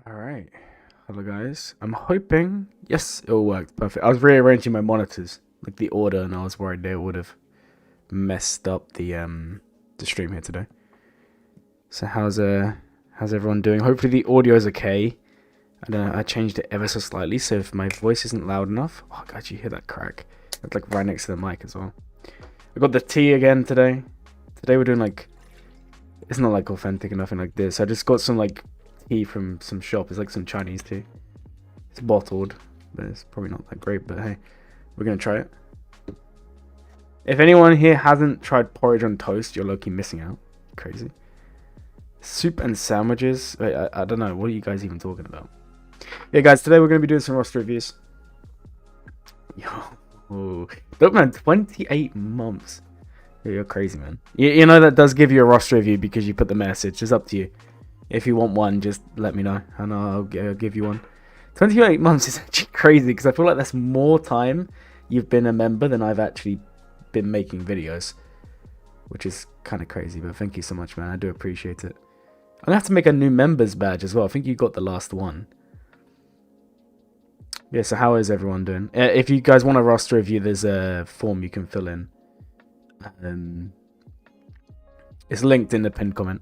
Alright. Hello guys. I'm hoping yes it all worked. Perfect. I was rearranging my monitors, like the order, and I was worried they would have messed up the stream here today. So how's everyone doing? Hopefully the audio is okay. I changed it ever so slightly, so if my voice isn't loud enough. Oh god, you hear that crack. That's like right next to the mic as well. I got the tea again today. Today we're doing like, it's not like authentic or nothing like this. I just got some like tea from some shop. It's like some Chinese tea. It's bottled, but it's probably not that great. But hey, we're gonna try it. If anyone here hasn't tried porridge on toast, you're low-key missing out. Crazy. Soup and sandwiches. Wait, I don't know. What are you guys even talking about? Yeah, guys. Today we're gonna be doing some roster reviews. Yo, Dopeman, 28 months. You're crazy, man. You know that does give you a roster review because you put the message. It's up to you. If you want one, just let me know, and I'll give you one. 28 months is actually crazy because I feel like that's more time you've been a member than I've actually been making videos, which is kind of crazy. But thank you so much, man. I do appreciate it. I'm gonna have to make a new members badge as well. I think you got the last one. Yeah. So how is everyone doing? If you guys want a roster review, there's a form you can fill in. It's linked in the pinned comment.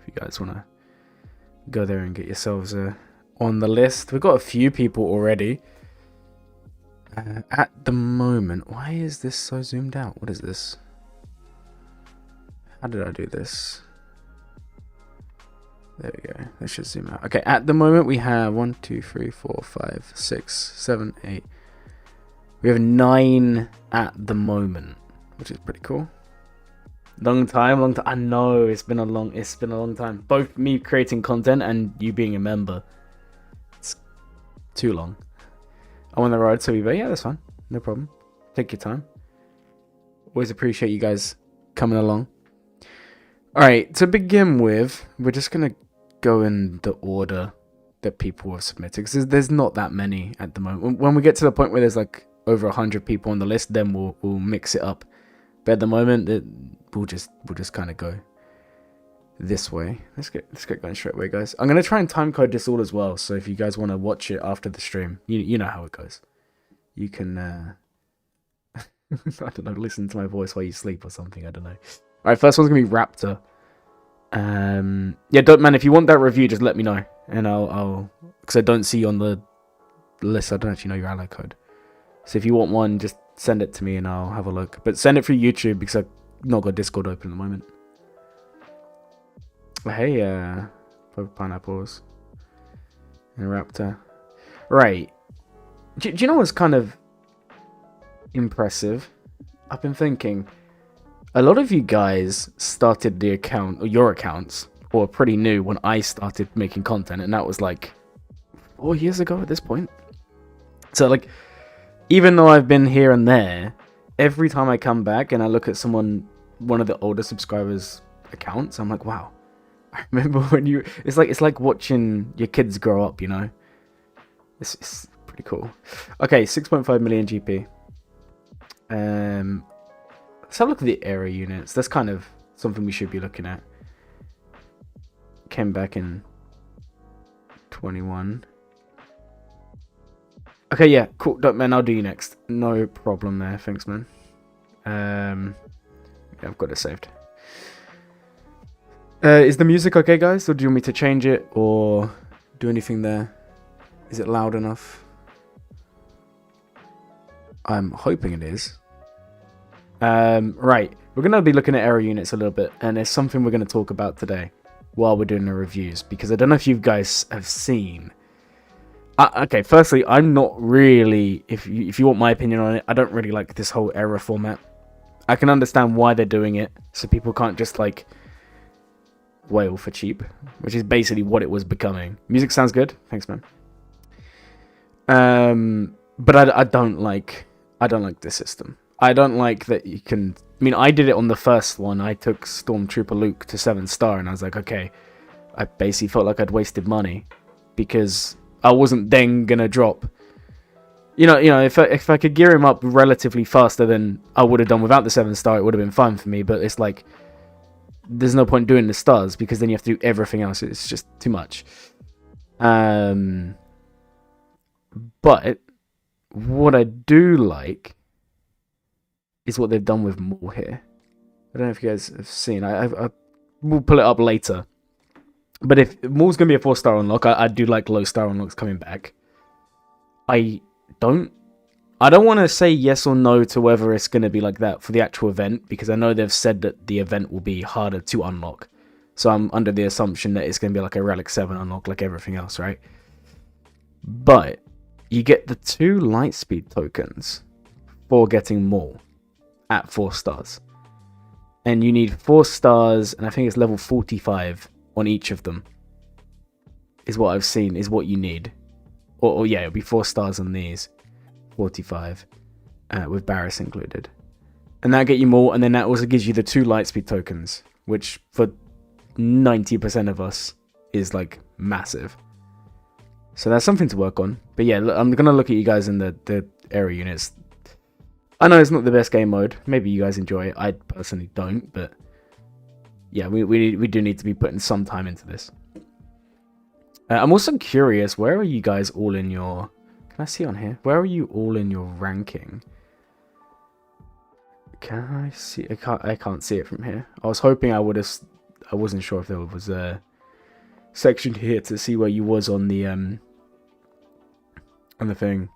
If you guys wanna go there and get yourselves on the list. We've got a few people already. At the moment, why is this so zoomed out? What is this? How did I do this? There we go. Let's just zoom out. Okay, at the moment we have 1, 2, 3, 4, 5, 6, 7, 8. We have 9 at the moment, which is pretty cool. Long time. I know it's been a long time. Both me creating content and you being a member. It's too long. I'm on the road, so yeah, that's fine. No problem. Take your time. Always appreciate you guys coming along. Alright, to begin with, we're just gonna go in the order that people have submitted. Because there's not that many at the moment. When we get to the point where there's like over 100 people on the list, then we'll mix it up. But at the moment, we'll just kind of go this way. Let's get going straight away, guys. I'm gonna try and timecode this all as well. So if you guys want to watch it after the stream, you know how it goes. You can I don't know, listen to my voice while you sleep or something. I don't know. All right, first one's gonna be Raptor. Yeah, Dopeman, if you want that review, just let me know, and I'll because I don't see you on the list. I don't actually know your ally code. So if you want one, just send it to me and I'll have a look. But send it through YouTube because I've not got Discord open at the moment. Hey, pineapples and Raptor. Right. Do you know what's kind of impressive? I've been thinking a lot of you guys started the account, or your accounts, or pretty new when I started making content, and that was like 4 years ago at this point. So like, even though I've been here and there, every time I come back and I look at one of the older subscribers' accounts, I'm like, wow. I remember when you... It's like watching your kids grow up, you know? It's pretty cool. Okay, 6.5 million GP. Let's have a look at the area units. That's kind of something we should be looking at. Came back in 21. Okay, yeah, cool. Man, I'll do you next. No problem there. Thanks, man. Yeah, I've got it saved. Is the music okay, guys? Or do you want me to change it or do anything there? Is it loud enough? I'm hoping it is. Right. We're going to be looking at area units a little bit, and it's something we're going to talk about today while we're doing the reviews, because I don't know if you guys have seen... okay, firstly, I'm not really, if you want my opinion on it, I don't really like this whole error format. I can understand why they're doing it, so people can't just, like, wail for cheap, which is basically what it was becoming. Music sounds good. Thanks, man. But I don't like this system. I don't like that you can... I mean, I did it on the first one. I took Stormtrooper Luke to 7-star, and I was like, okay, I basically felt like I'd wasted money, because... I wasn't then gonna drop. You know, if I could gear him up relatively faster than I would have done without the 7-star, it would have been fine for me. But it's like, there's no point doing the stars because then you have to do everything else. It's just too much. But what I do like is what they've done with Maul here. I don't know if you guys have seen. I will pull it up later. But if Maul's going to be a 4-star unlock, I do like low star unlocks coming back. I don't want to say yes or no to whether it's going to be like that for the actual event, because I know they've said that the event will be harder to unlock. So I'm under the assumption that it's going to be like a Relic 7 unlock like everything else, right? But you get the 2 Lightspeed tokens for getting Maul at 4 stars. And you need 4 stars, and I think it's level 45 on each of them. Is what I've seen, is what you need. Or yeah, it'll be 4 stars on these. 45. With Barris included. And that'll get you more, and then that also gives you the 2 Lightspeed tokens. Which, for 90% of us, is like massive. So that's something to work on. But yeah, I'm going to look at you guys in the area units. I know it's not the best game mode. Maybe you guys enjoy it. I personally don't, but yeah, we do need to be putting some time into this. I'm also curious, where are you guys all in your... Can I see on here? Where are you all in your ranking? Can I see? I can't see it from here. I was hoping I would have... I wasn't sure if there was a section here to see where you was on the thing.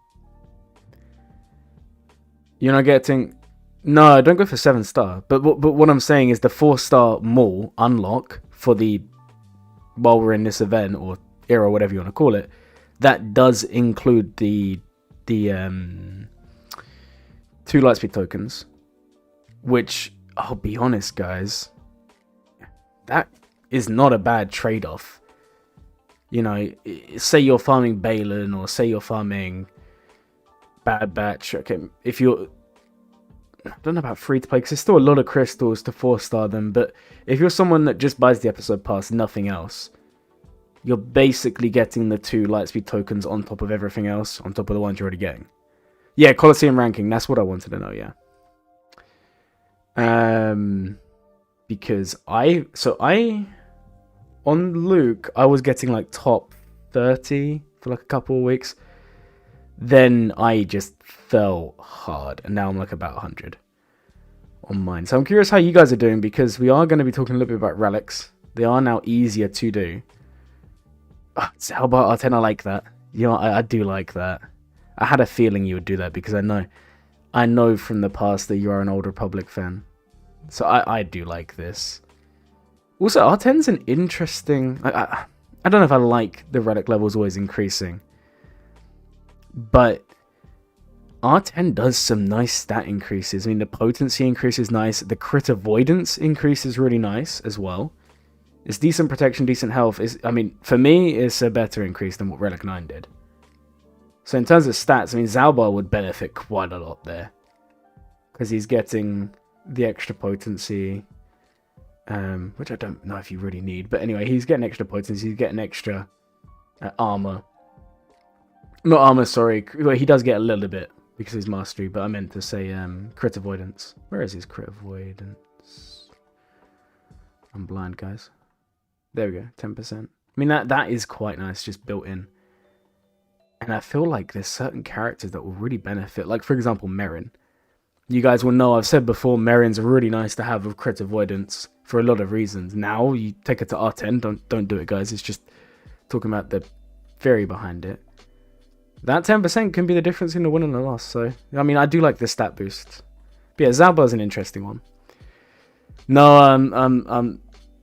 You're not getting... No, don't go for 7-star. But what I'm saying is the 4-star Maul unlock for the... While we're in this event, or era, whatever you want to call it, that does include the 2 Lightspeed tokens. Which, I'll be honest, guys, that is not a bad trade-off. You know, say you're farming Balin, or say you're farming... Bad Batch. Okay, if you're... I don't know about free to play, because there's still a lot of crystals to 4-star them, but if you're someone that just buys the episode pass, nothing else, you're basically getting the 2 Lightspeed tokens on top of everything else, on top of the ones you're already getting. Yeah, Colosseum ranking, that's what I wanted to know, yeah. Because on Luke, I was getting like top 30 for like a couple of weeks. Then I just fell hard, and now I'm like about 100 on mine. So I'm curious how you guys are doing, because we are going to be talking a little bit about relics. They are now easier to do. How about R10? I like that. You know, I do like that. I had a feeling you would do that, because I know from the past that you are an Old Republic fan. So I do like this. Also, R10's an interesting... I don't know if I like the relic levels always increasing. But R10 does some nice stat increases. I mean, the potency increase is nice. The crit avoidance increase is really nice as well. It's decent protection, decent health. I mean, for me, it's a better increase than what Relic 9 did. So in terms of stats, I mean, Zalbar would benefit quite a lot there. Because he's getting the extra potency, which I don't know if you really need. But anyway, he's getting extra potency. He's getting extra armor. Not armor, sorry. Well, he does get a little bit because of his mastery, but I meant to say crit avoidance. Where is his crit avoidance? I'm blind, guys. There we go, 10%. I mean, that is quite nice, just built in. And I feel like there's certain characters that will really benefit. Like, for example, Merrin. You guys will know, I've said before, Merrin's really nice to have with crit avoidance for a lot of reasons. Now, you take it to R10, don't do it, guys. It's just talking about the theory behind it. That 10% can be the difference in the win and the loss. So, I mean, I do like the stat boost. But yeah, Zalbar's an interesting one. No, I'm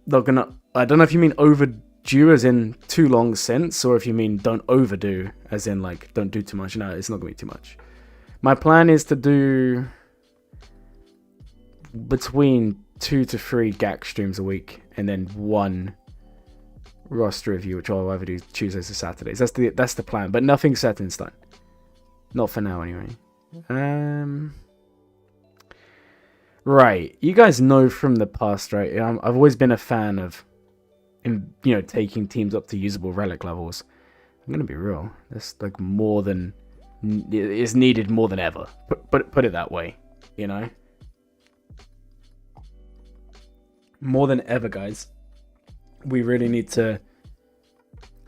not gonna... I don't know if you mean overdue as in too long since, or if you mean don't overdo as in, like, don't do too much. No, it's not gonna be too much. My plan is to do between 2 to 3 GAC streams a week, and then 1 roster review, which I'll either do Tuesdays or Saturdays. That's the plan, but nothing's set in stone. Not for now, anyway. Right, you guys know from the past, right? I've always been a fan of, taking teams up to usable relic levels. I'm gonna be real. That's like more than is needed more than ever. Put it that way, you know. More than ever, guys. We really need to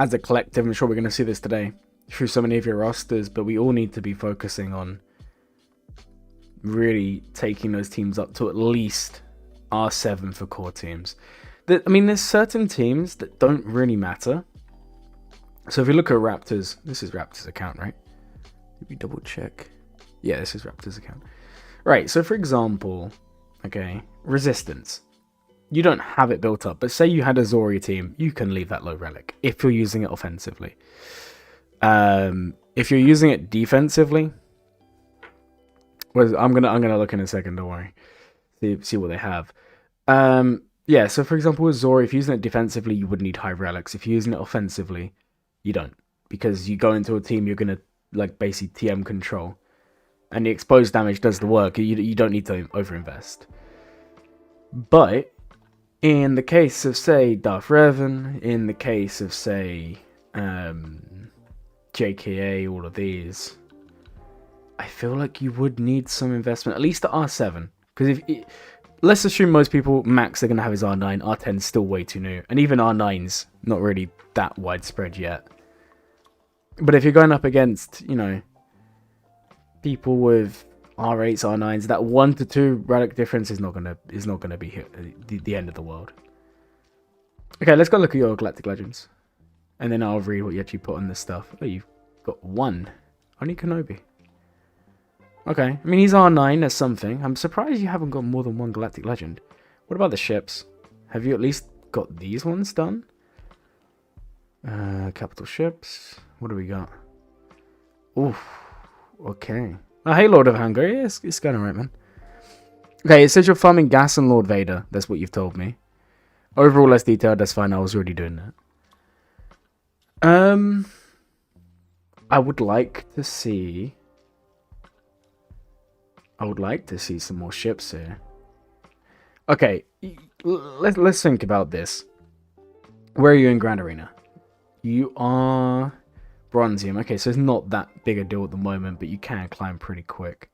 as a collective, I'm sure we're going to see this today through so many of your rosters, but we all need to be focusing on really taking those teams up to at least R7 for core teams. I mean, there's certain teams that don't really matter. So if you look at Raptors, this is Raptors' account, right? Let me double check. Yeah, this is Raptors' account. Right, so for example, okay, Resistance. You don't have it built up, but say you had a Zori team, you can leave that low relic if you're using it offensively. If you're using it defensively, well, I'm gonna look in a second. Don't worry. See what they have. Yeah. So for example, with Zori, if you're using it defensively, you would need high relics. If you're using it offensively, you don't, because you go into a team, you're gonna like basically TM control, and the exposed damage does the work. You don't need to overinvest. But in the case of, say, Darth Revan, in the case of, say, JKA, all of these, I feel like you would need some investment, at least at R7. Because let's assume most people, max they're going to have is R9, R10 is still way too new. And even R9's not really that widespread yet. But if you're going up against, you know, people with R8s, R9s, that 1 to 2 relic difference is not gonna be the end of the world. Okay, let's go look at your Galactic Legends, and then I'll read what you actually put on this stuff. Oh, you've got one. Only Kenobi. Okay, I mean he's R9. That's something. I'm surprised you haven't got more than one Galactic Legend. What about the ships? Have you at least got these ones done? Capital ships. What do we got? Oof. Okay. Oh, hey, Lord of Hunger. Yeah, it's going alright, man. Okay, it says you're farming gas and Lord Vader. That's what you've told me. Overall, less detailed. That's fine. I was already doing that. I would like to see some more ships here. Okay, let's think about this. Where are you in Grand Arena? You are Bronzium. Okay, so it's not that big a deal at the moment, but you can climb pretty quick.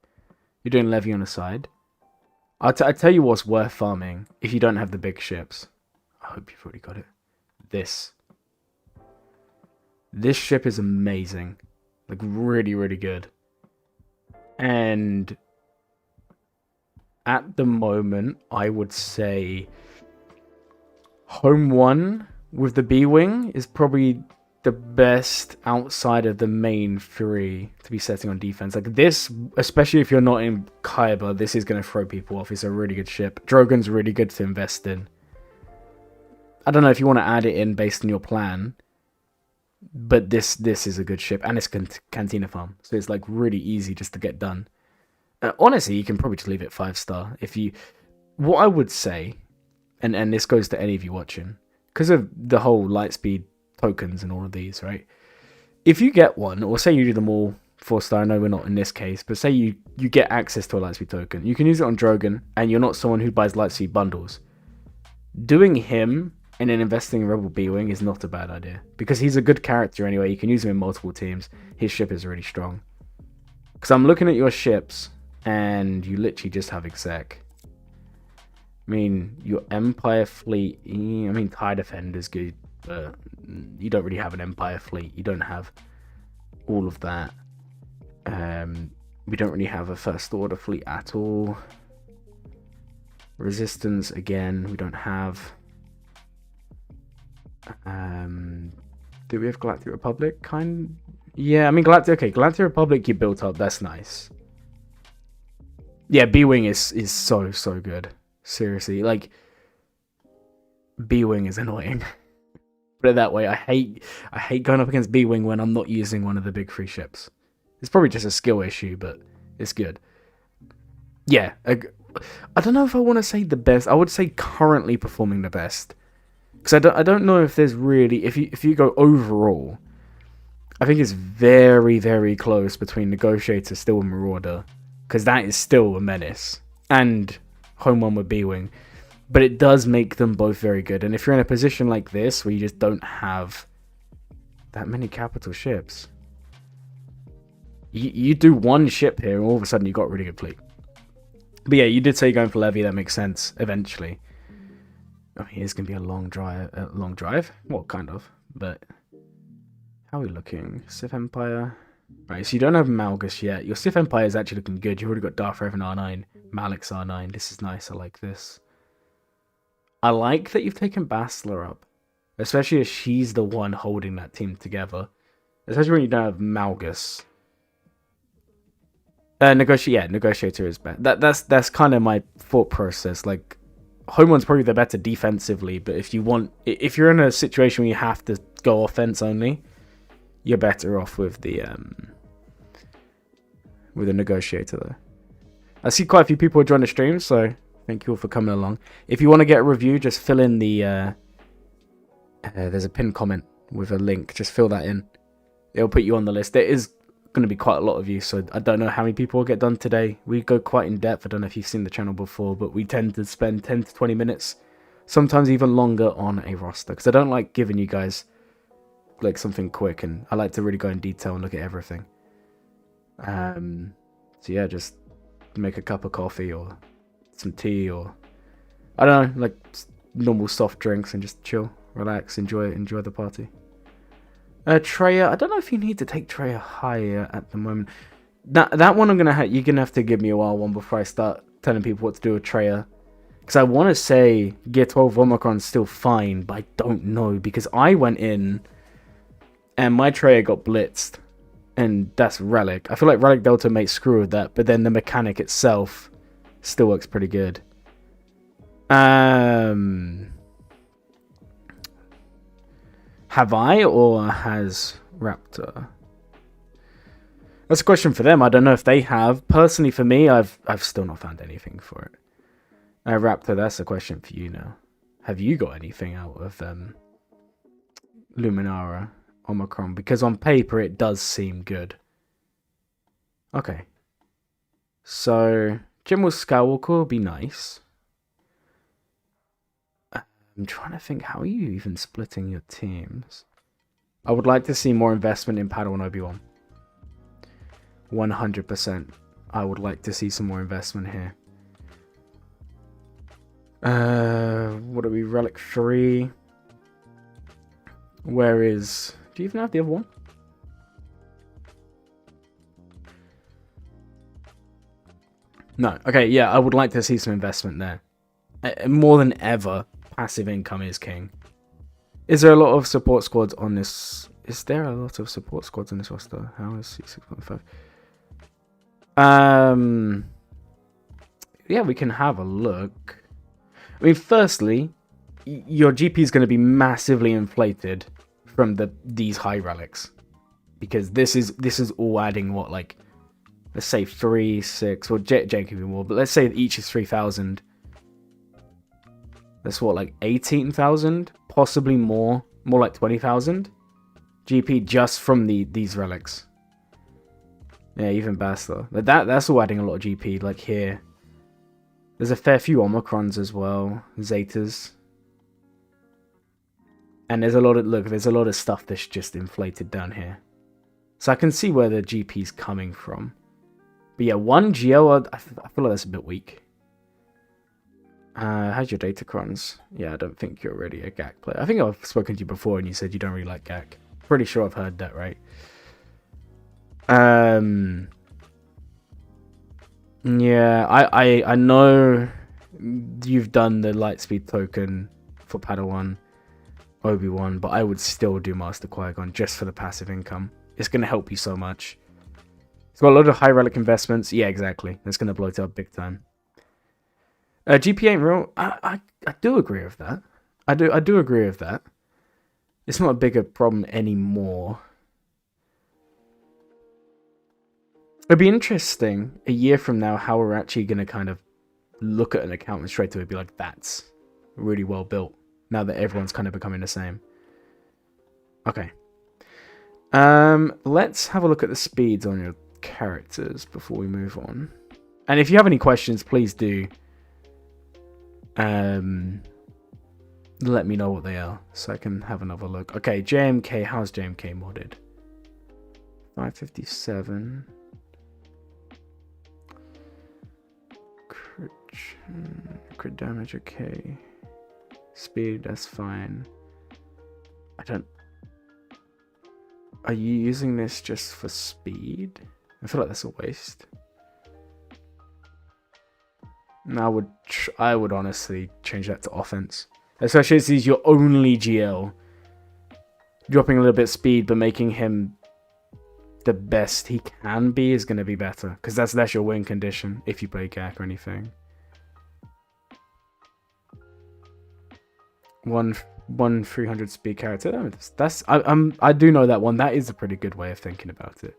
You're doing Levy on the side. I'll tell you what's worth farming if you don't have the big ships. I hope you've already got it. This ship is amazing. Like, really, really good. And at the moment, I would say Home 1 with the B-Wing is probably the best outside of the main 3 to be setting on defense. Like this, especially if you're not in Kyber, this is going to throw people off. It's a really good ship. Drogon's really good to invest in. I don't know if you want to add it in based on your plan, but this is a good ship, and it's Cantina Farm, so it's like really easy just to get done. Honestly, you can probably just leave it 5-star. What I would say, and this goes to any of you watching, because of the whole Lightspeed tokens and all of these, right? If you get one, or say you do them all 4-star, I know we're not in this case, but say you get access to a Lightspeed token, you can use it on Drogon, and you're not someone who buys Lightspeed bundles. Doing him and then investing in Rebel B-Wing is not a bad idea, because he's a good character anyway. You can use him in multiple teams. His ship is really strong. Because I'm looking at your ships, and you literally just have exec. I mean, your Empire fleet, I mean, TIE Defender's good, but you don't really have an Empire fleet. You don't have all of that. We don't really have a First Order fleet at all. Resistance, again, we don't have. Do we have Galactic Republic? Yeah, I mean, Galactic Republic you built up, that's nice. Yeah, B-Wing is so good. Seriously, like, B-Wing is annoying. Put it that way. I hate going up against B-Wing when I'm not using one of the big 3 ships. It's probably just a skill issue, but it's good. Yeah, I don't know if I want to say the best. I would say currently performing the best. Because I don't know if there's really... If you go overall, I think it's very, very close between Negotiator still and Marauder. Because that is still a menace. And Home 1 with B-Wing. But it does make them both very good. And if you're in a position like this, where you just don't have that many capital ships, you do one ship here, and all of a sudden you got a really good fleet. But yeah, you did say you're going for Levy. That makes sense, eventually. I mean, it's going to be a long drive. Well, kind of. But How are we looking? Sith Empire. Right, so you don't have Malgus yet. Your Sith Empire is actually looking good. You've already got Darth Revan R9, Malix R9. This is nice. I like this. I like that you've taken Bastila up. Especially as she's the one holding that team together. Especially when you don't have Malgus. Negotiator is better. That's kind of my thought process. Like, Home One's probably the better defensively, but if you're in a situation where you have to go offense only, you're better off with the Negotiator though. I see quite a few people join the stream, so thank you all for coming along. If you want to get a review, just fill in the there's a pinned comment with a link. Just fill that in. It'll put you on the list. There is going to be quite a lot of you, so I don't know how many people will get done today. We go quite in depth. I don't know if you've seen the channel before, but we tend to spend 10 to 20 minutes, sometimes even longer, on a roster, because I don't like giving you guys like something quick, and I like to really go in detail and look at everything. So yeah, just make a cup of coffee or some tea, or I don't know, like normal soft drinks, and just chill, relax, enjoy the party. Treya, I don't know if you need to take Treya higher at the moment. That one you're gonna have to give me a while one before I start telling people what to do with Treya. Because I want to say Gear 12 Omicron's still fine, but I don't know, because I went in and my Treya got blitzed, and that's Relic. I feel like Relic Delta makes screw with that, but then the mechanic itself still works pretty good. Have I, or has Raptor? That's a question for them. I don't know if they have. Personally, for me, I've still not found anything for it. Raptor, that's a question for you now. Have you got anything out of Luminara Omicron? Because on paper, it does seem good. Okay. So, General Skywalker would be nice. I'm trying to think, how are you even splitting your teams? I would like to see more investment in Padawan Obi-Wan. 100%. I would like to see some more investment here. What are we? Relic 3. Where is... Do you even have the other one? No. Okay, yeah, I would like to see some investment there. More than ever, passive income is king. Is there a lot of support squads on this? Is there a lot of support squads on this roster? How is C6.5? Yeah, we can have a look. I mean, firstly, your GP is going to be massively inflated from these high relics, because this is all adding what, like, let's say 3, 6, well, J can be more, but let's say each is 3,000. That's what, like 18,000, possibly more like 20,000 GP just from these relics. Yeah, even Bastila. That's all adding a lot of GP. Like here, there's a fair few Omicrons as well, Zetas, and there's a lot of stuff that's just inflated down here. So I can see where the GP's coming from. But yeah, one Geo, I feel like that's a bit weak. How's your Datacrons? Yeah, I don't think you're really a GAC player. I think I've spoken to you before and you said you don't really like GAC. Pretty sure I've heard that, right? Yeah, I know you've done the Lightspeed token for Padawan Obi-Wan, but I would still do Master Qui-Gon just for the passive income. It's going to help you so much. It's got a lot of high relic investments. Yeah, exactly. It's going to blow it up big time. GP ain't real. I do agree with that. I do agree with that. It's not a bigger problem anymore. It'd be interesting a year from now how we're actually going to kind of look at an account and straight away be like, that's really well built. Now that everyone's kind of becoming the same. Okay. Let's have a look at the speeds on your characters before we move on. And if you have any questions, please do. Let me know what they are so I can have another look. Okay, JMK. How's JMK modded? 557. Crit damage, okay. Speed, that's fine. I don't... Are you using this just for speed? I feel like that's a waste. No, I would honestly change that to offense. Especially as he's your only GL. Dropping a little bit of speed, but making him the best he can be is going to be better. Because that's your win condition if you play Gak or anything. One 300 speed character. I do know that one. That is a pretty good way of thinking about it.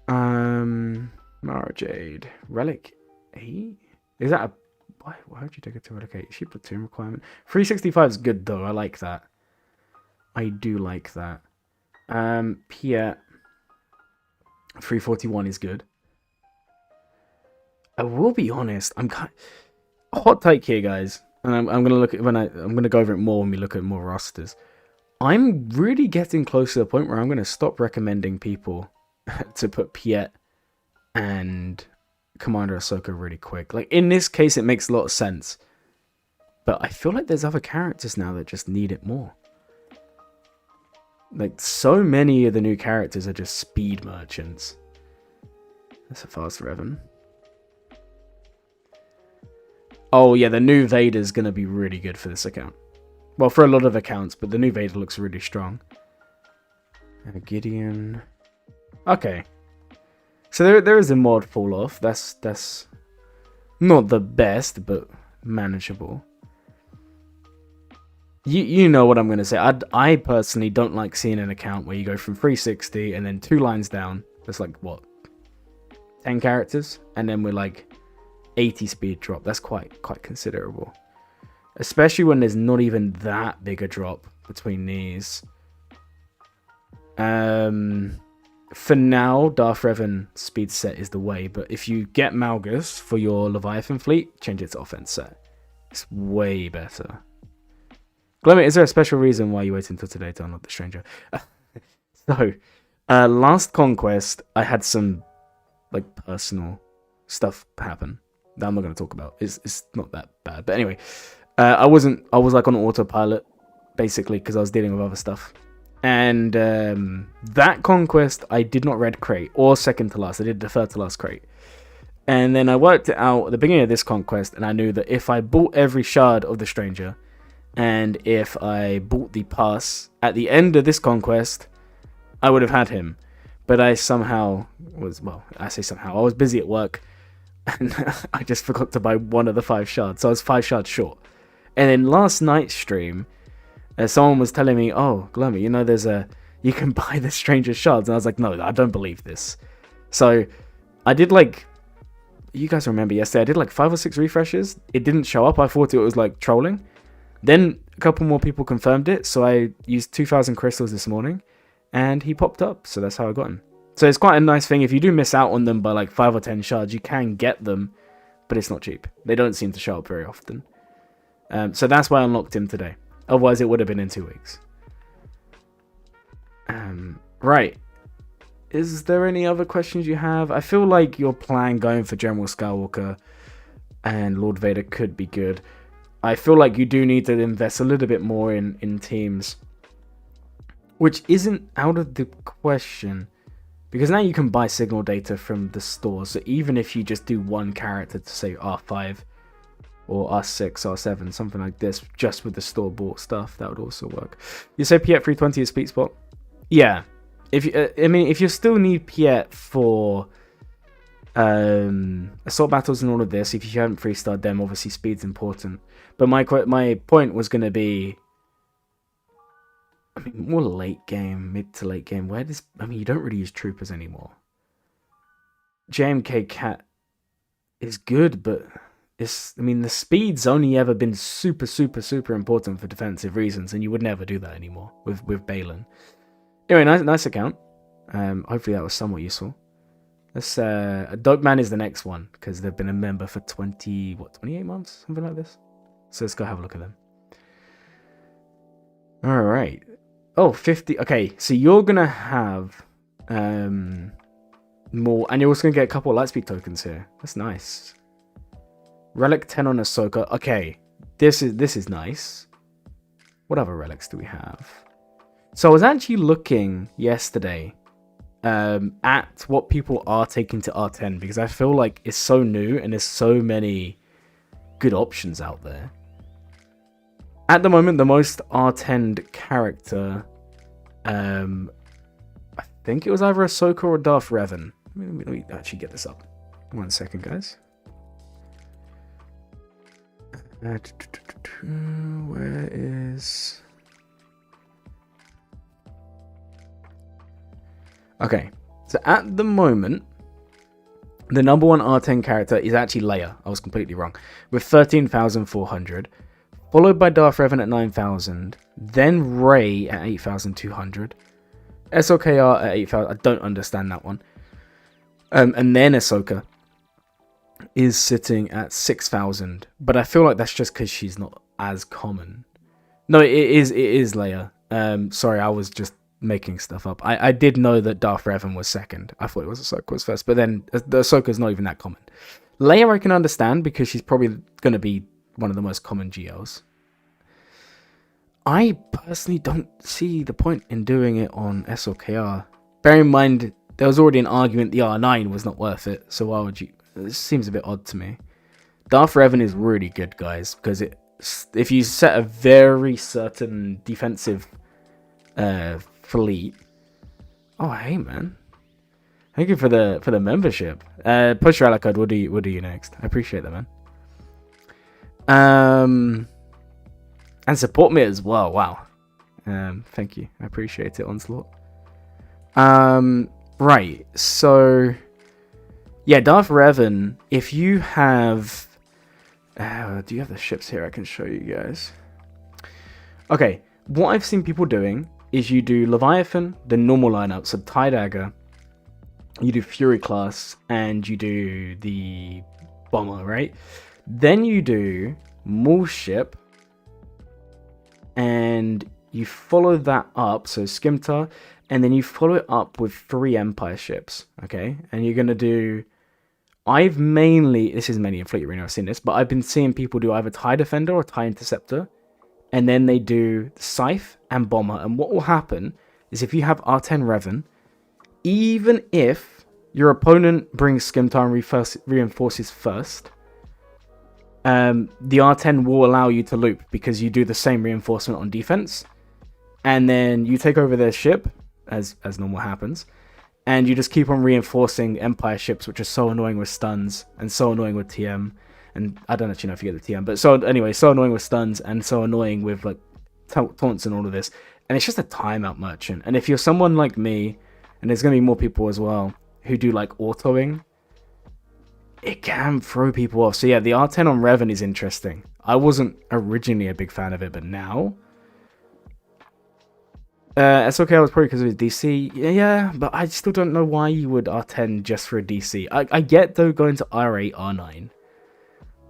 Mara Jade. Relic 8? Is that a... Why would you take it to Relic 8? She platoon requirement. 365 is good though. I like that. I do like that. Piet. 341 is good. I will be honest. I'm kind hot take here, guys. And I'm gonna look at I'm gonna go over it more when we look at more rosters. I'm really getting close to the point where I'm gonna stop recommending people to put Piet and Commander Ahsoka really quick. Like in this case, it makes a lot of sense, but I feel like there's other characters now that just need it more. Like so many of the new characters are just speed merchants. That's a fast Revan. Oh yeah, the new Vader's gonna be really good for this account. Well, for a lot of accounts, but the new Vader looks really strong. Gideon. Okay. So there is a mod fall off. That's not the best, but manageable. You know what I'm gonna say. I personally don't like seeing an account where you go from 360 and then 2 lines down. That's like what, 10 characters, and then we're like 80 speed drop. That's quite considerable, especially when there's not even that big a drop between these. For now, Darth Revan speed set is the way, but if you get Malgus for your Leviathan fleet, change it to offense set. It's way better. Glemmy, is there a special reason why you waited until today to unlock the Stranger? So, last Conquest, I had some like personal stuff happen that I'm not going to talk about. It's not that bad, but anyway, I was like on autopilot basically because I was dealing with other stuff. And that Conquest, I did not red crate or second to last. I did the third to last crate. And then I worked it out at the beginning of this Conquest, and I knew that if I bought every shard of the Stranger, and if I bought the pass at the end of this Conquest, I would have had him. But I somehow was, well, I say somehow, I was busy at work, and I just forgot to buy one of the 5 shards. So I was 5 shards short. And then last night's stream, someone was telling me, oh, Glummy, you know, you can buy the Stranger shards. And I was like, no, I don't believe this. So I did like, you guys remember yesterday, I did like 5 or 6 refreshes. It didn't show up. I thought it was like trolling. Then a couple more people confirmed it. So I used 2,000 crystals this morning and he popped up. So that's how I got him. So it's quite a nice thing. If you do miss out on them by like 5 or 10 shards, you can get them, but it's not cheap. They don't seem to show up very often. So that's why I unlocked him today. Otherwise, it would have been in 2 weeks. Right. Is there any other questions you have? I feel like your plan going for General Skywalker and Lord Vader could be good. I feel like you do need to invest a little bit more in teams, which isn't out of the question, because now you can buy signal data from the store. So even if you just do one character to say R5 or R6, R7, something like this, just with the store-bought stuff, that would also work. You say Piet 320 is sweet spot? Yeah. If you still need Piet for assault battles and all of this, if you haven't 3-starred them, obviously speed's important. But my point was going to be, I mean, more late game, mid to late game. You don't really use troopers anymore. JMK Cat is good, but the speed's only ever been super important for defensive reasons, and you would never do that anymore with Balin. Anyway, nice account. Hopefully that was somewhat useful. Dopeman is the next one, because they've been a member for 28 months? Something like this. So let's go have a look at them. Alright. Oh, 50. Okay, so you're going to have more, and you're also going to get a couple of Lightspeed tokens here. That's nice. Relic 10 on Ahsoka. Okay, this is nice. What other relics do we have? So I was actually looking yesterday at what people are taking to R10 because I feel like it's so new and there's so many good options out there. At the moment, the most R10'd character, I think it was either Ahsoka or Darth Revan. Let me actually get this up. 1 second, guys. Where is... Okay, so at the moment, the number 1 R10 character is actually Leia. I was completely wrong. With 13,400. Followed by Darth Revan at 9,000. Then Rey at 8,200. SOKR at 8,000. I don't understand that one. And then Ahsoka is sitting at 6,000. But I feel like that's just because she's not as common. No, it is Leia. Sorry, I was just making stuff up. I did know that Darth Revan was second. I thought it was Ahsoka was first, but then the Ahsoka's not even that common. Leia I can understand because she's probably going to be one of the most common GLs. I personally don't see the point in doing it on SOKR. Bear in mind, there was already an argument the R9 was not worth it, so why would you... This seems a bit odd to me. Darth Revan is really good, guys, because if you set a very certain defensive fleet... Oh, hey, man. Thank you for the membership. Push your ally code. We'll do you next. I appreciate that, man. And support me as well. Wow. Thank you. I appreciate it, Onslaught. Right. So, yeah, Darth Revan. If you have, do you have the ships here? I can show you guys. Okay. What I've seen people doing is you do Leviathan, the normal lineup, so TIE Dagger. You do Fury class, and you do the bomber, right? Then you do Maul ship, and you follow that up, so Skimtar, and then you follow it up with 3 Empire ships, okay? And you're going to do... this is mainly in Fleet Arena, I've seen this, but I've been seeing people do either TIE Defender or TIE Interceptor, and then they do Scythe and Bomber, and what will happen is if you have R10 Revan, even if your opponent brings Skimtar and reinforces first, the R10 will allow you to loop because you do the same reinforcement on defense, and then you take over their ship, as normal happens, and you just keep on reinforcing Empire ships, which are so annoying with stuns and so annoying with TM. And I don't actually know if you get the TM, but so annoying with stuns and so annoying with like taunts and all of this. And it's just a timeout merchant. And if you're someone like me, and there's going to be more people as well who do like autoing, it can throw people off. So yeah, the R10 on Revan is interesting. I wasn't originally a big fan of it, but now... SOK was probably because of his DC. Yeah, but I still don't know why you would R10 just for a DC. I get though going to R8, R9.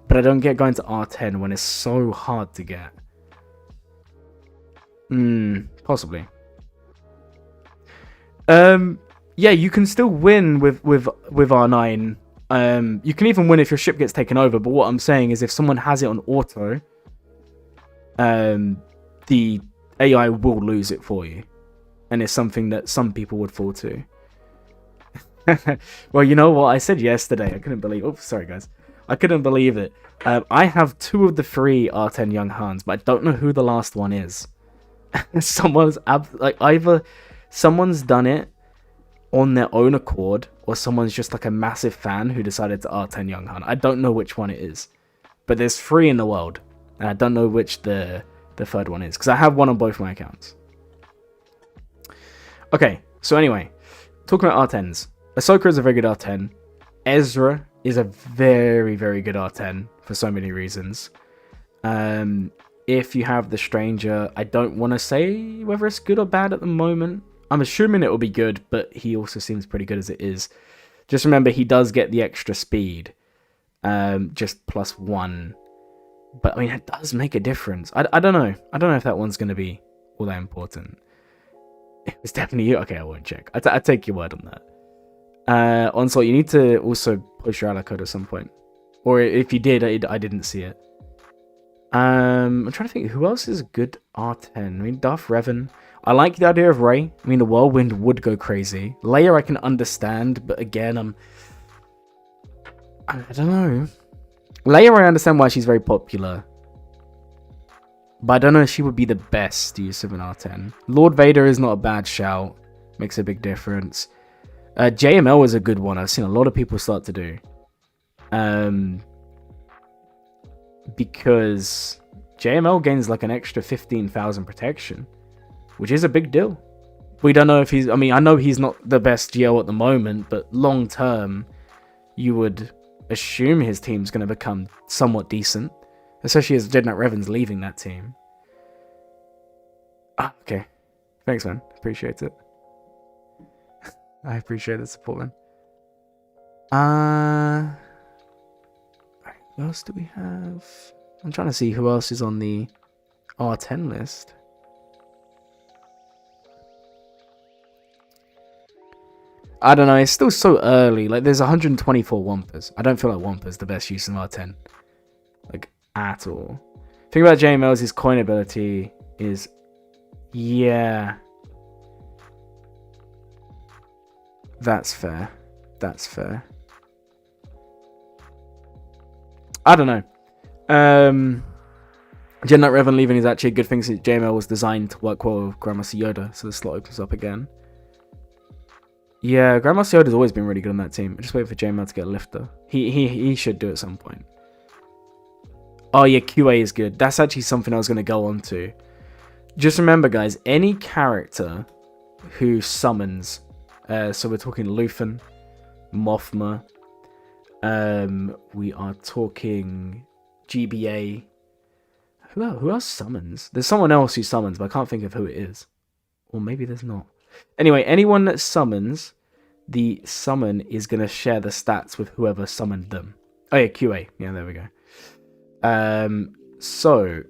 But I don't get going to R10 when it's so hard to get. Possibly. Yeah, you can still win with R9. You can even win if your ship gets taken over, but what I'm saying is if someone has it on auto, the AI will lose it for you. And it's something that some people would fall to. Well, you know what? I said yesterday, I couldn't believe... Oops, sorry, guys. I couldn't believe it. I have 2 of the 3 R10 Young Hans, but I don't know who the last one is. Either someone's done it on their own accord, or someone's just like a massive fan who decided to R10 Young Han. I don't know which one it is. But there's 3 in the world. And I don't know which the third one is, because I have one on both my accounts. Okay, so anyway, talking about R10s. Ahsoka is a very good R10. Ezra is a very, very good R10 for so many reasons. If you have the Stranger, I don't want to say whether it's good or bad at the moment. I'm assuming it will be good, but he also seems pretty good as it is. Just remember, he does get the extra speed. Just +1. But, I mean, it does make a difference. I don't know. I don't know if that one's going to be all that important. It's definitely you. Okay, I won't check. I take your word on that. Onslaught, you need to also push your ally code at some point. Or if you did, I didn't see it. I'm trying to think who else is a good R10. I mean, Darth Revan. I like the idea of Rey. I mean, the whirlwind would go crazy. Leia, I can understand, but again, I don't know. Leia, I understand why she's very popular, but I don't know if she would be the best use of an R10. Lord Vader is not a bad shout. Makes a big difference. JML is a good one. I've seen a lot of people start to do. Because JML gains like an extra 15,000 protection, which is a big deal. We don't know if he's... I mean, I know he's not the best GL at the moment, but long term, you would assume his team's going to become somewhat decent, especially as Jedi Knight Revan's leaving that team. Ah, okay. Thanks, man. Appreciate it. I appreciate the support, man. What else do we have? I'm trying to see who else is on the R10 list. I don't know, it's still so early. Like, there's 124 Wampas. I don't feel like Wampa's the best use in R10. Like, at all. The thing about JML's, his coin ability is... Yeah. That's fair. That's fair. I don't know. Jedi Knight Revan leaving is actually a good thing since JML was designed to work well with Grandmaster Yoda, so the slot opens up again. Yeah, Grandmaster Yoda's always been really good on that team. I just wait for JML to get a lifter. He should do it at some point. Oh yeah, QA is good. That's actually something I was going to go on to. Just remember, guys, any character who summons, so we're talking Luthen, Mothma, we are talking GBA. Who else summons? There's someone else who summons, but I can't think of who it is. Or maybe there's not. Anyway, anyone that summons, the summon is going to share the stats with whoever summoned them. Oh yeah, QA. Yeah, there we go. So,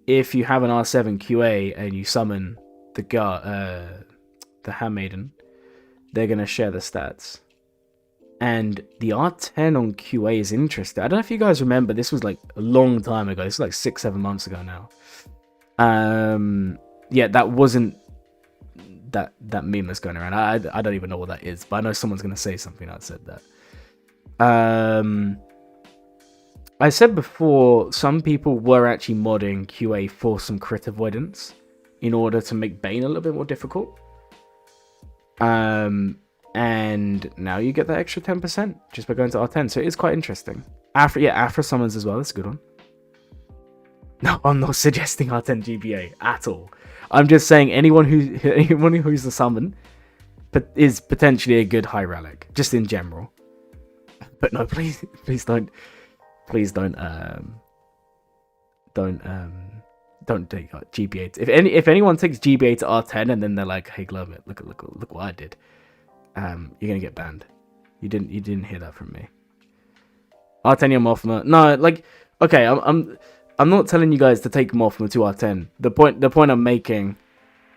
if you have an R7 QA and you summon the Handmaiden, they're going to share the stats. And the R10 on QA is interesting. I don't know if you guys remember, this was like a long time ago. This was like 6-7 months ago now. Yeah, that wasn't that meme that's going around. I don't even know what that is, but I know someone's going to say something that said that. I said before, some people were actually modding QA for some crit avoidance in order to make Bane a little bit more difficult. And now you get that extra 10% just by going to R10. So it is quite interesting. Afro summons as well. That's a good one. No, I'm not suggesting R10 GBA at all. I'm just saying anyone who's a summon is potentially a good high relic, just in general. But no, please don't take GBA. If anyone takes GBA to R10 and then they're like, "Hey, Glove, look what I did," you're gonna get banned. You didn't hear that from me. R10 your Mothma. No, like, okay, I'm not telling you guys to take Mothma to R10. The point I'm making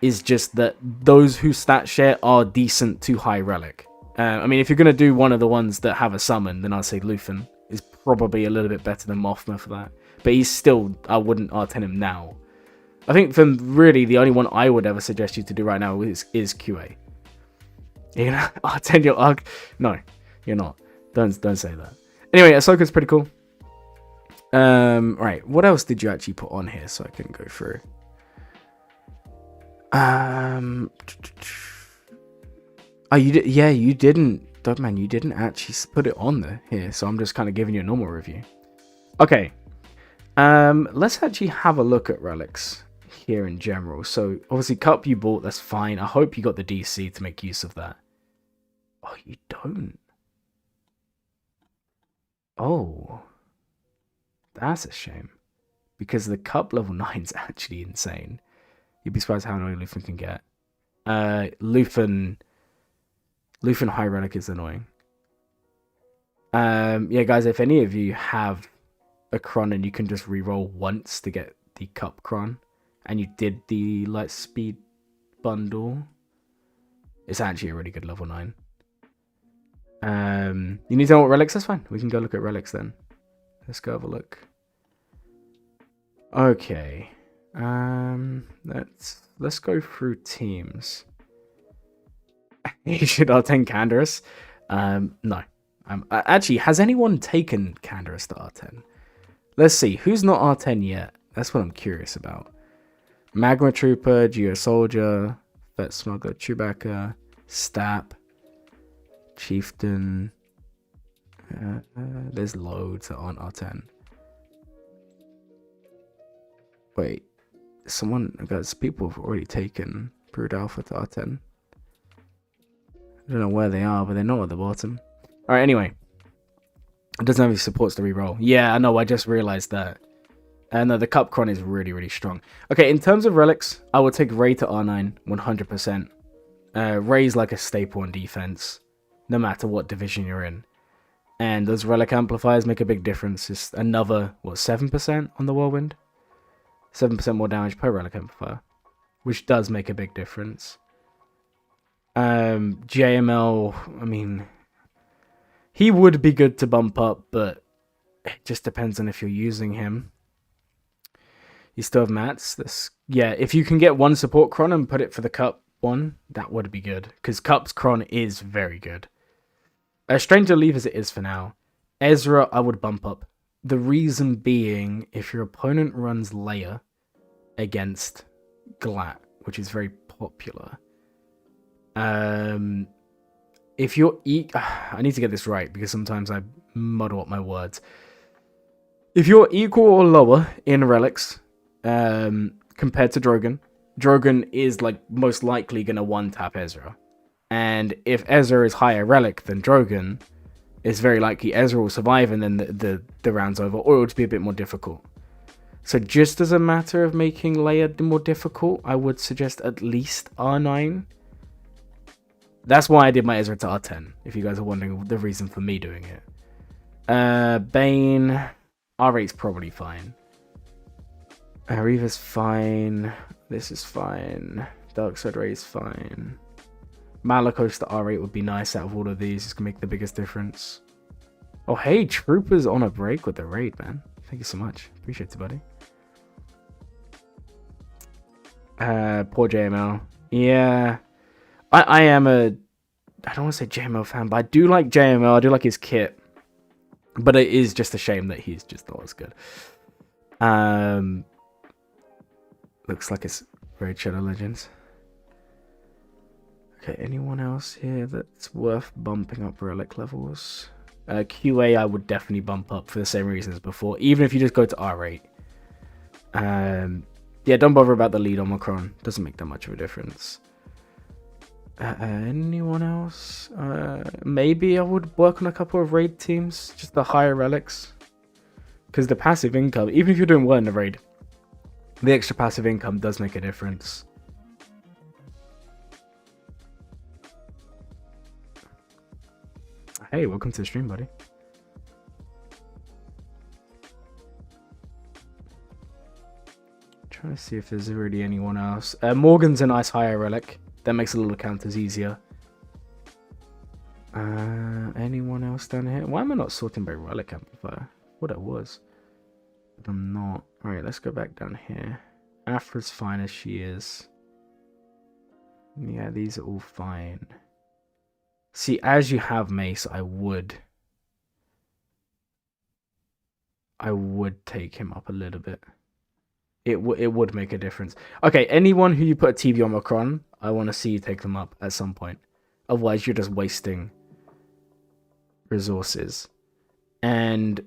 is just that those who stat share are decent to high relic. I mean, if you're gonna do one of the ones that have a summon, then I'd say Luthen is probably a little bit better than Mothma for that. But he's still, I wouldn't R10 him now. I think for really the only one I would ever suggest you to do right now is QA. You're gonna R10 your ARC? No, you're not. Don't say that. Anyway, Ahsoka's pretty cool. Right, what else did you actually put on here so I can go through? Oh, you did? Yeah, you didn't. Dopeman, you didn't actually put it on there here, so I'm just kind of giving you a normal review. Okay. Let's actually have a look at relics here in general. So obviously cup you bought, that's fine. I hope you got the DC to make use of that. Oh, you don't. Oh, that's a shame, because the cup level 9 is actually insane. You'd be surprised how annoying Luthen can get. Luthen high relic is annoying. Yeah, guys, if any of you have a Cron and you can just reroll once to get the cup Cron, and you did the light speed bundle, it's actually a really good level 9. You need to know what relics? That's fine. We can go look at relics then. Let's go have a look. Okay. Let's go through teams. You should R10 Canderous. No. Actually, has anyone taken Canderous to R10? Let's see. Who's not R10 yet? That's what I'm curious about. Magma Trooper, Geo Soldier, Vet Smuggler, Chewbacca, Stap, Chieftain. There's loads that aren't R10. Wait, people have already taken Brood Alpha to R10. I don't know where they are, but they're not at the bottom. Alright, anyway. It doesn't have any supports to reroll. Yeah, I know, I just realized that. No, the Cup Cron is really, really strong. Okay, in terms of relics, I would take Ray to R9, 100%. Ray's like a staple on defense, no matter what division you're in. And those relic amplifiers make a big difference. It's another, 7% on the Whirlwind? 7% more damage per relic amplifier, which does make a big difference. JML, I mean, he would be good to bump up, but it just depends on if you're using him. You still have mats. Yeah, if you can get one support Cron and put it for the Cup one, that would be good. Because Cup's Cron is very good. Stranger leave as it is for now. Ezra, I would bump up. The reason being, if your opponent runs Leia against Glat, which is very popular. If you're I need to get this right because sometimes I muddle up my words. If you're equal or lower in relics, compared to Drogon is like most likely gonna one-tap Ezra. And if Ezra is higher relic than Drogon, it's very likely Ezra will survive and then the round's over, or it'll just be a bit more difficult. So just as a matter of making Leia more difficult, I would suggest at least R9. That's why I did my Ezra to R10, if you guys are wondering the reason for me doing it. Bane, R8's probably fine. Reva's fine. This is fine. Darkseid Ray's fine. Malakos to R8 would be nice out of all of these. It's going to make the biggest difference. Oh, hey, Trooper's on a break with the raid, man. Thank you so much. Appreciate it, buddy. Poor JML. Yeah. I am I don't want to say JML fan, but I do like JML. I do like his kit. But it is just a shame that he's just not as good. Looks like it's Raid Shadow Legends. Okay, anyone else here that's worth bumping up relic levels? QA I would definitely bump up for the same reasons before, even if you just go to R8. Yeah, don't bother about the lead Omicron. Doesn't make that much of a difference. Anyone else? Maybe I would work on a couple of raid teams, just the higher relics. Because the passive income, even if you're doing well in the raid, the extra passive income does make a difference. Hey, welcome to the stream, buddy. Trying to see if there's already anyone else. Morgan's a nice higher relic. That makes a lot of counters easier. Anyone else down here? Why am I not sorting by relic amplifier? What I was. But I'm not. Alright, let's go back down here. Afra's fine as she is. Yeah, these are all fine. See, as you have Mace, I would take him up a little bit. It would make a difference. Okay, anyone who you put a TV on Macron, I want to see you take them up at some point. Otherwise, you're just wasting resources. And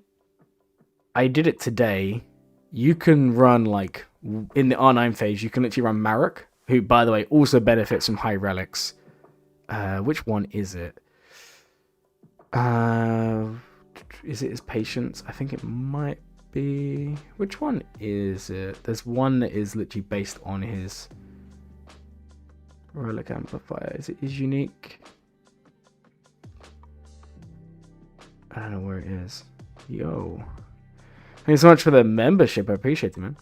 I did it today. You can run, like, in the R9 phase, you can literally run Marek, who, by the way, also benefits from high relics. Which one is it? Is it his patience? I think it might be. Which one is it? There's one that is literally based on his relic amplifier. Is it his unique? I don't know where it is. Yo. Thanks so much for the membership. I appreciate it, man.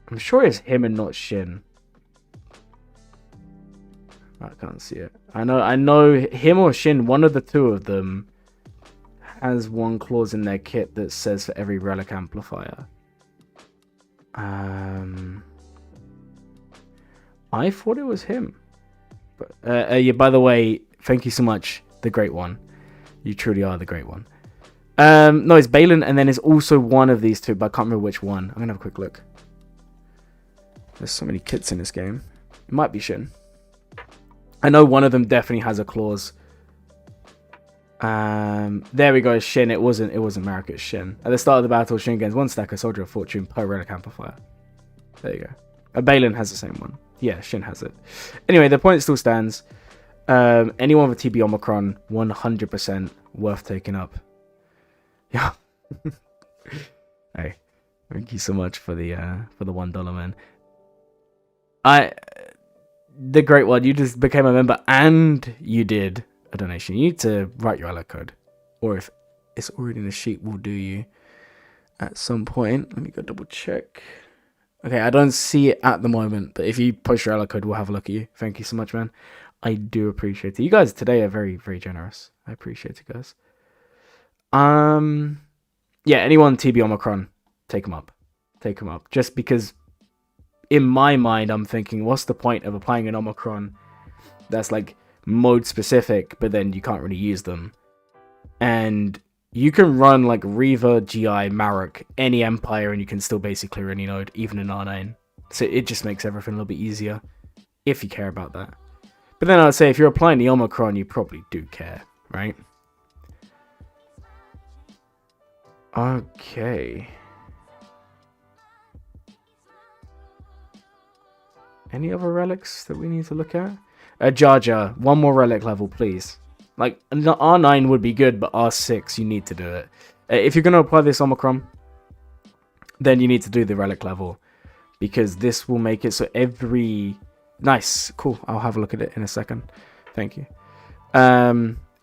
I'm sure it's him and not Shin. I can't see it. I know him or Shin, one of the two of them has one clause in their kit that says for every relic amplifier. I thought it was him. But yeah, by the way, thank you so much, the Great One. You truly are the Great One. No, it's Balin, and then it's also one of these two, but I can't remember which one. I'm gonna have a quick look. There's so many kits in this game. It might be Shin. I know one of them definitely has a clause. There we go, Shin. It wasn't Marek, it's Shin. At the start of the battle, Shin gains 1 stack of Soldier of Fortune per relic amplifier. There you go. Balin has the same one. Yeah, Shin has it. Anyway, the point still stands. Anyone with TB Omicron, 100% worth taking up. Yeah. Hey, thank you so much for the $1, man. The Great One, you just became a member and you did a donation. You need to write your ally code, or if it's already in the sheet, we'll do you at some point. Let me go double check. Okay, I don't see it at the moment, but if you post your ally code, we'll have a look at you. Thank you so much, man. I do appreciate it. You guys today are very, very generous. I appreciate it, guys. Yeah, anyone TB Omicron, take them up. Take them up. Just because in my mind, I'm thinking, what's the point of applying an Omicron that's like mode specific, but then you can't really use them? And you can run like Reaver, GI, Marek, any Empire, and you can still basically clear any node, even in R9. So it just makes everything a little bit easier, if you care about that. But then I'd say if you're applying the Omicron, you probably do care, right? Okay. Any other relics that we need to look at? Jar Jar, one more relic level, please. Like, R9 would be good, but R6, you need to do it. If you're going to apply this Omicron, then you need to do the relic level. Because this will make it so every... Nice, cool. I'll have a look at it in a second. Thank you.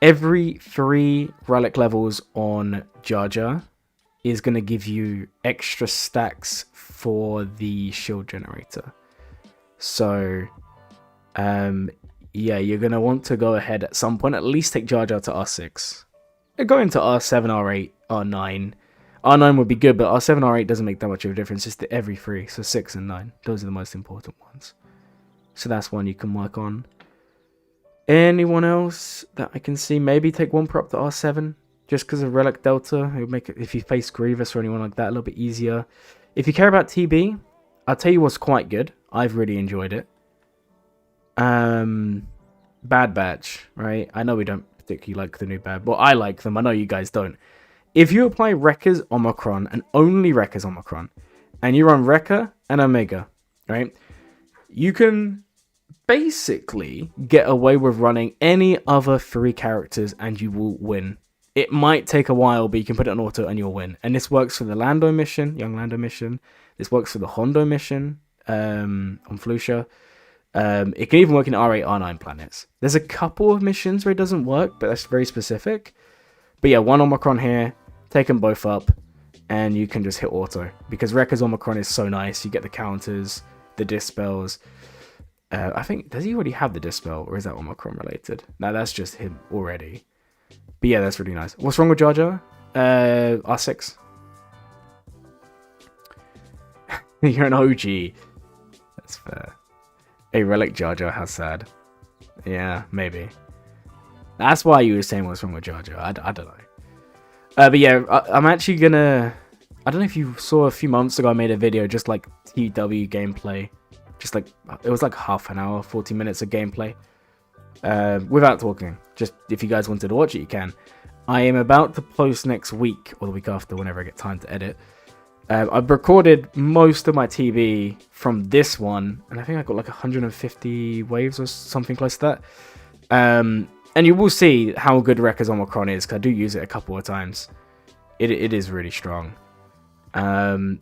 Every 3 relic levels on Jar Jar is going to give you extra stacks for the shield generator. So, yeah, you're going to want to go ahead at some point, at least take Jar Jar to R6. Go into R7, R8, R9. R9 would be good, but R7, R8 doesn't make that much of a difference. It's the every 3, so 6 and 9. Those are the most important ones. So that's one you can work on. Anyone else that I can see? Maybe take one prop to R7, just because of Relic Delta. It would make it, if you face Grievous or anyone like that, a little bit easier. If you care about TB, I'll tell you what's quite good. I've really enjoyed it. Bad Batch, right? I know we don't particularly like the new Bad, but I like them. I know you guys don't. If you apply Rekka's Omicron, and only Rekka's Omicron, and you run Rekka and Omega, right? You can basically get away with running any other 3 characters and you will win. It might take a while, but you can put it on auto and you'll win. And this works for the Lando mission, Young Lando mission. This works for the Hondo mission on Flucia. It can even work in R8, R9 planets. There's a couple of missions where it doesn't work, but that's very specific. But yeah, one Omicron here, take them both up, and you can just hit auto. Because Rekka's Omicron is so nice. You get the counters, the dispels. I think, does he already have the dispel, or is that Omicron related? No, that's just him already. But yeah, that's really nice. What's wrong with Jar Jar? R6. You're an OG. That's fair. A Relic Jar Jar, how sad. Yeah, maybe. That's why you were saying what's wrong with Jar Jar. I don't know. But yeah, I'm actually gonna... I don't know if you saw a few months ago I made a video just like TW gameplay. Just like, it was like half an hour, 40 minutes of gameplay. Without talking. Just if you guys wanted to watch it, you can. I am about to post next week, or the week after, whenever I get time to edit. I've recorded most of my TV from this one, and I think I got like 150 waves or something close to that. And you will see how good Rekka's Omicron is, because I do use it a couple of times. It is really strong. I'm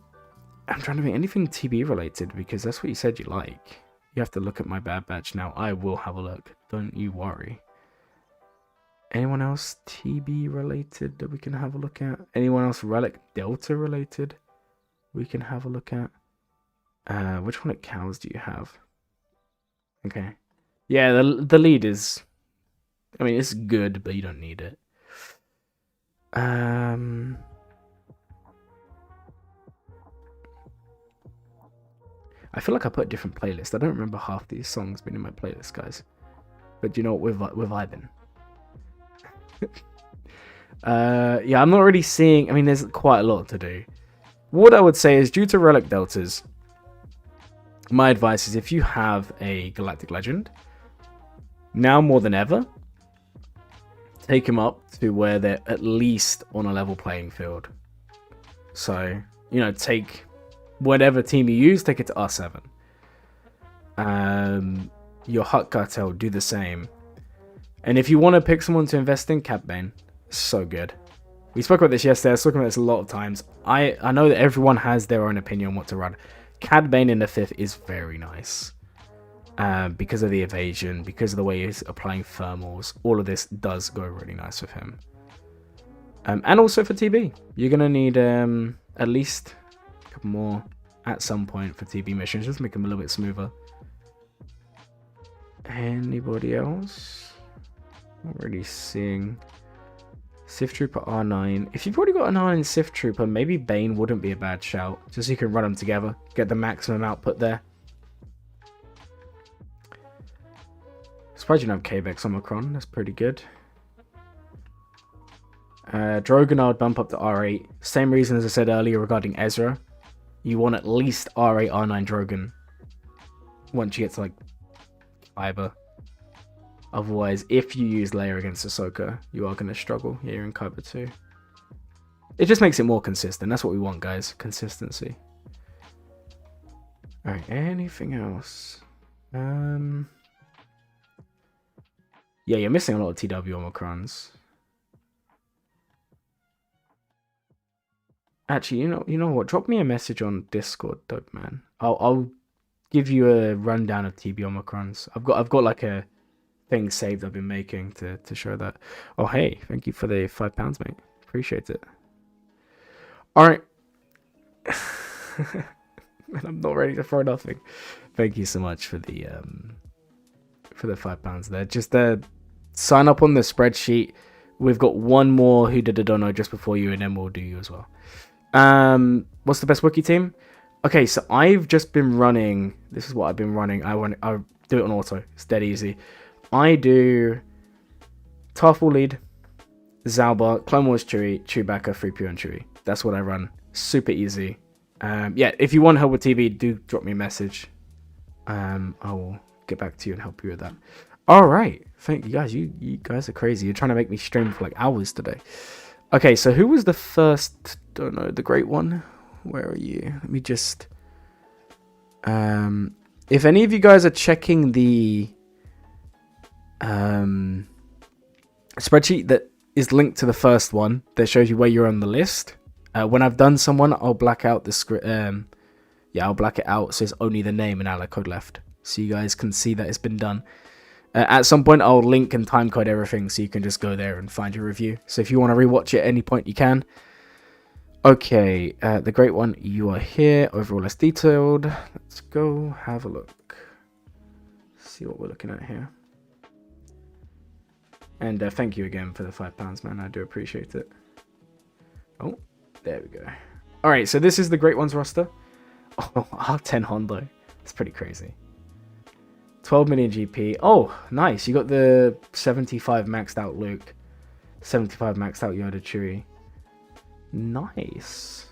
trying to think anything TB related, because that's what you said you like. You have to look at my Bad Batch now. I will have a look. Don't you worry. Anyone else TB related that we can have a look at? Anyone else Relic Delta related we can have a look at? Which one at cows do you have? Okay. Yeah, the lead is... I mean, it's good, but you don't need it. I feel like I put a different playlist. I don't remember half these songs being in my playlist, guys. But you know what? We're vibing. Yeah, I'm not really seeing... I mean, there's quite a lot to do. What I would say is, due to Relic Deltas, my advice is if you have a Galactic Legend, now more than ever, take them up to where they're at least on a level playing field. So, you know, take whatever team you use, take it to R7. Your Hut Cartel, do the same. And if you want to pick someone to invest in, Cad Bane. So good. We spoke about this yesterday. I was talking about this a lot of times. I know that everyone has their own opinion on what to run. Cad Bane in the 5th is very nice. Because of the evasion, because of the way he's applying thermals. All of this does go really nice with him. And also for TB. You're going to need at least a couple more at some point for TB missions. Just make them a little bit smoother. Anybody else? Not really seeing... Sith Trooper R9. If you've already got an R9 Sith Trooper, maybe Bane wouldn't be a bad shout. Just so you can run them together. Get the maximum output there. Surprised you don't have K-Vex Omicron. That's pretty good. Drogon I would bump up to R8. Same reason as I said earlier regarding Ezra. You want at least R8, R9 Drogon. Once you get to like Kyber. Otherwise, if you use Leia against Ahsoka, you are going to struggle. Yeah, you're in Kyber too. It just makes it more consistent. That's what we want, guys. Consistency. Alright, anything else? Yeah, you're missing a lot of TW Omicrons. Actually, you know what? Drop me a message on Discord, Dopeman. I'll give you a rundown of TB Omicrons. I've got like a thing saved I've been making to show that. Oh, hey, thank you for the £5, mate. Appreciate it. All right. I'm not ready to throw nothing. Thank you so much for the £5 there. Just sign up on the spreadsheet. We've got one more who did a dono just before you, and then we'll do you as well. What's the best Wookiee team? Okay, so I've just been running. This is what I've been running. I do it on auto. It's dead easy. I do Tarful lead, Zalbar, Clone Wars Chewie, Chewbacca, 3PO, and Chewie. That's what I run. Super easy. Yeah, if you want help with TV, do drop me a message. I will get back to you and help you with that. All right. Thank you guys. You guys are crazy. You're trying to make me stream for like hours today. Okay, so who was the first? Don't know. The Great One. Where are you? Let me just... if any of you guys are checking the... spreadsheet that is linked to the first one that shows you where you're on the list. When I've done someone, I'll black out the script. Yeah, I'll black it out so it's only the name and ally code left, so you guys can see that it's been done. At some point, I'll link and timecode everything so you can just go there and find your review. So if you want to rewatch it at any point, you can. Okay, the Great One, you are here. Overall, less detailed. Let's go have a look. See what we're looking at here. And thank you again for the £5, man. I do appreciate it. Oh, there we go. All right, so this is the Great Ones roster. Oh, R10 Hondo. It's pretty crazy. 12 million GP. Oh, nice. You got the 75 maxed out Luke. 75 maxed out Yoda Chewie. Nice.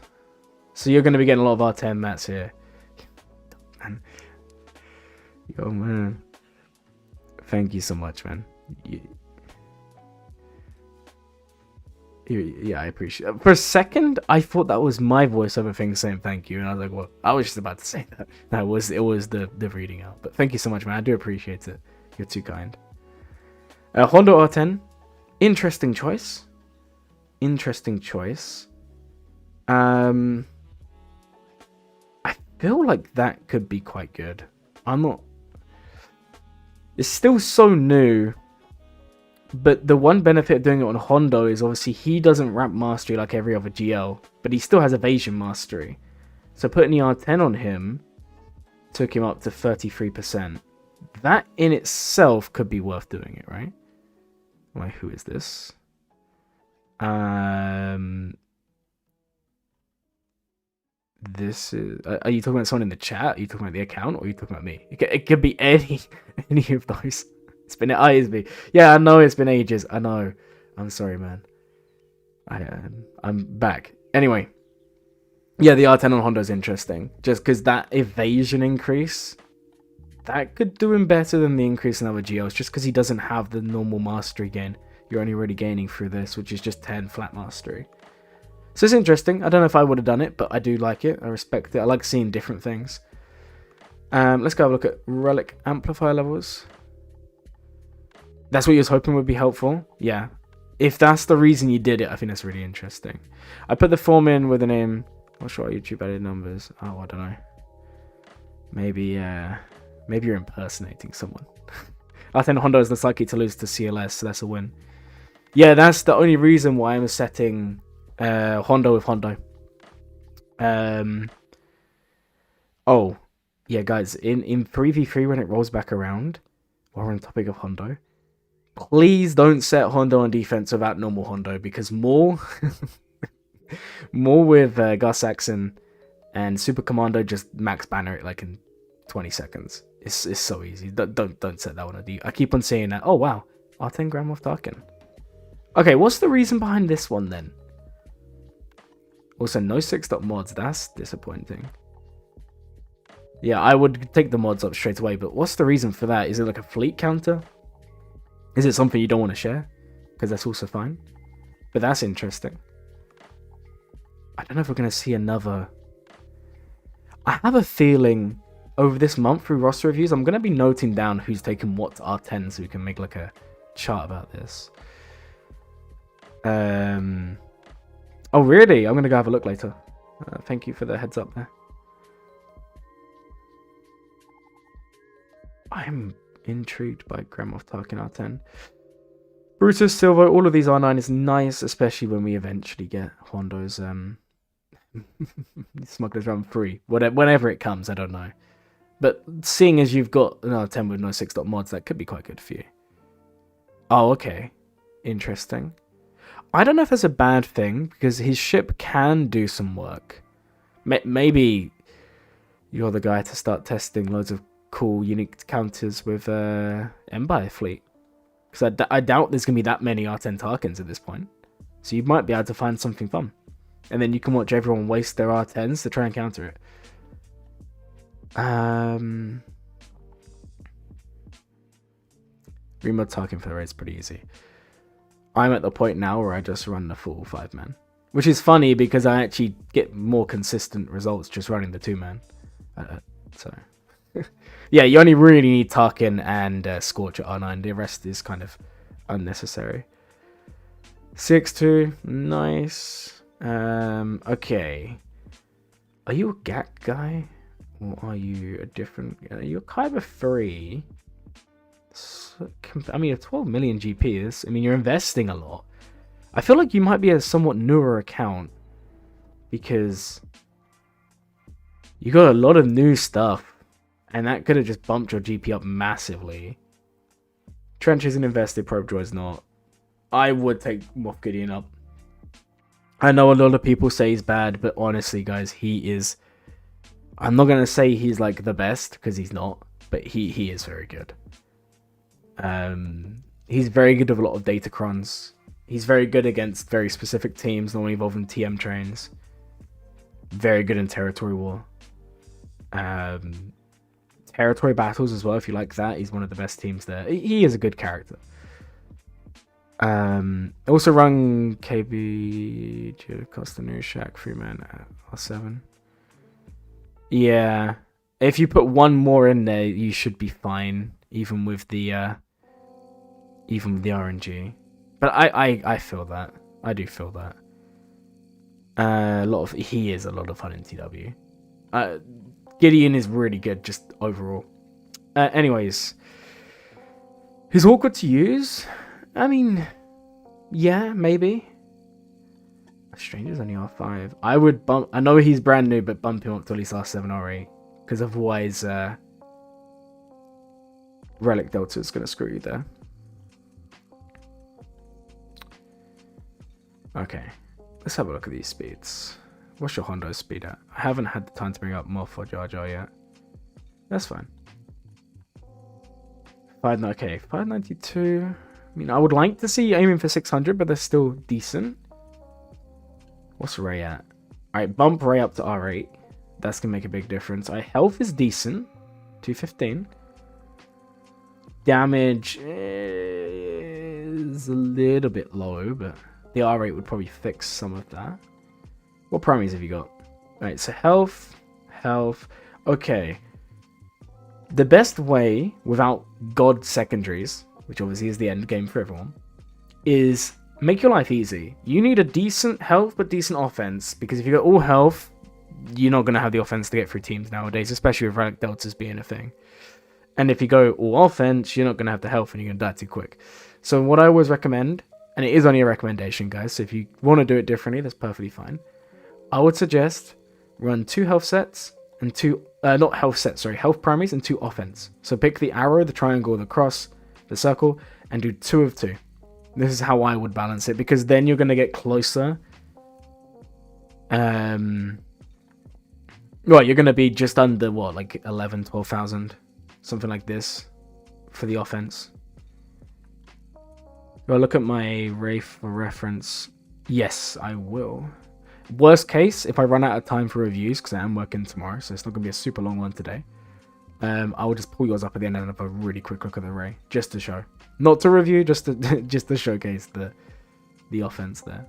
So you're going to be getting a lot of R10 mats here. Man. Yo, man. Thank you so much, man. Yeah, I appreciate it. For a second, I thought that was my voiceover thing saying thank you, and I was like, well, I was just about to say that. No, it was the reading out. But thank you so much, man. I do appreciate it. You're too kind. Hondo R10. Interesting choice. Interesting choice. I feel like that could be quite good. I'm not... It's still so new. But the one benefit of doing it on Hondo is obviously he doesn't ramp mastery like every other GL, but he still has evasion mastery. So putting the R10 on him took him up to 33%. That in itself could be worth doing it, right? Why, who is this? This is. Are you talking about someone in the chat? Are you talking about the account, or are you talking about me? It could be any of those. It's been ISB. Yeah, I know it's been ages. I know. I'm sorry, man. I'm back. Anyway, yeah, the R10 on Honda is interesting, just because that evasion increase, that could do him better than the increase in other GLs, just because he doesn't have the normal mastery gain. You're only really gaining through this, which is just 10 flat mastery. So it's interesting. I don't know if I would have done it, but I do like it. I respect it. I like seeing different things. Let's go have a look at relic amplifier levels. That's what you was hoping would be helpful. Yeah. If that's the reason you did it, I think that's really interesting. I put the form in with a name. Not sure what YouTube added numbers. Oh, I don't know. Maybe you're impersonating someone. I think Honda is less likely to lose to CLS, so that's a win. Yeah, that's the only reason why I'm setting Hondo with Hondo. Oh, yeah, guys, in 3v3 when it rolls back around, while we're on the topic of Hondo, please don't set Hondo on defense without normal Hondo, because more with Gus Saxon and Super Commando just max banner it like in 20 seconds. It's so easy. Don't set that one on D. I keep on saying that. Oh wow, R10 Grand Moff Tarkin. Okay, what's the reason behind this one then? Also, no 6.mods. That's disappointing. Yeah, I would take the mods up straight away, but what's the reason for that? Is it like a fleet counter? Is it something you don't want to share? Because that's also fine. But that's interesting. I don't know if we're going to see another... I have a feeling over this month through roster reviews, I'm going to be noting down who's taken what to R10 so we can make like a chart about this. Oh, really? I'm going to go have a look later. Thank you for the heads up there. I'm intrigued by Grand Moff Tarkin R10. Brutus, Silver, all of these R9 is nice, especially when we eventually get Hondo's Smuggler's Run 3. Whenever it comes, I don't know. But seeing as you've got an R10 with no 6.mods, that could be quite good for you. Oh, okay. Interesting. I don't know if that's a bad thing, because his ship can do some work. Maybe you're the guy to start testing loads of cool, unique counters with Empire Fleet. Because I doubt there's going to be that many R10 Tarkins at this point. So you might be able to find something fun. And then you can watch everyone waste their R10s to try and counter it. Remote Tarkin for the raid's pretty easy. I'm at the point now where I just run the full 5-man. Which is funny because I actually get more consistent results just running the 2-man. So... yeah, you only really need Tarkin and Scorch at R9. The rest is kind of unnecessary. 6-2, nice. Okay. Are you a GAC guy? Or are you a different... You're Kyber 3. I mean, a 12 million GP is... I mean, you're investing a lot. I feel like you might be a somewhat newer account. Because... you got a lot of new stuff. And that could have just bumped your GP up massively. Trench isn't invested, Probe Droid's not. I would take Moff Gideon up. I know a lot of people say he's bad, but honestly, guys, he is... I'm not going to say he's like the best, because he's not. But he is very good. He's very good with a lot of datacrons. He's very good against very specific teams, normally involving TM trains. Very good in territory war. Territory battles as well, if you like that. He's one of the best teams there. He is a good character. Also run KB Costa New Shack 3-man at R7. Yeah. If you put one more in there, you should be fine. Even with the RNG. But I feel that. I do feel that. He is a lot of fun in TW. Gideon is really good, just overall. Anyways. He's awkward to use? I mean, yeah, maybe. Stranger's only R5. I would bump... I know he's brand new, but bump him up to at least R7 or 8. Because otherwise, Relic Delta is going to screw you there. Okay, let's have a look at these speeds. What's your Honda speed at? I haven't had the time to bring up Moth or Jar Jar yet. That's fine. Okay, 592. I mean, I would like to see aiming for 600, but they're still decent. What's Ray at? Alright, bump Ray up to R8. That's going to make a big difference. Alright, health is decent. 215. Damage is a little bit low, but the R8 would probably fix some of that. What primaries have you got? Alright, so health. Okay. The best way, without god secondaries, which obviously is the end game for everyone, is make your life easy. You need a decent health, but decent offense, because if you got all health, you're not going to have the offense to get through teams nowadays, especially with relic deltas being a thing. And if you go all offense, you're not going to have the health and you're going to die too quick. So what I always recommend, and it is only a recommendation, guys, so if you want to do it differently, that's perfectly fine. I would suggest run 2 health sets and 2, not health sets, sorry, health primaries and 2 offense. So pick the arrow, the triangle, the cross, the circle, and do 2 of 2. This is how I would balance it, because then you're going to get closer. Well, you're going to be just under, what, like 11, 12,000? Something like this for the offense. Do I look at my Wraith for reference? Yes, I will. Worst case, if I run out of time for reviews, because I am working tomorrow, so it's not going to be a super long one today, I will just pull yours up at the end and have a really quick look at the Ray, just to show. Not to review, just to just to showcase the offense there.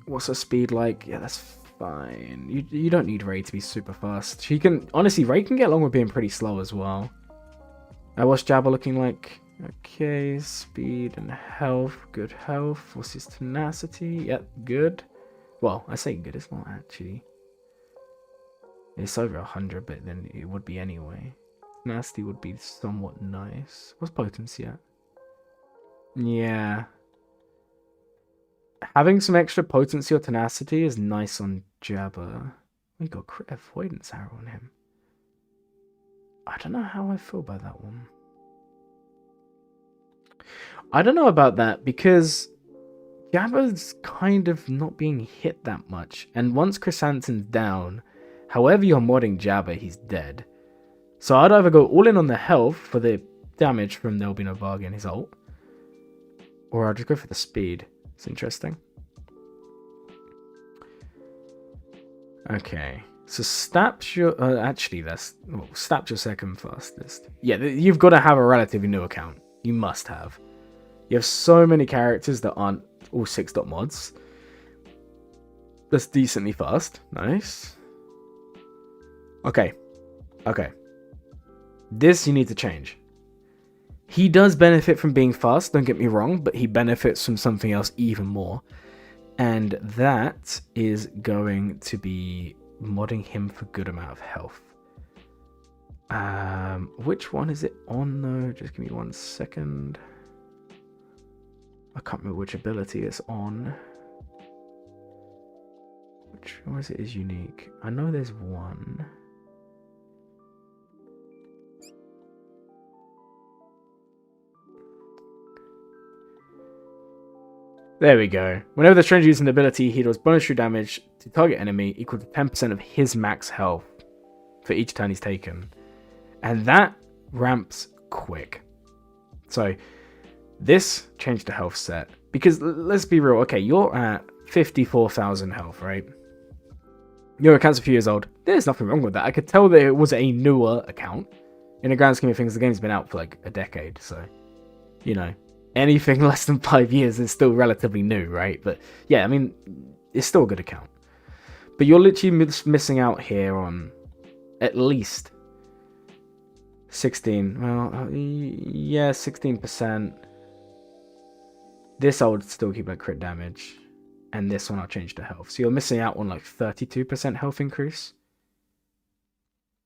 What's her speed like? Yeah, that's fine. You don't need Ray to be super fast. She can, honestly, Ray can get along with being pretty slow as well. What's Jabba looking like? Okay, speed and health. Good health. What's his tenacity? Yep, good. Well, I say good, it's not actually. It's over 100, but then it would be anyway. Nasty would be somewhat nice. What's potency at? Yeah. Having some extra potency or tenacity is nice on Jabba. We got crit avoidance arrow on him. I don't know how I feel about that one. I don't know about that, because Jabba's kind of not being hit that much. And once Chrysanthemum's down, however you're modding Jabba, he's dead. So I'd either go all in on the health for the damage from There'll Be No Bargain, his ult, or I'll just go for the speed. It's interesting. Okay, so Stap's your... actually, that's... Well, Stap's your second fastest. Yeah, you've got to have a relatively new account. You must have. You have so many characters that aren't all 6-dot mods. That's decently fast. Nice. Okay. This you need to change. He does benefit from being fast, don't get me wrong, but he benefits from something else even more. And that is going to be modding him for good amount of health. Which one is it on though? Just give me 1 second. I can't remember which ability it's on. Which one is it is unique? I know there's one. There we go. Whenever the stranger uses an ability, he does bonus true damage to target enemy equal to 10% of his max health for each turn he's taken. And that ramps quick. So this changed the health set. Because let's be real, okay, you're at 54,000 health, right? Your account's a few years old. There's nothing wrong with that. I could tell that it was a newer account. In the grand scheme of things, the game's been out for like a decade, so, you know, anything less than 5 years is still relatively new, right? But yeah, I mean, it's still a good account. But you're literally missing out here on at least 16. Well, yeah, 16%. This I would still keep at crit damage. And this one I'll change to health. So you're missing out on like 32% health increase.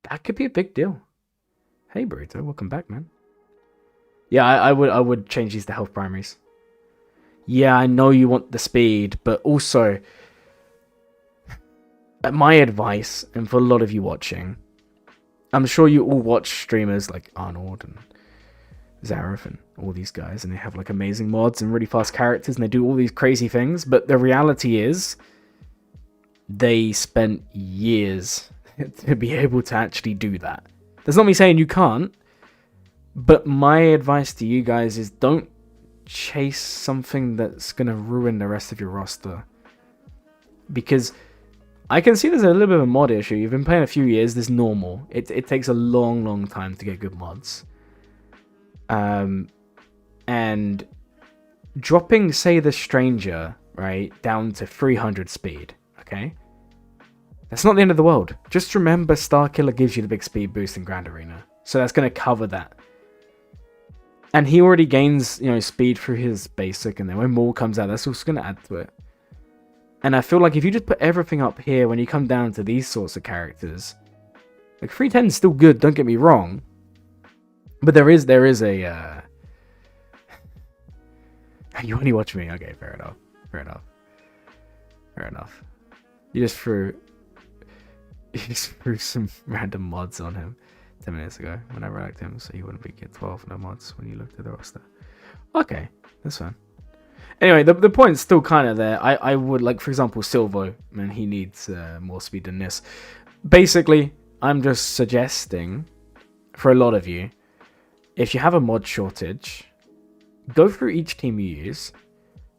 That could be a big deal. Hey Burrito, welcome back, man. Yeah, I would change these to health primaries. Yeah, I know you want the speed, but also my advice, and for a lot of you watching, I'm sure you all watch streamers like Arnold Zareth and all these guys, and they have like amazing mods and really fast characters, and they do all these crazy things. But the reality is, they spent years to be able to actually do that. That's not me saying you can't, but my advice to you guys is don't chase something that's gonna ruin the rest of your roster. Because I can see there's a little bit of a mod issue. You've been playing a few years, this is normal. It takes a long time to get good mods. And dropping, say, the Stranger, right, down to 300 speed, okay? That's not the end of the world. Just remember Starkiller gives you the big speed boost in Grand Arena. So that's going to cover that. And he already gains, speed through his basic, and then when Maul comes out, that's also going to add to it. And I feel like if you just put everything up here, when you come down to these sorts of characters, like 310 is still good, don't get me wrong. But there is a... You only watch me? Okay, fair enough. You just threw some random mods on him 10 minutes ago when I ranked him, so he wouldn't be get 12 no mods when you looked at the roster. Okay, that's fine. Anyway, the point's still kind of there. I would, like, for example, Silvo, man, he needs more speed than this. Basically, I'm just suggesting, for a lot of you, if you have a mod shortage, go through each team you use,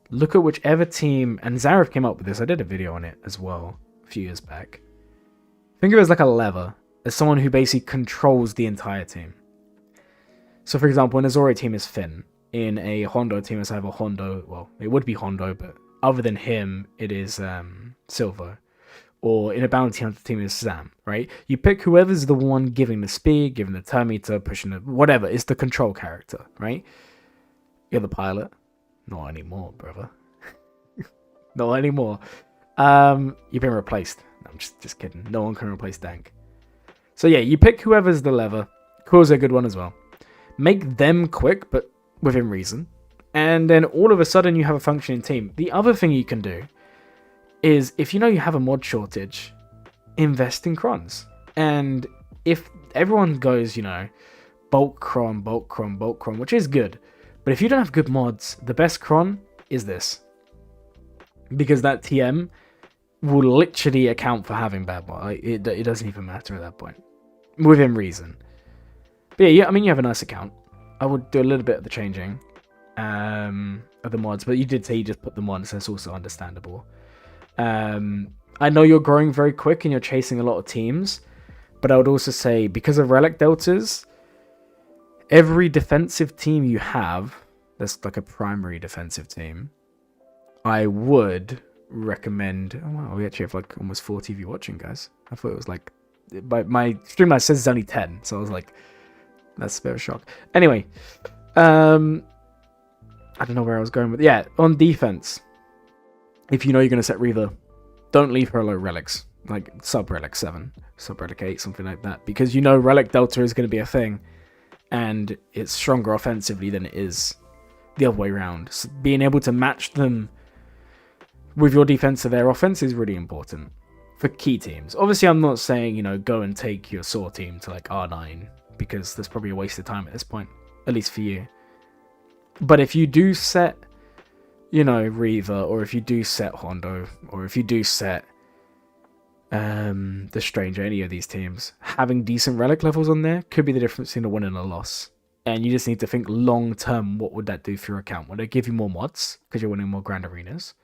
look at whichever team, and Zareth came up with this, I did a video on it as well a few years back. Think of it as like a lever, as someone who basically controls the entire team. So for example, an Azori team is Finn. In a Hondo team, it's either Hondo, well, it would be Hondo, but other than him, it is Silvo. Or in a Bounty Hunter team, it's Sam, right? You pick whoever's the one giving the speed, giving the turn meter, pushing the... whatever, it's the control character, right? You're the pilot. Not anymore, brother. Not anymore. You've been replaced. No, I'm just kidding. No one can replace Dank. So yeah, you pick whoever's the lever. Cool's a good one as well. Make them quick, but within reason. And then all of a sudden you have a functioning team. The other thing you can do is, if you know you have a mod shortage, invest in crons. And if everyone goes, bulk cron, which is good, but if you don't have good mods, the best cron is this. Because that TM will literally account for having bad mod. It doesn't even matter at that point. Within reason. But yeah, I mean, you have a nice account. I would do a little bit of the changing of the mods, but you did say you just put them on, so it's also understandable. I know you're growing very quick and you're chasing a lot of teams, but I would also say, because of relic deltas, every defensive team you have, that's like a primary defensive team, I would recommend... Oh wow, we actually have like almost 40 of you watching, guys. I thought it was like... My stream says it's only 10, so I was like, that's a bit of a shock. Anyway, I don't know where I was going with... Yeah, on defense, if you know you're going to set Reaver, don't leave her low relics, like sub-relic 7, sub-relic 8, something like that, because you know relic delta is going to be a thing, and it's stronger offensively than it is the other way around. So being able to match them with your defense to their offense is really important for key teams. Obviously, I'm not saying, go and take your Saw team to like R9, because that's probably a waste of time at this point, at least for you. But if you do set, Reaver, or if you do set Hondo, or if you do set the Stranger, any of these teams, having decent relic levels on there could be the difference between a win and a loss. And you just need to think long term, what would that do for your account? Would it give you more mods because you're winning more Grand Arenas?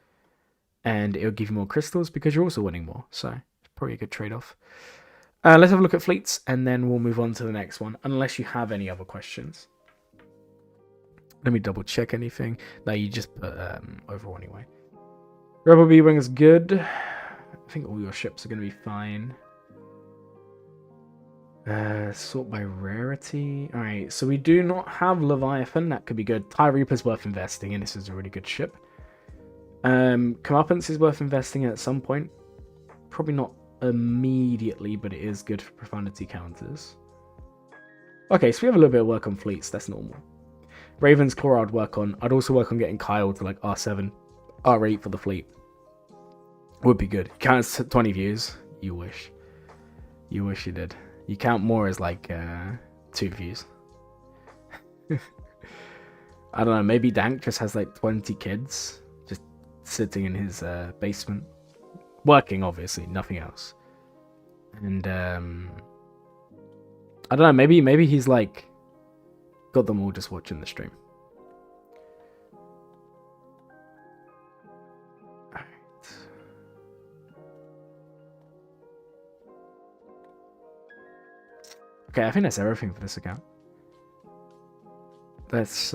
And it'll give you more crystals because you're also winning more. So it's probably a good trade-off. Let's have a look at fleets, and then we'll move on to the next one, unless you have any other questions. Let me double check anything. No, you just put overall anyway. Rebel B-Wing is good. I think all your ships are going to be fine. Sort by rarity. Alright, so we do not have Leviathan. That could be good. TIE Reaper's worth investing in. This is a really good ship. Comeuppance is worth investing in at some point. Probably not immediately, but it is good for profundity counters. Okay, so we have a little bit of work on fleets. That's normal. Raven's Core I'd work on. I'd also work on getting Kyle to like R7, R8 for the fleet. Would be good. Counts 20 views. You wish. You wish you did. You count more as like 2 views. I don't know, maybe Dank just has like 20 kids just sitting in his basement. Working, obviously, nothing else. And I don't know, maybe he's like got them all just watching the stream. Alright. Okay, I think that's everything for this account. Let's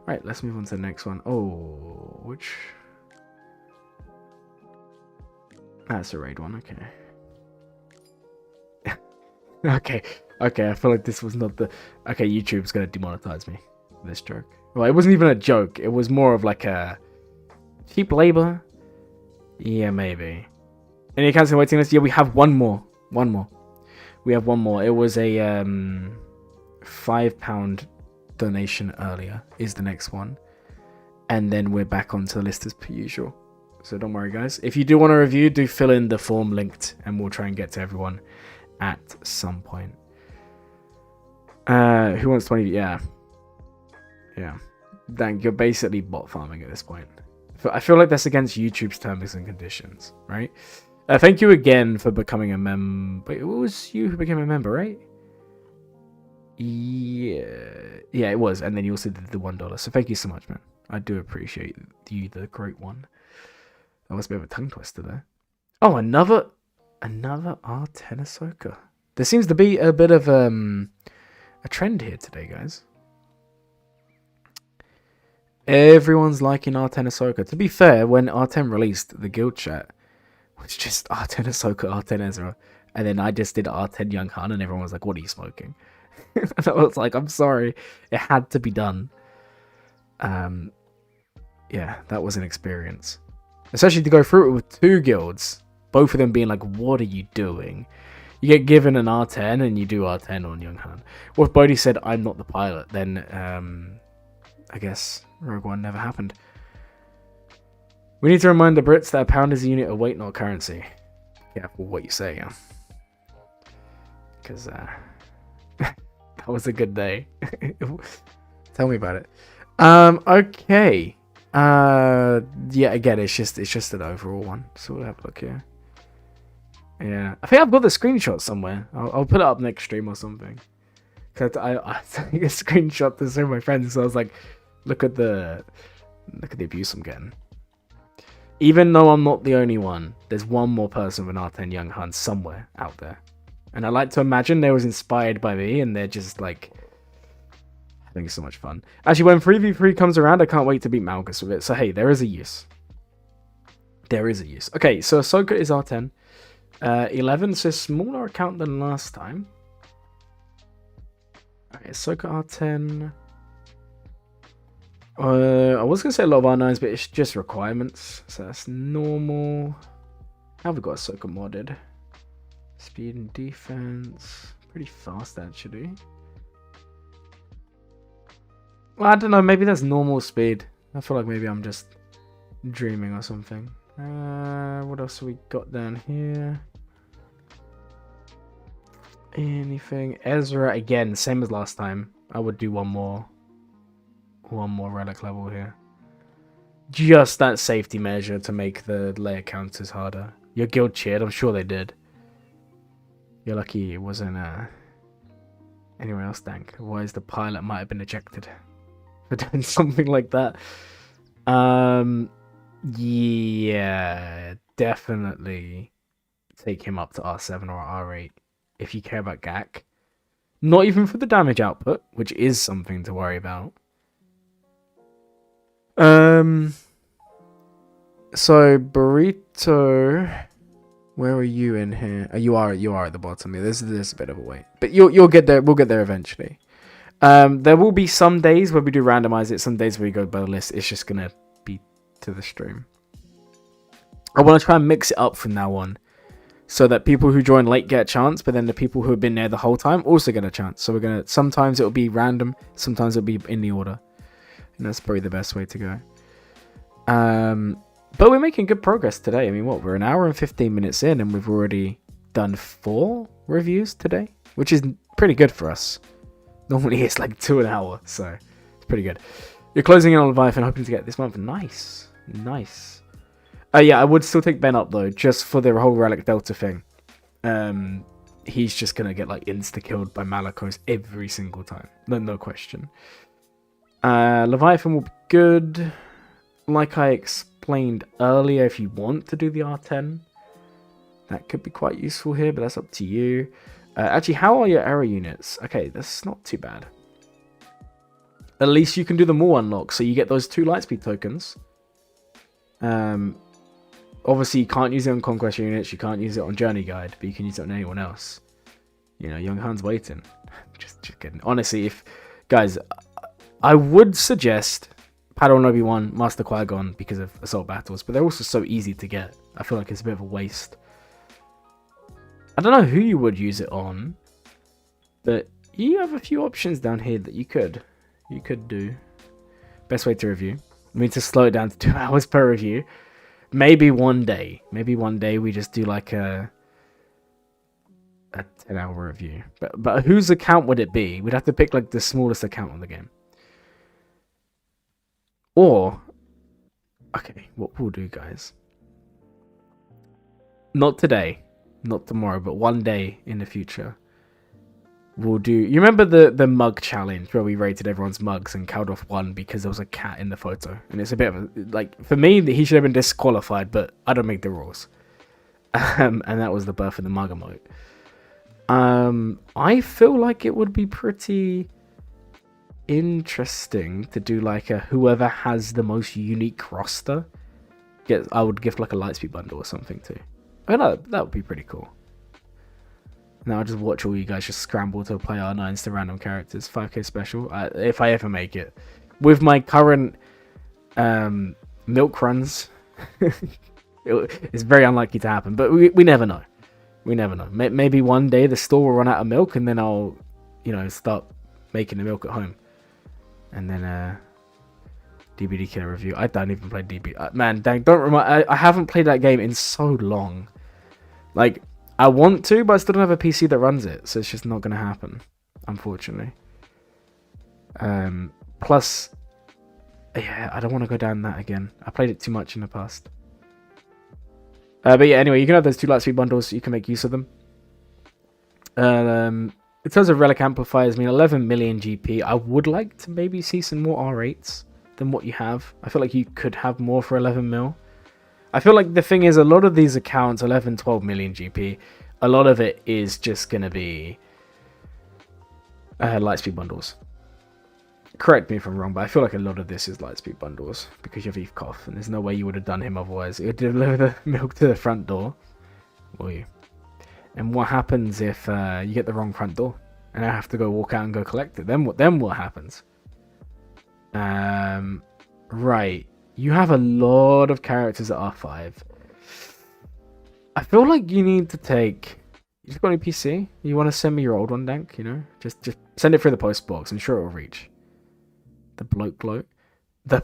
Right, let's move on to the next one. Oh, which... That's a raid one, okay. Okay, I feel like this was not the... Okay, YouTube's gonna demonetize me for this joke. Well, it wasn't even a joke. It was more of like a... cheap labor? Yeah, maybe. Any cancel waiting list? Yeah, we have one more. We have one more. It was a £5 donation earlier is the next one. And then we're back onto the list as per usual. So don't worry, guys. If you do want a review, do fill in the form linked and we'll try and get to everyone at some point. Who wants 20? Yeah. Dang, you're basically bot farming at this point. I feel like that's against YouTube's terms and conditions, right? Thank you again for becoming a member. Wait, it was you who became a member, right? Yeah, it was. And then you also did the $1. So thank you so much, man. I do appreciate you, the great one. That was a bit of a tongue twister there. Oh, another R10 Ahsoka. There seems to be a bit of a trend here today, guys. Everyone's liking R10 Ahsoka. To be fair, when R10 released, the guild chat was just R10 Ahsoka, R10 Ezra. And then I just did R10 Young Han, and everyone was like, what are you smoking? And I was like, I'm sorry. It had to be done. Yeah, that was an experience. Especially to go through it with two guilds. Both of them being like, what are you doing? You get given an R10 and you do R10 on Young Han. Well, if Bodhi said, I'm not the pilot, then I guess Rogue One never happened. We need to remind the Brits that a pound is a unit of weight, not currency. Careful what you say, yeah. Because that was a good day. Tell me about it. Okay. Yeah, again, it's just an overall one. So we'll have a look here. Yeah, I think I've got the screenshot somewhere. I'll put it up next stream or something. Cause I took a screenshot to some of my friends, so I was like, look at the abuse I'm getting. Even though I'm not the only one, there's one more person with an R10 Young Han somewhere out there. And I like to imagine they was inspired by me, and they're just like having so much fun. Actually, when 3v3 comes around, I can't wait to beat Malgus with it. So hey, there is a use. There is a use. Okay, so Ahsoka is R10. 11, so smaller account than last time. Okay, Ahsoka R10. I was going to say a lot of R9s, but it's just requirements. So that's normal. How have we got Ahsoka modded? Speed and defense. Pretty fast, actually. Well, I don't know. Maybe that's normal speed. I feel like maybe I'm just dreaming or something. What else have we got down here? Anything? Ezra, again, same as last time. I would do one more relic level here. Just that safety measure to make the layer counters harder. Your guild cheered, I'm sure they did. You're lucky it wasn't anyone else, Dank. Otherwise the pilot might have been ejected for doing something like that. Yeah, definitely take him up to R7 or R8 if you care about GAC. Not even for the damage output, which is something to worry about. So Burrito, where are you in here? You are at the bottom here. There's a bit of a wait, but you'll get there. We'll get there eventually. There will be some days where we do randomize it. Some days where we go by the list. It's just gonna be to the stream. I want to try and mix it up from now on, so that people who join late get a chance, but then the people who have been there the whole time also get a chance. So we're gonna, sometimes it'll be random, sometimes it'll be in the order, and that's probably the best way to go. But we're making good progress today. I mean, what, we're an hour and 15 minutes in, and we've already done 4 reviews today, which is pretty good for us. Normally it's like 2 an hour, so it's pretty good. You're closing in on Leviathan, hoping to get this month. Nice. Nice. Yeah, I would still take Ben up, though, just for the whole Relic Delta thing. He's just going to get, like, insta-killed by Malakos every single time. No question. Leviathan will be good. Like I explained earlier, if you want to do the R10, that could be quite useful here, but that's up to you. Actually, how are your error units? Okay, that's not too bad. At least you can do the more unlock, so you get those 2 Lightspeed tokens. Obviously, you can't use it on Conquest units, you can't use it on Journey Guide, but you can use it on anyone else. You know, Young Han's waiting. just kidding. Honestly, if... Guys, I would suggest Padawan Obi-Wan, Master Qui-Gon, because of Assault Battles, but they're also so easy to get. I feel like it's a bit of a waste. I don't know who you would use it on, but you have a few options down here that you could do. Best way to review. I mean, to slow it down to 2 hours per review. Maybe one day we just do like a 10-hour review. But whose account would it be? We'd have to pick like the smallest account on the game. Or, okay, what we'll do, guys. Not today, not tomorrow, but one day in the future. We'll do... You remember the mug challenge where we rated everyone's mugs and Kaldorf won because there was a cat in the photo? And it's a bit of a... Like, for me, he should have been disqualified, but I don't make the rules. And that was the birth of the mug emote. I feel like it would be pretty interesting to do like a whoever has the most unique roster. I would gift like a Lightspeed bundle or something too. I know, that would be pretty cool. Now I'll just watch all you guys just scramble to play R9s to random characters. 5k special, if I ever make it. With my current milk runs, it's very unlikely to happen. But we never know. We never know. Maybe one day the store will run out of milk, and then I'll, start making the milk at home. And then DBD Killer review. I don't even play DB. Man, dang, don't remind. I haven't played that game in so long. Like, I want to, but I still don't have a PC that runs it, so it's just not going to happen, unfortunately. Plus, yeah, I don't want to go down that again. I played it too much in the past. But yeah, anyway, you can have those 2 Lightspeed bundles, so you can make use of them. In terms of Relic Amplifiers, I mean, 11 million GP. I would like to maybe see some more R8s than what you have. I feel like you could have more for 11 mil. I feel like the thing is, a lot of these accounts, 11, 12 million GP, a lot of it is just going to be Lightspeed bundles. Correct me if I'm wrong, but I feel like a lot of this is Lightspeed bundles because you have Eve Koth, and there's no way you would have done him otherwise. You would deliver the milk to the front door, will you? And what happens if you get the wrong front door and I have to go walk out and go collect it? Then what happens? Right. You have a lot of characters at R5. I feel like you need to take... You just got any PC? You want to send me your old one, Dank? Just send it through the post box. I'm sure it'll reach. The bloke gloat. The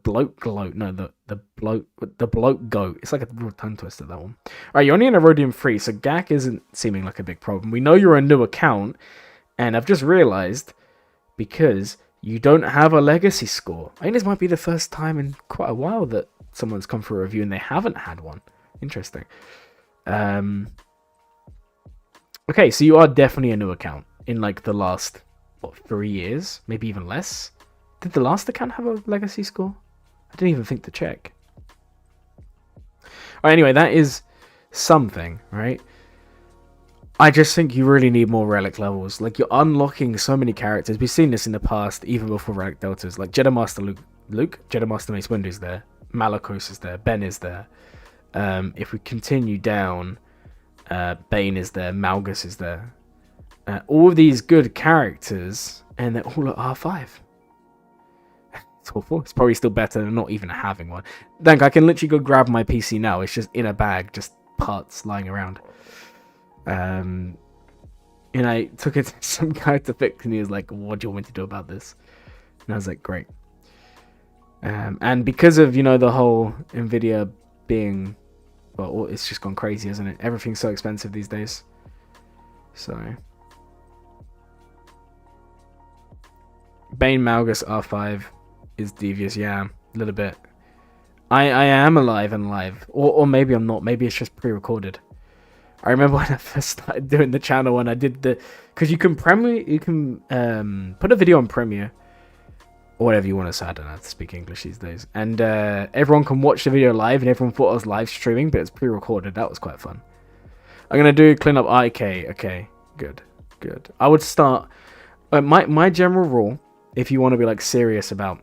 bloke gloat. No, the bloke goat. It's like a real tongue twister, that one. Alright, you're only in a Rhodium 3, so GAC isn't seeming like a big problem. We know you're a new account, and I've just realized, because you don't have a legacy score. I think this might be the first time in quite a while that someone's come for a review and they haven't had one. Interesting. Okay, so you are definitely a new account in like the last, 3 years? Maybe even less? Did the last account have a legacy score? I didn't even think to check. Alright, anyway, that is something, right? I just think you really need more relic levels. Like, you're unlocking so many characters. We've seen this in the past, even before relic deltas. Like, Jedi Master Luke, Jedi Master Mace Windu's there, Malakos is there, Ben is there. If we continue down, Bane is there, Malgus is there. All of these good characters, and they're all at R5. It's awful. It's probably still better than not even having one. Dank, I can literally go grab my PC now. It's just in a bag, just parts lying around. And I took it to some guy to fix, and he was like, what do you want me to do about this? And I was like, great. And because of, the whole Nvidia being, well, it's just gone crazy, isn't it? Everything's so expensive these days. So, Bane Malgus R5 is devious. Yeah, a little bit. I am alive and live, or maybe I'm not. Maybe it's just pre-recorded. I remember when I first started doing the channel when I did because you can put a video on Premiere or whatever you want to say. I don't know how to speak English these days, and everyone can watch the video live, and everyone thought I was live streaming, but it's pre-recorded. That was quite fun. I'm gonna do clean up IK. Okay, good. I would start. My general rule, if you want to be like serious about,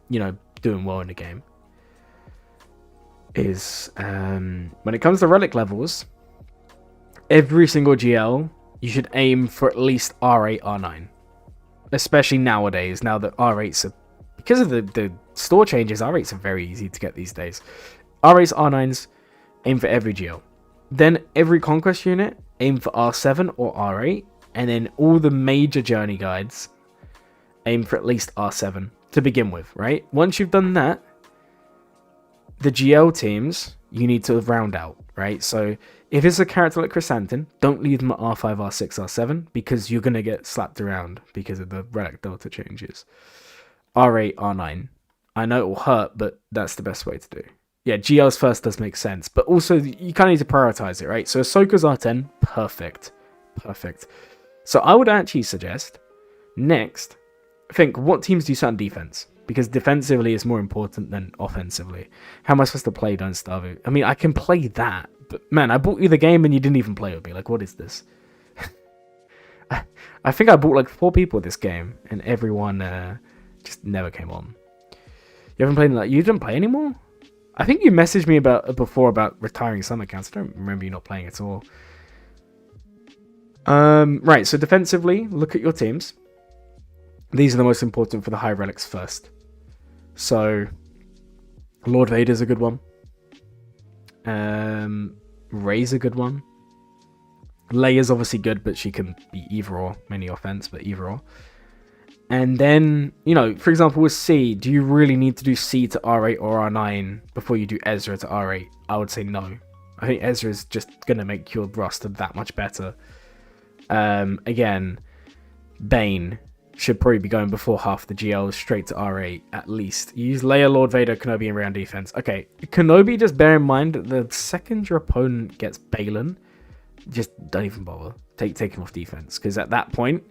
doing well in the game, is when it comes to relic levels, every single GL you should aim for at least R8, R9. Especially nowadays, now that R8s are, because of the store changes, R8s are very easy to get these days. R8s, R9s, aim for every GL. Then every conquest unit, aim for R7 or R8. And then all the major journey guides, aim for at least R7 to begin with, right? Once you've done that, the GL teams, you need to round out, right? So if it's a character like Chrysanthemum, don't leave them at R5, R6, R7, because you're going to get slapped around because of the relic delta changes. R8, R9. I know it will hurt, but that's the best way to do. Yeah, GLs first does make sense, but also you kind of need to prioritize it, right? So Ahsoka's R10, perfect. So I would actually suggest, next, think, what teams do you set on defense? Because defensively is more important than offensively. How am I supposed to play Don't Starve You? I mean, I can play that, but man, I bought you the game and you didn't even play with me. Like, what is this? I think I bought like 4 people this game, and everyone just never came on. You haven't played like you didn't play anymore? I think you messaged me before about retiring some accounts. I don't remember you not playing at all. Right, so defensively, look at your teams. These are the most important for the high relics first. So, Lord Vader's a good one. Rey's a good one. Leia's obviously good, but she can be either or. Many offense, but either or. And then, for example, with C, do you really need to do C to R8 or R9 before you do Ezra to R8? I would say no. I think Ezra is just going to make your roster that much better. Again, Bane should probably be going before half the GLs straight to R8 at least. You use Leia, Lord Vader, Kenobi, and round defense. Okay, Kenobi, just bear in mind that the second your opponent gets Balin, just don't even bother. Take him off defense, because at that point,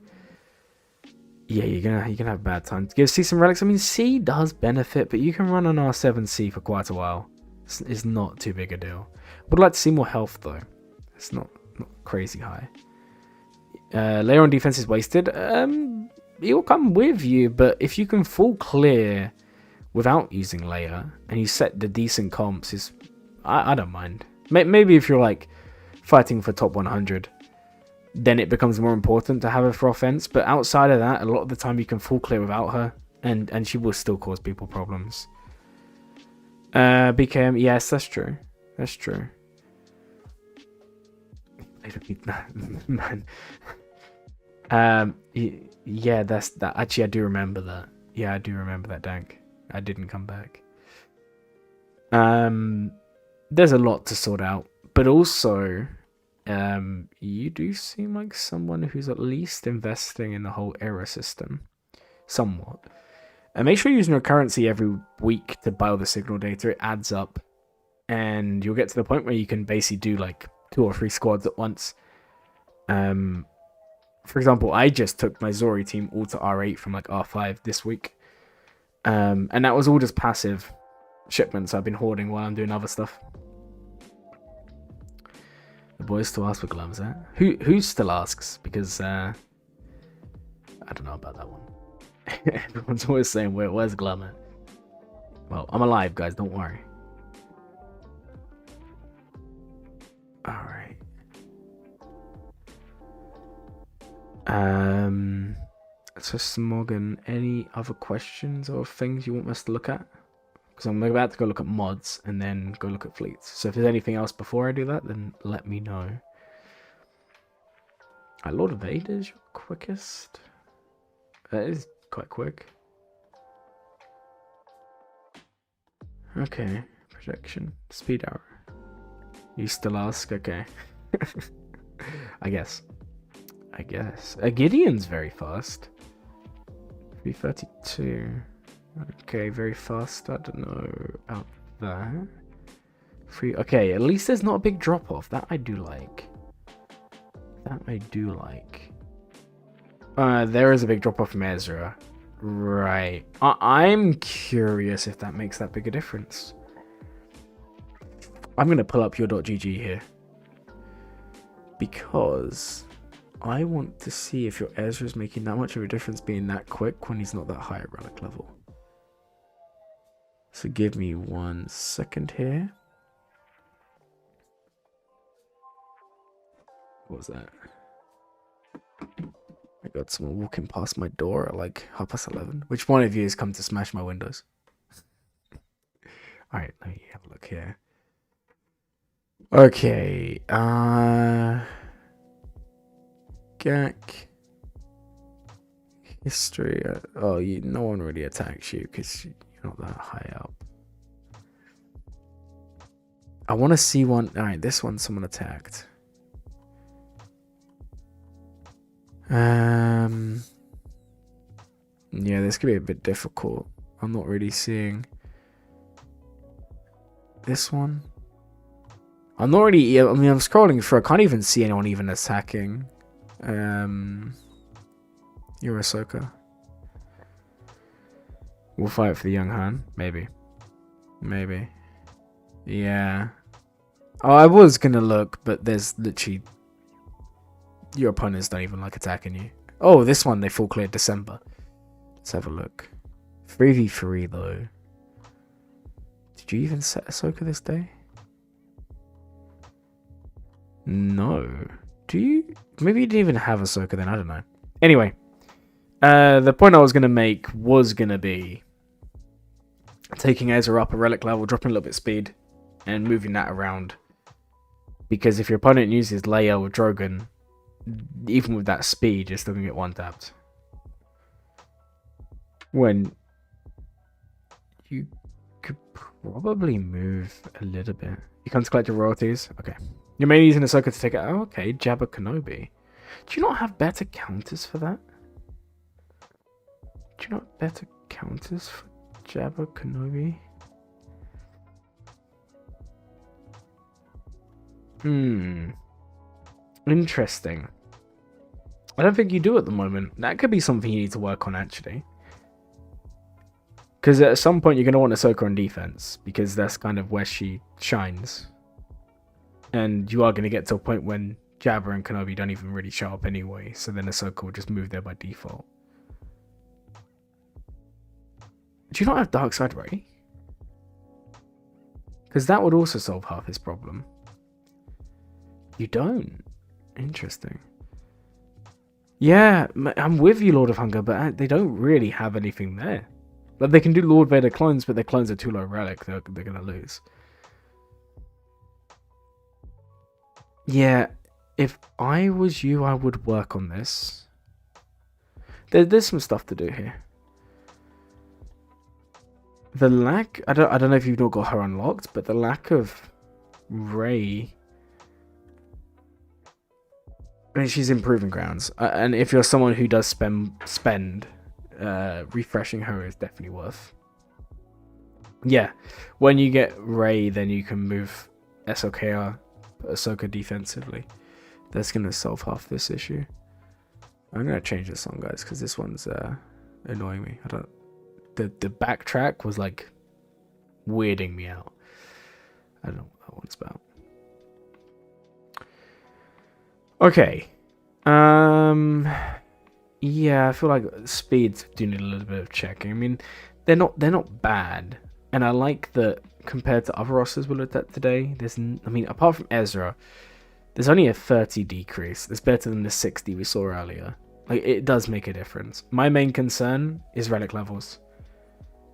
yeah, you're gonna have a bad time. Give C some relics. I mean, C does benefit, but you can run on R7C for quite a while. It's not too big a deal. Would like to see more health though. It's not crazy high. Leia on defense is wasted. It will come with you, but if you can full clear without using Leia and you set the decent comps, I don't mind. Maybe if you're like fighting for top 100, then it becomes more important to have her for offense. But outside of that, a lot of the time you can full clear without her, and she will still cause people problems. BKM, yes, that's true. That's true. Man. Yeah, that's that. Actually, I do remember that. Yeah, I do remember that, Dank. I didn't come back. There's a lot to sort out, but also, you do seem like someone who's at least investing in the whole era system, somewhat. And make sure you're using your currency every week to buy all the signal data. It adds up, and you'll get to the point where you can basically do like 2 or 3 squads at once. For example, I just took my Zori team all to R8 from like R5 this week. And that was all just passive shipments I've been hoarding while I'm doing other stuff. The boys still ask for gloves, eh? Who still asks? Because, I don't know about that one. Everyone's always saying, where's Glummer? Well, I'm alive, guys, don't worry. Alright. So Smaugan, any other questions or things you want us to look at? Because I'm about to go look at mods and then go look at fleets. So if there's anything else before I do that, then let me know. Lord Vader's your quickest. That is quite quick. Okay, projection, speed hour. You still ask? Okay. I guess. Gideon's very fast. 332. Okay, very fast. I don't know about that. Okay, at least there's not a big drop off. That I do like. There is a big drop off from Ezra. Right. I'm curious if that makes that big a difference. I'm going to pull up your .gg here. Because I want to see if your Ezra is making that much of a difference being that quick when he's not that high at relic level. So give me 1 second here. What was that? I got someone walking past my door at like 11:30. Which one of you has come to smash my windows? Alright, let me have a look here. Okay, Gak. History. Oh, no one really attacks you because you're not that high up. I want to see one. Alright, this one someone attacked. Yeah, this could be a bit difficult. I'm not really seeing this one. I'm not really. I mean, I'm scrolling through. I can't even see anyone even attacking. You're Ahsoka. We'll fight for the young Han. Maybe. Yeah. Oh, I was gonna look, but there's literally. Your opponents don't even like attacking you. Oh, this one they full cleared December. Let's have a look. 3v3 though. Did you even set Ahsoka this day? No. Do you? Maybe you didn't even have Ahsoka then. I don't know. Anyway, the point I was gonna make was gonna be taking Ezra up a relic level, dropping a little bit of speed, and moving that around. Because if your opponent uses Leia or Drogon, even with that speed, you're still gonna get one tapped. When you could probably move a little bit. You come to collect your royalties. Okay. You're mainly using Ahsoka to take it. Oh, okay. Jabba Kenobi. Do you not have better counters for that? Do you not have better counters for Jabba Kenobi? Interesting. I don't think you do at the moment. That could be something you need to work on, actually. Because at some point, you're going to want Ahsoka on defense. Because that's kind of where she shines. And you are going to get to a point when Jabba and Kenobi don't even really show up anyway. So then Ahsoka will just move there by default. Do you not have Darkseid Rey? Because that would also solve half his problem. You don't? Interesting. Yeah, I'm with you, Lord of Hunger, but they don't really have anything there. Like, they can do Lord Vader clones, but their clones are too low relic. They're going to lose. Yeah, if I was you, I would work on this. There's some stuff to do here. The lack... I don't know if you've not got her unlocked, but the lack of Rey... I mean, she's improving grounds. And if you're someone who does spend refreshing her is definitely worth. Yeah, when you get Rey, then you can move Ahsoka defensively. That's going to solve half this issue. I'm going to change this song, guys, because this one's annoying me. The backtrack was like weirding me out. I don't know what that one's about. Okay. Yeah, I feel like speeds do need a little bit of checking. I mean, they're not bad, and I like that compared to other rosters we looked at today. Apart from Ezra, there's only a 30 decrease. It's better than the 60 we saw earlier. Like, it does make a difference. My main concern is relic levels,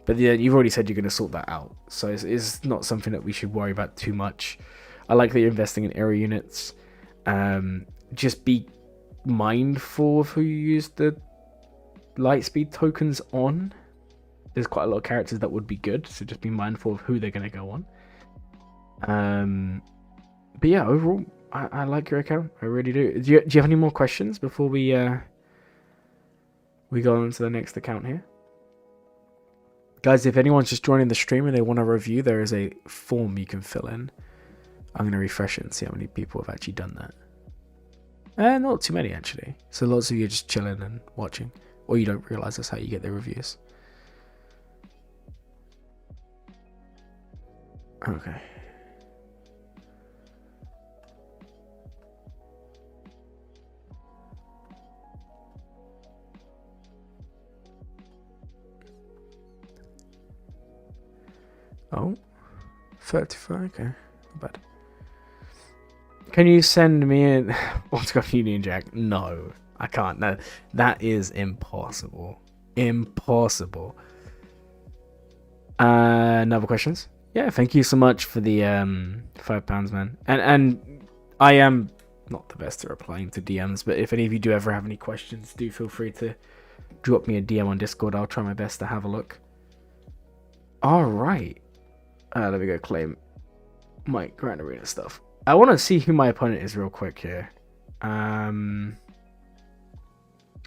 but yeah, you've already said you're going to sort that out, so it's not something that we should worry about too much. I like that you're investing in area units. Just be mindful of who you use the lightspeed tokens on. There's quite a lot of characters that would be good, so just be mindful of who they're going to go on. But yeah, overall, I like your account. I really do. Do you have any more questions before we we go on to the next account here. Guys, if anyone's just joining the stream and they want a review, there is a form you can fill in. I'm going to refresh it and see how many people have actually done that. Not too many, actually. So lots of you are just chilling and watching. Or you don't realise that's how you get the reviews. Okay. Oh, 35, okay, not bad. Can you send me in what's got Union Jack? No, I can't. No, that is impossible. Impossible. No other questions? Yeah, thank you so much for the £5, man. And I am not the best at replying to DMs, but if any of you do ever have any questions, do feel free to drop me a DM on Discord. I'll try my best to have a look. All right. Let me go claim my Grand Arena stuff. I want to see who my opponent is real quick here.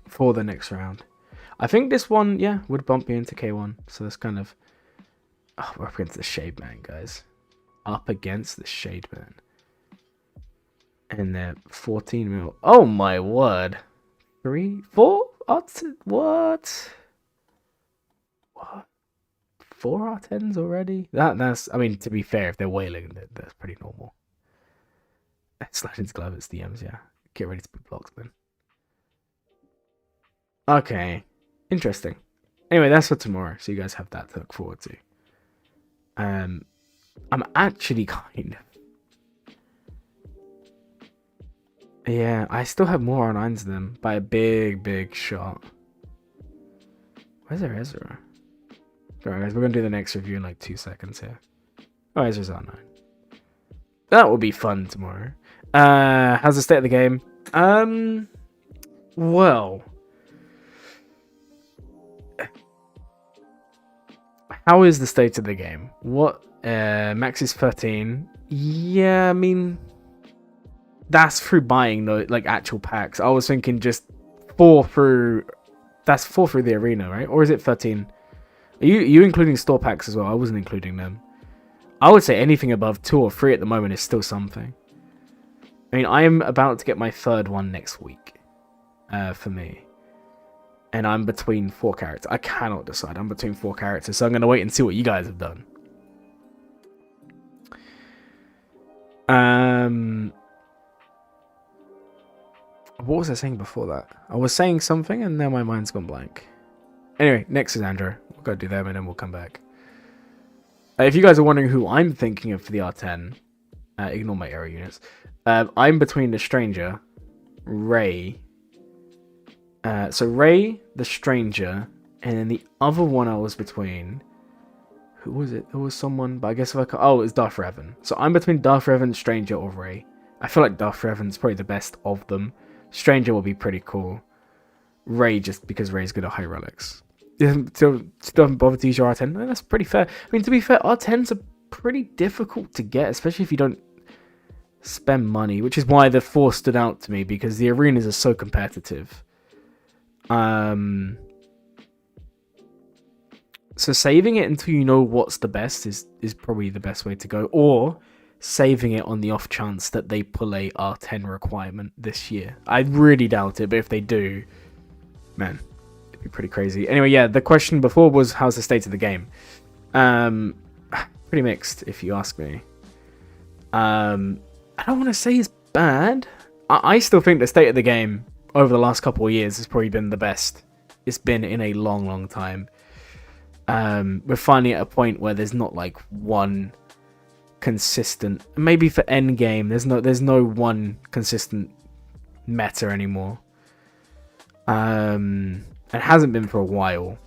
For the next round. I think this one, yeah, would bump me into K1. So that's kind of... Oh, we're up against the Shade Man, guys. Up against the Shade Man. And they're 14 mil. Oh my word. 3, 4? What? What? 4 R10s already? That's, I mean, to be fair, if they're whaling, that's pretty normal. Slash into glove, it's DMs, yeah. Get ready to be blocked, man. Okay. Interesting. Anyway, that's for tomorrow, so you guys have that to look forward to. I'm actually kind of... Yeah, I still have more R9s than them by a big shot. Where's our Ezra? Alright guys, we're going to do the next review in like 2 seconds here. Oh, Ezra's R9. That will be fun tomorrow. How's the state of the game? Well... How is the state of the game? What? Max is 13. Yeah, I mean... That's through buying, no, like, actual packs. I was thinking just 4 through... That's 4 through the arena, right? Or is it 13? Are you including store packs as well? I wasn't including them. I would say anything above 2 or 3 at the moment is still something. I mean, I am about to get my 3rd one next week. For me. And I'm between 4 characters. I cannot decide. I'm between 4 characters. So I'm going to wait and see what you guys have done. What was I saying before that? I was saying something and now my mind's gone blank. Anyway, next is Andro. We'll go do them and then we'll come back. If you guys are wondering who I'm thinking of for the R10, ignore my arrow units. I'm between the Stranger, Ray. So Ray, the Stranger, and then the other one I was between. Who was it? There was someone, but I guess if I can... Oh, it was Darth Revan. So I'm between Darth Revan, Stranger, or Ray. I feel like Darth Revan's probably the best of them. Stranger will be pretty cool. Ray, just because Ray's good at high relics. Still haven't bothered to use your R10. That's pretty fair. I mean, to be fair, R10s are pretty difficult to get, especially if you don't spend money, which is why the 4 stood out to me, because the arenas are so competitive. So saving it until you know what's the best is probably the best way to go, or saving it on the off chance that they pull a R10 requirement this year. I really doubt it, but if they do, man, it'd be pretty crazy. Anyway, yeah, the question before was how's the state of the game? Pretty mixed, if you ask me. I don't want to say it's bad. I still think the state of the game over the last couple of years has probably been the best it's been in a long time. We're finally at a point where there's not like one consistent, maybe for endgame, there's no one consistent meta anymore. It hasn't been for a while.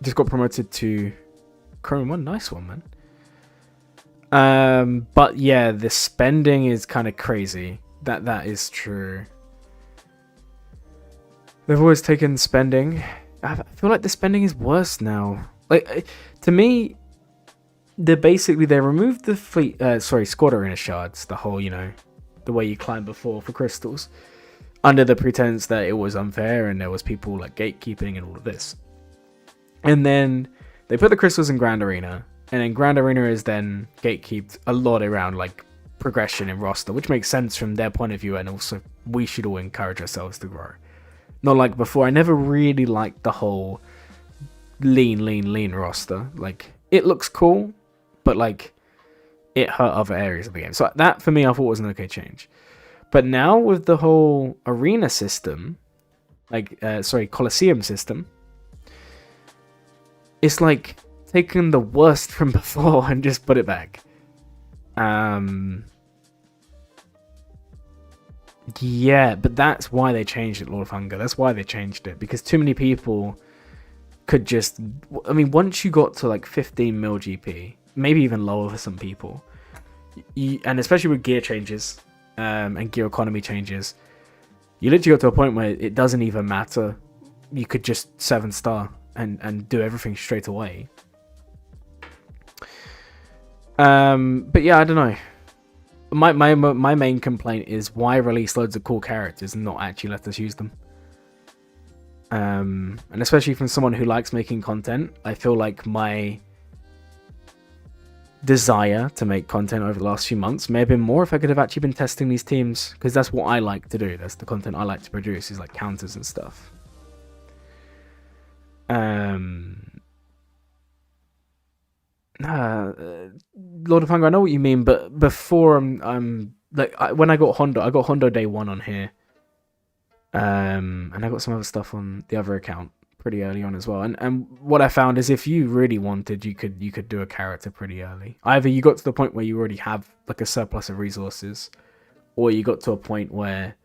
Just got promoted to Chrome 1, nice one, man. But yeah, the spending is kind of crazy. That is true. They've always taken spending. I feel like the spending is worse now. Like, to me, they removed the fleet, squad arena shards, the whole, the way you climb before for crystals. under the pretense that it was unfair and there was people like gatekeeping and all of this. And then they put the crystals in Grand Arena, and then Grand Arena is then gatekeeped a lot around like progression in roster, which makes sense from their point of view, and also we should all encourage ourselves to grow. Not like before. I never really liked the whole lean roster. Like, it looks cool, but like it hurt other areas of the game. So that for me I thought was an okay change. But now with the whole arena system, like Coliseum system, it's like taking the worst from before and just put it back. Yeah, but that's why they changed it, Lord of Hunger. That's why they changed it, because too many people could just... I mean, once you got to like 15 mil GP, maybe even lower for some people, and especially with gear changes and gear economy changes, you literally got to a point where it doesn't even matter. You could just 7-star and do everything straight away. But yeah, I don't know. My main complaint is why release loads of cool characters and not actually let us use them. And especially from someone who likes making content, I feel like my desire to make content over the last few months may have been more if I could have actually been testing these teams, because that's what I like to do. That's the content I like to produce, is like counters and stuff. Lord of Hunger, I know what you mean, but before when I got Hondo day 1 on here, and I got some other stuff on the other account pretty early on as well. And what I found is if you really wanted, you could do a character pretty early. Either you got to the point where you already have like a surplus of resources, or you got to a point where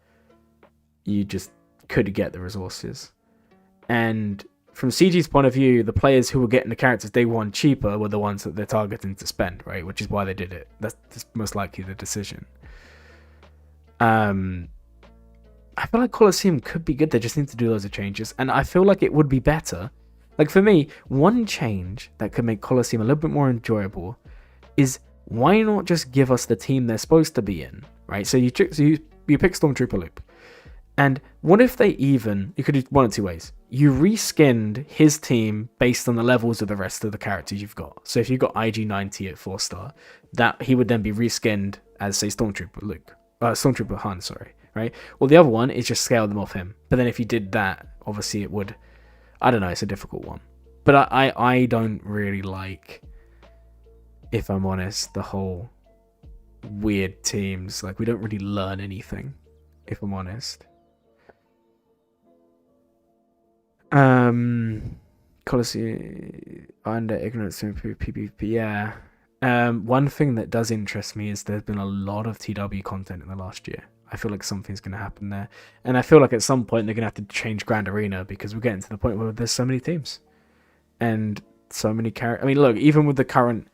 you just could get the resources. And from CG's point of view, the players who were getting the characters day 1 cheaper were the ones that they're targeting to spend, right? Which is why they did it. That's most likely the decision. I feel like Coliseum could be good. They just need to do loads of changes, and I feel like it would be better. Like, for me, one change that could make Coliseum a little bit more enjoyable is, why not just give us the team they're supposed to be in, right? So you pick Stormtrooper Luke, and what if you could do one of two ways. You reskinned his team based on the levels of the rest of the characters you've got. So if you've got IG-90 at 4-star, that he would then be reskinned as, say, Stormtrooper Han, sorry. Right? Well, the other one is just scale them off him. But then if you did that, obviously it would... I don't know, it's a difficult one. But I don't really like, if I'm honest, the whole weird teams. Like, we don't really learn anything, if I'm honest. Coliseum under ignorance to improve PvP, yeah. One thing that does interest me is there's been a lot of TW content in the last year. I feel like something's going to happen there. And I feel like at some point they're going to have to change Grand Arena, because we're getting to the point where there's so many teams. And so many characters. I mean, look, even with the current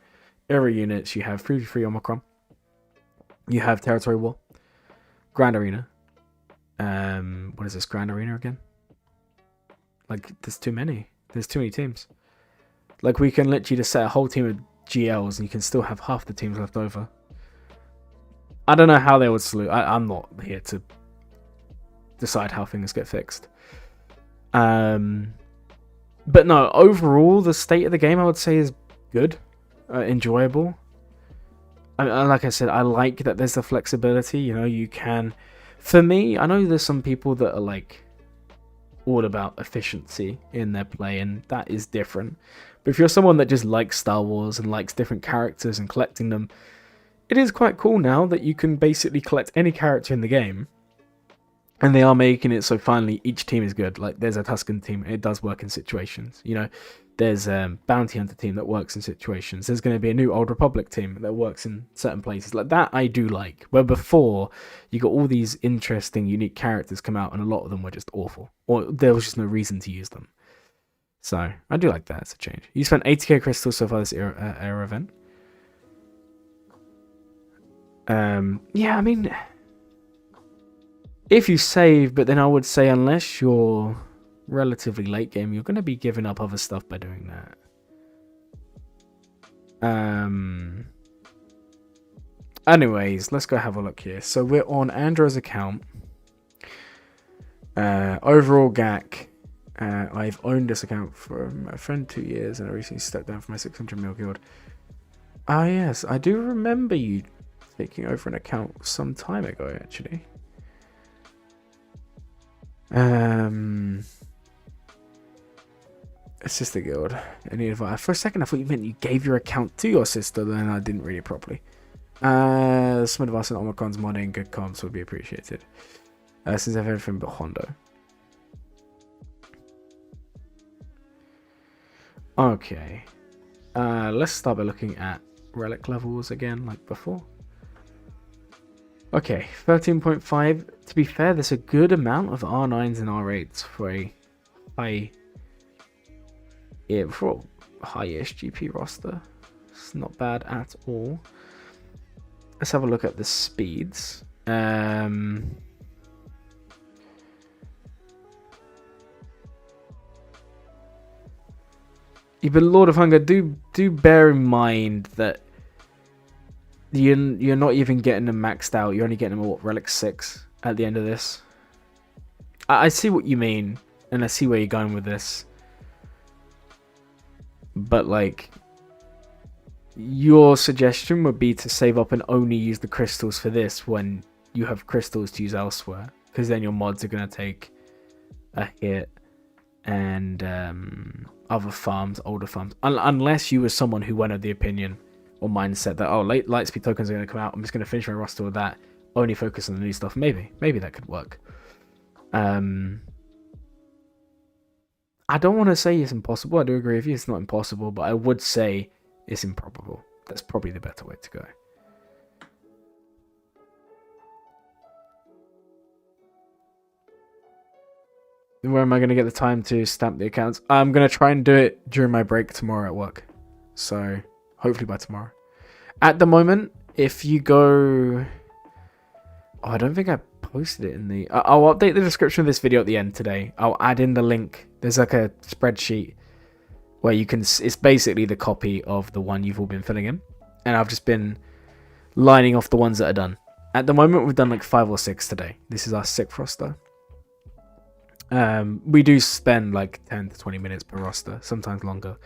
era units, you have 3v3 Omicron. You have Territory War. Grand Arena. What is this, Grand Arena again? Like, there's too many. There's too many teams. Like, we can literally just set a whole team of GLs and you can still have half the teams left over. I don't know how they would salute. I'm not here to decide how things get fixed. But no, overall, the state of the game, I would say, is good. Enjoyable. Like I said, I like that there's the flexibility. You know, you can... For me, I know there's some people that are like all about efficiency in their play, and that is different. But if you're someone that just likes Star Wars and likes different characters and collecting them, it is quite cool now that you can basically collect any character in the game. And they are making it so finally each team is good. Like, there's a Tusken team, and it does work in situations. You know, there's a Bounty Hunter team that works in situations. There's going to be a new Old Republic team that works in certain places. Like, that I do like. Where before, you got all these interesting, unique characters come out, and a lot of them were just awful. Or there was just no reason to use them. So, I do like that. It's a change. You spent 80k crystals so far this era event. Yeah, I mean, if you save, but then I would say unless you're relatively late game, you're going to be giving up other stuff by doing that. Anyways, let's go have a look here. So we're on Andro's account. Overall GAC. I've owned this account for my friend 2 years, and I recently stepped down from my 600 mil guild. Ah, yes, I do remember you taking over an account some time ago, actually. Sister guild. Any advice? For a second, I thought you meant you gave your account to your sister, then I didn't read it properly. Some advice on Omicon's modding, good comps would be appreciated. Since I have everything but Hondo. Okay. Let's start by looking at relic levels again, like before. Okay, 13.5. To be fair, there's a good amount of R9s and R8s for a high, for a high SGP roster. It's not bad at all. Let's have a look at the speeds. But Lord of Hunger, do bear in mind that you're not even getting them maxed out. You're only getting them at Relic 6 at the end of this. I see what you mean, and I see where you're going with this. But like, your suggestion would be to save up and only use the crystals for this when you have crystals to use elsewhere, because then your mods are going to take a hit, and other farms, older farms, unless you were someone who went of the opinion or mindset that, oh, lightspeed tokens are going to come out, I'm just going to finish my roster with that, only focus on the new stuff. Maybe that could work. I don't want to say it's impossible. I do agree with you, it's not impossible, but I would say it's improbable. That's probably the better way to go. Where am I going to get the time to stamp the accounts? I'm going to try and do it during my break tomorrow at work. So, hopefully by tomorrow. At the moment, if you go... Oh, I don't think I posted it in the... I'll update the description of this video at the end today. I'll add in the link. There's like a spreadsheet where you can... It's basically the copy of the one you've all been filling in. And I've just been lining off the ones that are done. At the moment, we've done like 5 or 6 today. This is our 6th roster. We do spend like 10 to 20 minutes per roster, sometimes longer.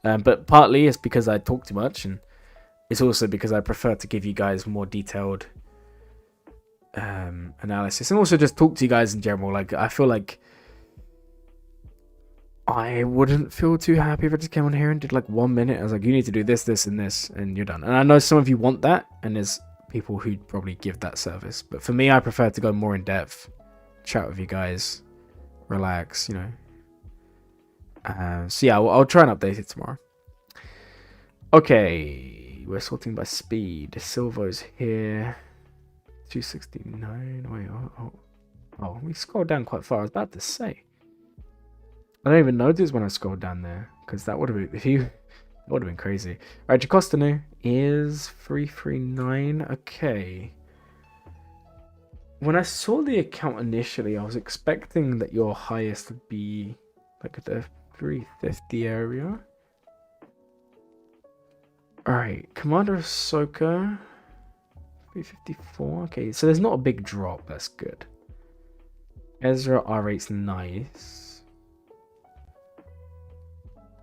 But partly it's because I talk too much, and it's also because I prefer to give you guys more detailed analysis, and also just talk to you guys in general. Like, I feel like I wouldn't feel too happy if I just came on here and did like 1 minute. I was like, you need to do this, this, and this, and you're done. And I know some of you want that, and there's people who'd probably give that service. But for me, I prefer to go more in depth, chat with you guys, relax, you know. So yeah, I'll try and update it tomorrow. Okay, we're sorting by speed. Silvo's here. 269. Wait, oh, we scrolled down quite far. I was about to say, I don't even notice when I scrolled down there, because that would have been crazy. All right, Jacostanu is 339. Okay. When I saw the account initially, I was expecting that your highest would be like at the 350 area. Alright, Commander Ahsoka, 354. Okay, so there's not a big drop. That's good. Ezra R8's nice.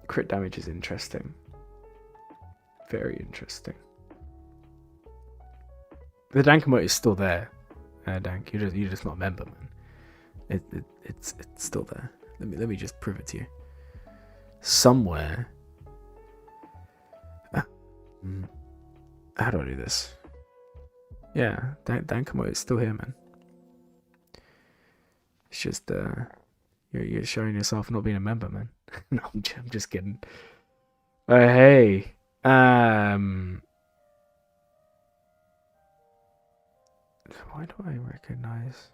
Crit damage is interesting. Very interesting. The Dankamote is still there. Dank, you're just not a member, man. It's still there. Let me just prove it to you. Somewhere. How do I do this? Yeah, Dankamote is still here, man. It's just you're showing yourself not being a member, man. No, I'm just kidding. Hey, why do I recognize?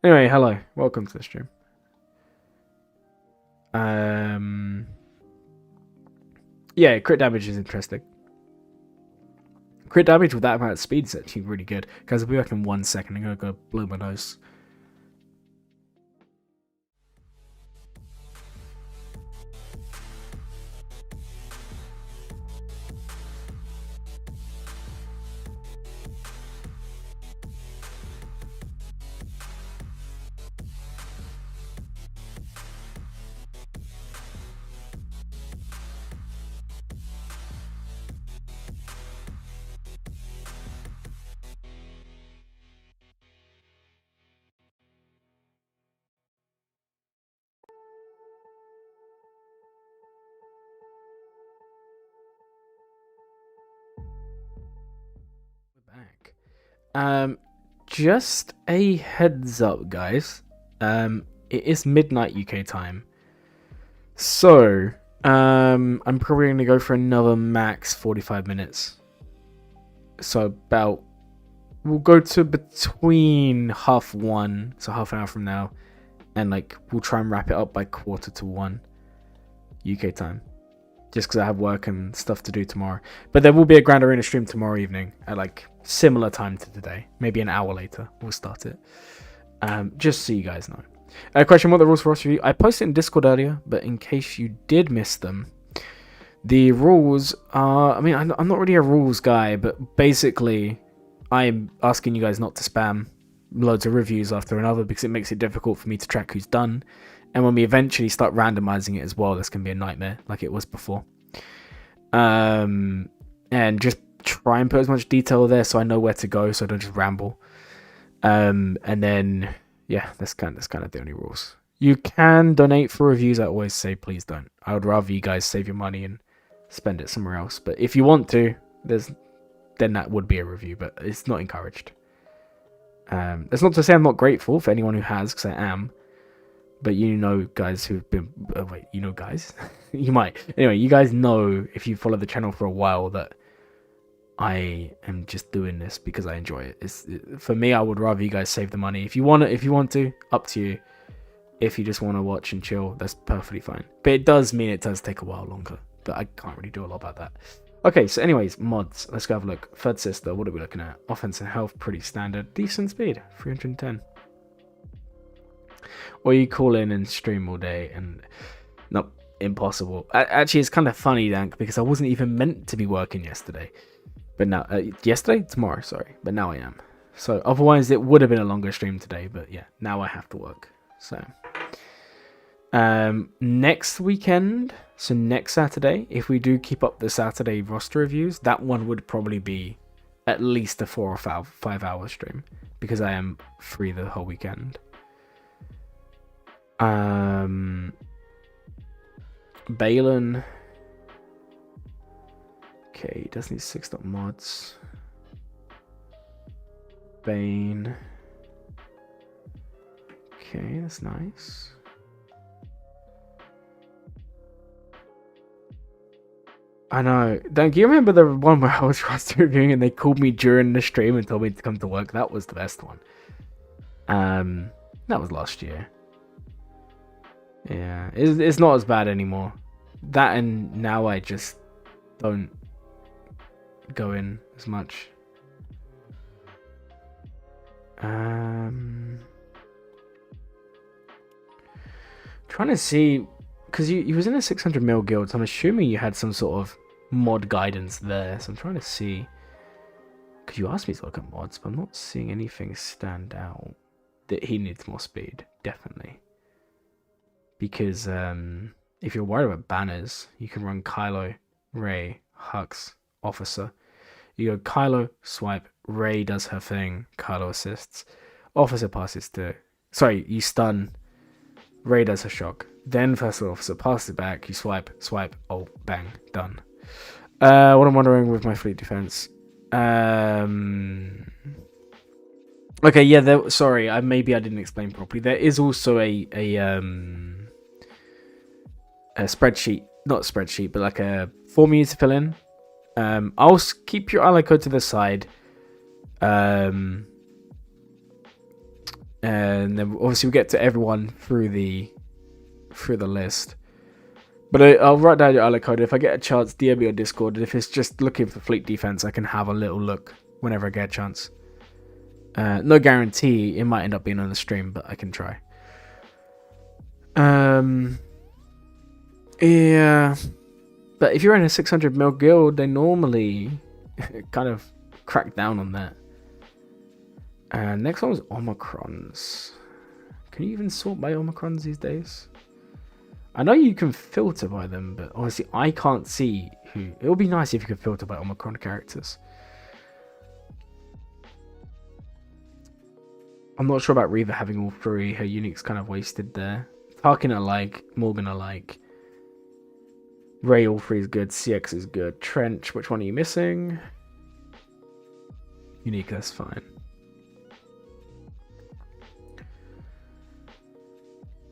Anyway, hello. Welcome to the stream. Yeah, crit damage is interesting. Crit damage with that amount of speed is actually really good. Guys, I'll be back in 1 second. I'm gonna go blow my nose. back. Just a heads up, guys. It is midnight UK time. So, I'm probably going to go for another max 45 minutes. So we'll go to between 1:30, so half an hour from now, and like we'll try and wrap it up by 1:45 UK time. Just because I have work and stuff to do tomorrow. But there will be a Grand Arena stream tomorrow evening at like similar time to today. Maybe an hour later we'll start it. Just so you guys know. Question, what are the rules for Ross review? I posted in Discord earlier, but in case you did miss them, the rules are... I mean, I'm not really a rules guy, but basically I'm asking you guys not to spam loads of reviews after another because it makes it difficult for me to track who's done. And when we eventually start randomizing it as well, this can be a nightmare like it was before. And just try and put as much detail there so I know where to go, so I don't just ramble. And then, yeah, that's kind of the only rules. You can donate for reviews. I always say, please don't. I would rather you guys save your money and spend it somewhere else. But if you want to, then that would be a review, but it's not encouraged. That's not to say I'm not grateful for anyone who has, because I am. But you know guys who've been... you know guys? You might. Anyway, you guys know, if you follow the channel for a while, that I am just doing this because I enjoy it. For me, I would rather you guys save the money. If you want to, up to you. If you just want to watch and chill, that's perfectly fine. But it does mean it does take a while longer. But I can't really do a lot about that. Okay, so anyways, mods. Let's go have a look. Third sister, what are we looking at? Offense and health, pretty standard. Decent speed, 310. Or you call in and stream all day and... Nope, impossible. Actually, it's kind of funny, Dank, because I wasn't even meant to be working yesterday. But now... yesterday? Tomorrow, sorry. But now I am. So, otherwise it would have been a longer stream today. But yeah, now I have to work. So... next weekend, so next Saturday, if we do keep up the Saturday roster reviews, that one would probably be at least a 4 or 5 hour stream. Because I am free the whole weekend. Balin. Okay, he does need 6 mods. Bane. Okay, that's nice. I know. Don't you remember the one where I was roster reviewing and they called me during the stream and told me to come to work? That was the best one. That was last year. Yeah, it's not as bad anymore. That and now I just don't go in as much. Trying to see, because you was in a 600 mil guild, so I'm assuming you had some sort of mod guidance there. So I'm trying to see, because you asked me to look at mods, but I'm not seeing anything stand out. That he needs more speed, definitely. Because if you're worried about banners, you can run Kylo, Rey, Hux, Officer. You go Kylo, swipe, Rey does her thing, Kylo assists. Officer passes to... Sorry, you stun, Rey does her shock. Then First Officer passes it back, you swipe, oh, bang, done. What I'm wondering with my fleet defense... Okay, yeah, sorry, maybe I didn't explain properly. There is also a spreadsheet, not a spreadsheet, but like a form you need to fill in. I'll keep your ally code to the side. And then obviously we'll get to everyone through the list. But I'll write down your ally code. If I get a chance, DM me on Discord. And if it's just looking for fleet defense, I can have a little look whenever I get a chance. No guarantee it might end up being on the stream, but I can try. Yeah, but if you're in a 600 mil guild, they normally kind of crack down on that. And next one was Omicrons. Can you even sort by Omicrons these days? I know you can filter by them, but honestly, I can't see who. It would be nice if you could filter by Omicron characters. I'm not sure about Reva having all 3. Her unique's kind of wasted there. Tarkin I like. Morgan I like. Rey all 3 is good. CX is good. Trench, which one are you missing? Unique, that's fine.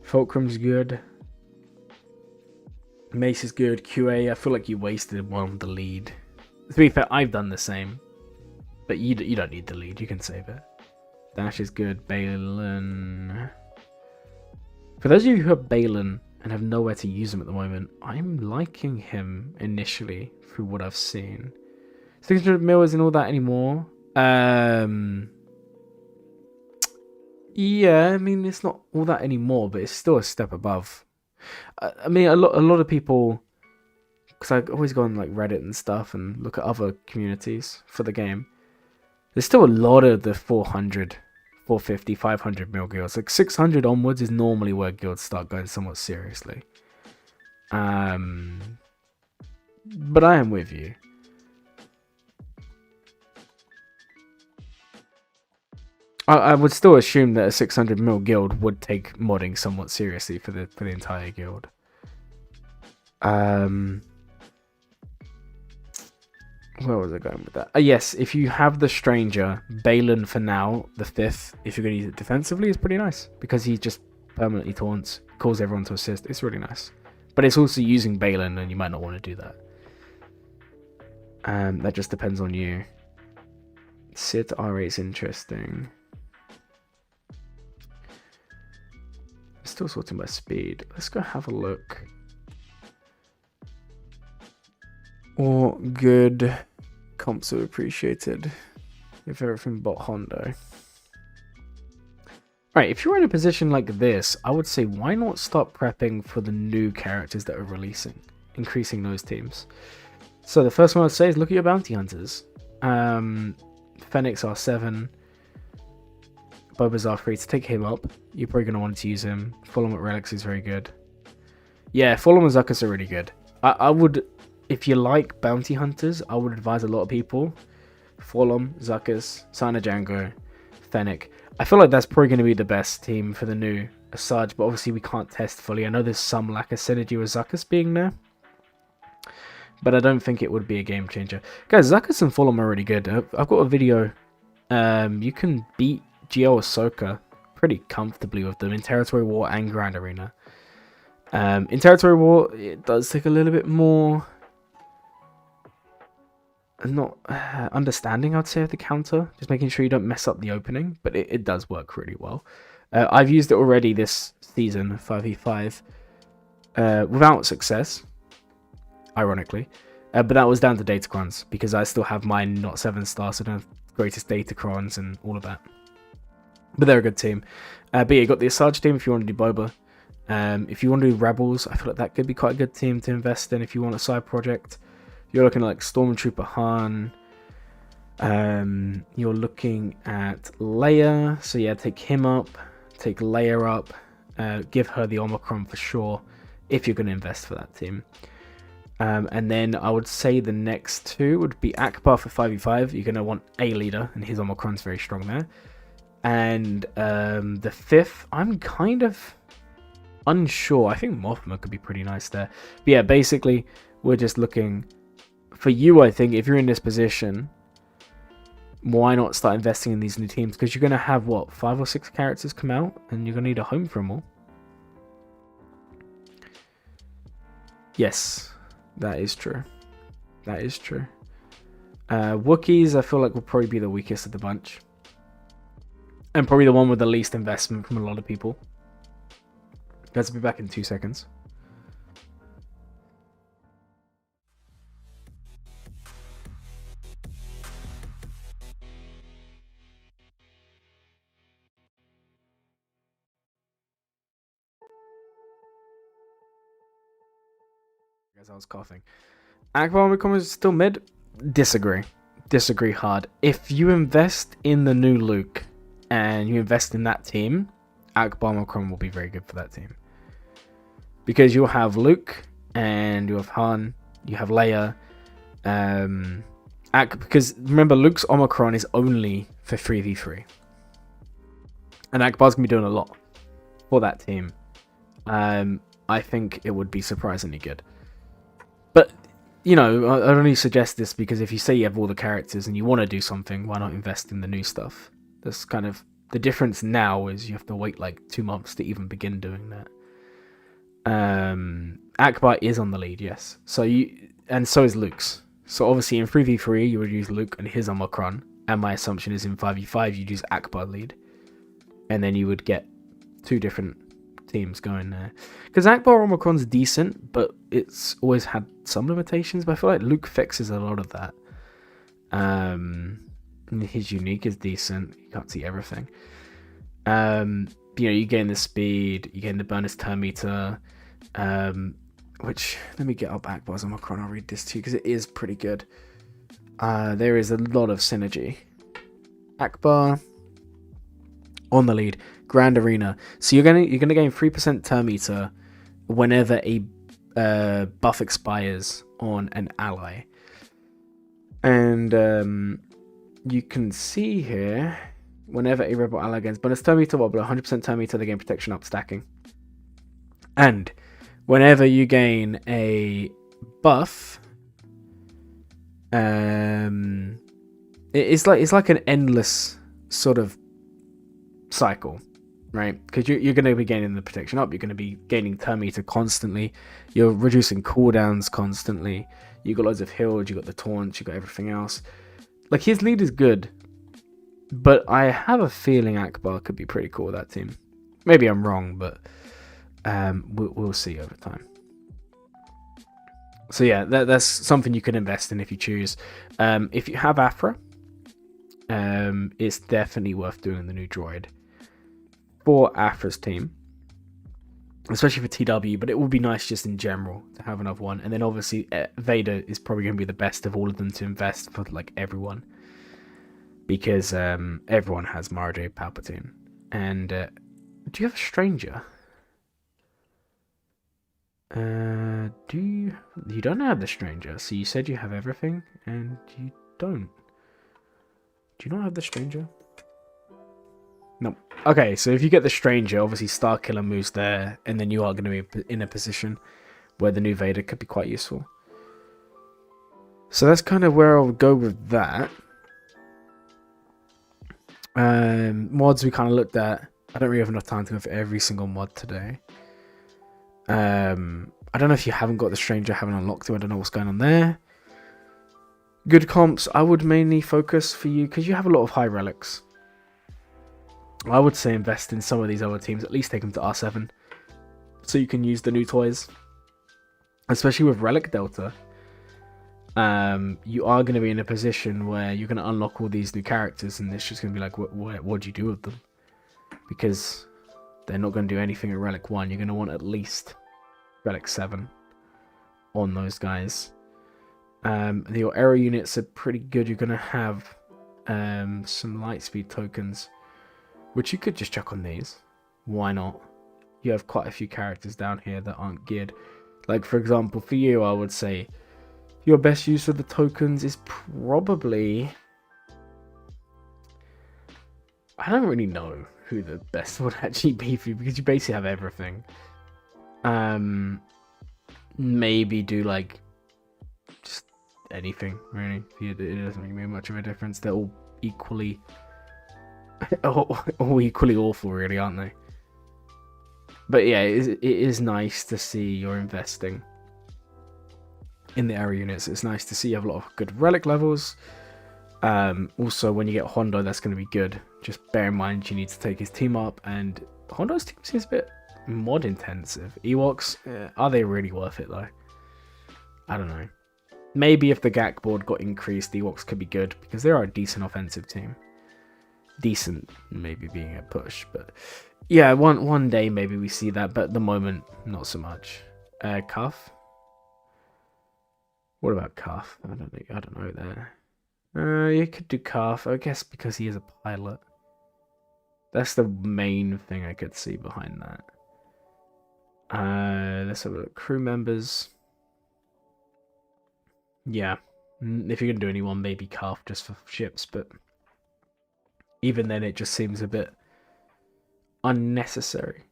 Fulcrum's good. Mace is good. QA, I feel like you wasted one of the lead. To be fair, I've done the same. But you don't need the lead, you can save it. Dash is good. Balin. For those of you who have Balin and have nowhere to use him at the moment, I'm liking him initially through what I've seen. 600 mil isn't all that anymore. Yeah, I mean, it's not all that anymore, but it's still a step above. I mean, a lot of people, because I always go on like Reddit and stuff and look at other communities for the game. There's still a lot of the 400, 450, 500 mil guilds. Like 600 onwards is normally where guilds start going somewhat seriously. But I am with you. I would still assume that a 600 mil guild would take modding somewhat seriously for the entire guild. Where was I going with that? Yes, if you have the Stranger, Balin for now, the 5th, if you're going to use it defensively, is pretty nice. Because he just permanently taunts, calls everyone to assist. It's really nice. But it's also using Balin, and you might not want to do that. That just depends on you. Sid R8 is interesting. Still sorting by speed. Let's go have a look. Or good comps are appreciated if everything but Hondo. Right, if you're in a position like this, I would say why not start prepping for the new characters that are releasing, increasing those teams. So the first one I'd say is look at your bounty hunters. Phoenix R7. Boba's R3 to take him up. You're probably going to want to use him. Fulham at Relics is very good. Yeah, Fulham and Zuckuss are really good. I would, if you like bounty hunters, I would advise a lot of people. Fulham, Zuckuss, Sana Django, Fennec. I feel like that's probably going to be the best team for the new Asajj, but obviously we can't test fully. I know there's some lack of synergy with Zuckuss being there, but I don't think it would be a game changer. Guys, Zuckuss and Fulham are really good. I've got a video. You can beat GL Ahsoka pretty comfortably with them in Territory War and Grand Arena. In Territory War, it does take a little bit more not understanding, I'd say, of the counter. Just making sure you don't mess up the opening, but it does work really well. I've used it already this season, 5v5, without success, ironically. But that was down to Datacrons, because I still have mine not 7-star, so I don't have greatest Datacrons and all of that. But they're a good team. But yeah, you got the Asajj team if you want to do Boba. If you want to do Rebels, I feel like that could be quite a good team to invest in if you want a side project. You're looking at like Stormtrooper Han. You're looking at Leia. So yeah, take him up. Take Leia up. Give her the Omicron for sure if you're going to invest for that team. And then I would say the next two would be Akbar for 5v5. You're going to want a leader, and his Omicron's very strong there. And the 5th, I'm kind of unsure. I think Mothma could be pretty nice there. But yeah, basically, we're just looking for you, I think, if you're in this position, why not start investing in these new teams? Because you're going to have, what, 5 or 6 characters come out, and you're going to need a home for them all. Yes, that is true. That is true. Wookiees, I feel like, will probably be the weakest of the bunch. And probably the one with the least investment from a lot of people. Guys, I'll be back in 2 seconds. Guys, I was coughing. Akbar Omicron is still mid? Disagree. Disagree hard. If you invest in the new Luke and you invest in that team, Akbar Omicron will be very good for that team. Because you'll have Luke and you'll have Han, you have Leia. Because remember, Luke's Omicron is only for 3v3. And Akbar's going to be doing a lot for that team. I think it would be surprisingly good. But you know, I only suggest this because if you say you have all the characters and you want to do something, why not invest in the new stuff? That's kind of the difference now is you have to wait like 2 months to even begin doing that. Akbar is on the lead, yes. So so is Luke's. So obviously in 3v3 you would use Luke and his Omicron, and my assumption is in 5v5 you'd use Akbar lead, and then you would get 2 different teams going there. Because Akbar Omicron's decent, but it's always had some limitations. But I feel like Luke fixes a lot of that. His unique is decent. You can't see everything. You gain the speed, you gain the bonus turn meter. Which, let me get up Akbar's Omicron. I'll read this too because it is pretty good. There is a lot of synergy. Akbar on the lead, Grand Arena. So you're gonna gain 3% turn meter whenever a buff expires on an ally, and you can see here whenever a rebel ally gains bonus turn meter, well, 100% turn meter, they gain protection up stacking, and whenever you gain a buff, it's like an endless sort of cycle, right? Because you're going to be gaining the protection up, you're going to be gaining turn meter constantly, you're reducing cooldowns constantly, you got loads of heals, you got the taunts, you got everything else. Like, his lead is good, but I have a feeling Akbar could be pretty cool with that team. Maybe I'm wrong, but we'll see over time. So yeah, that's something you can invest in if you choose. If you have Afra, it's definitely worth doing the new droid for Afra's team, especially for TW, but it would be nice just in general to have another one. And then obviously Vader is probably going to be the best of all of them to invest for, like, everyone, because everyone has Mara Jade Palpatine. And do you have a Stranger? You don't have the Stranger. So you said you have everything and you don't. Do you not have the Stranger? No. Okay, so if you get the Stranger, obviously Starkiller moves there, and then you are going to be in a position where the new Vader could be quite useful. So that's kind of where I would go with that. Mods we kind of looked at. I don't really have enough time to go for every single mod today. I don't know if you haven't got the Stranger, haven't unlocked it. I don't know what's going on there. Good comps, I would mainly focus for you because you have a lot of high relics. I would say invest in some of these other teams, at least take them to R7, so you can use the new toys. Especially with Relic Delta, you are going to be in a position where you're going to unlock all these new characters, and it's just going to be like, what do you do with them? Because they're not going to do anything at Relic 1. You're going to want at least Relic 7 on those guys. Your aero units are pretty good. You're going to have some Lightspeed tokens, which you could just chuck on these. Why not? You have quite a few characters down here that aren't geared. Like, for example, for you, I would say your best use of the tokens is probably... I don't really know who the best would actually be for you, because you basically have everything. Maybe do, like, just anything, really. It doesn't really make much of a difference. They're all equally... all equally awful, really, aren't they? But yeah, it is nice to see you're investing in the area units. It's nice to see you have a lot of good relic levels. Also, when you get Hondo, that's going to be good. Just bear in mind you need to take his team up, and Hondo's team seems a bit mod intensive. Ewoks, are they really worth it though? I don't know. Maybe if the GAC board got increased, Ewoks could be good, because they are a decent offensive team. Decent maybe being a push, but yeah, one day maybe we see that, but at the moment not so much. Cuff. What about Cuff? I don't know there. You could do Cuff, I guess, because he is a pilot. That's the main thing I could see behind that. Let's have a look. Crew members. Yeah, if you're gonna do anyone, maybe Cuff just for ships, but even then it just seems a bit unnecessary.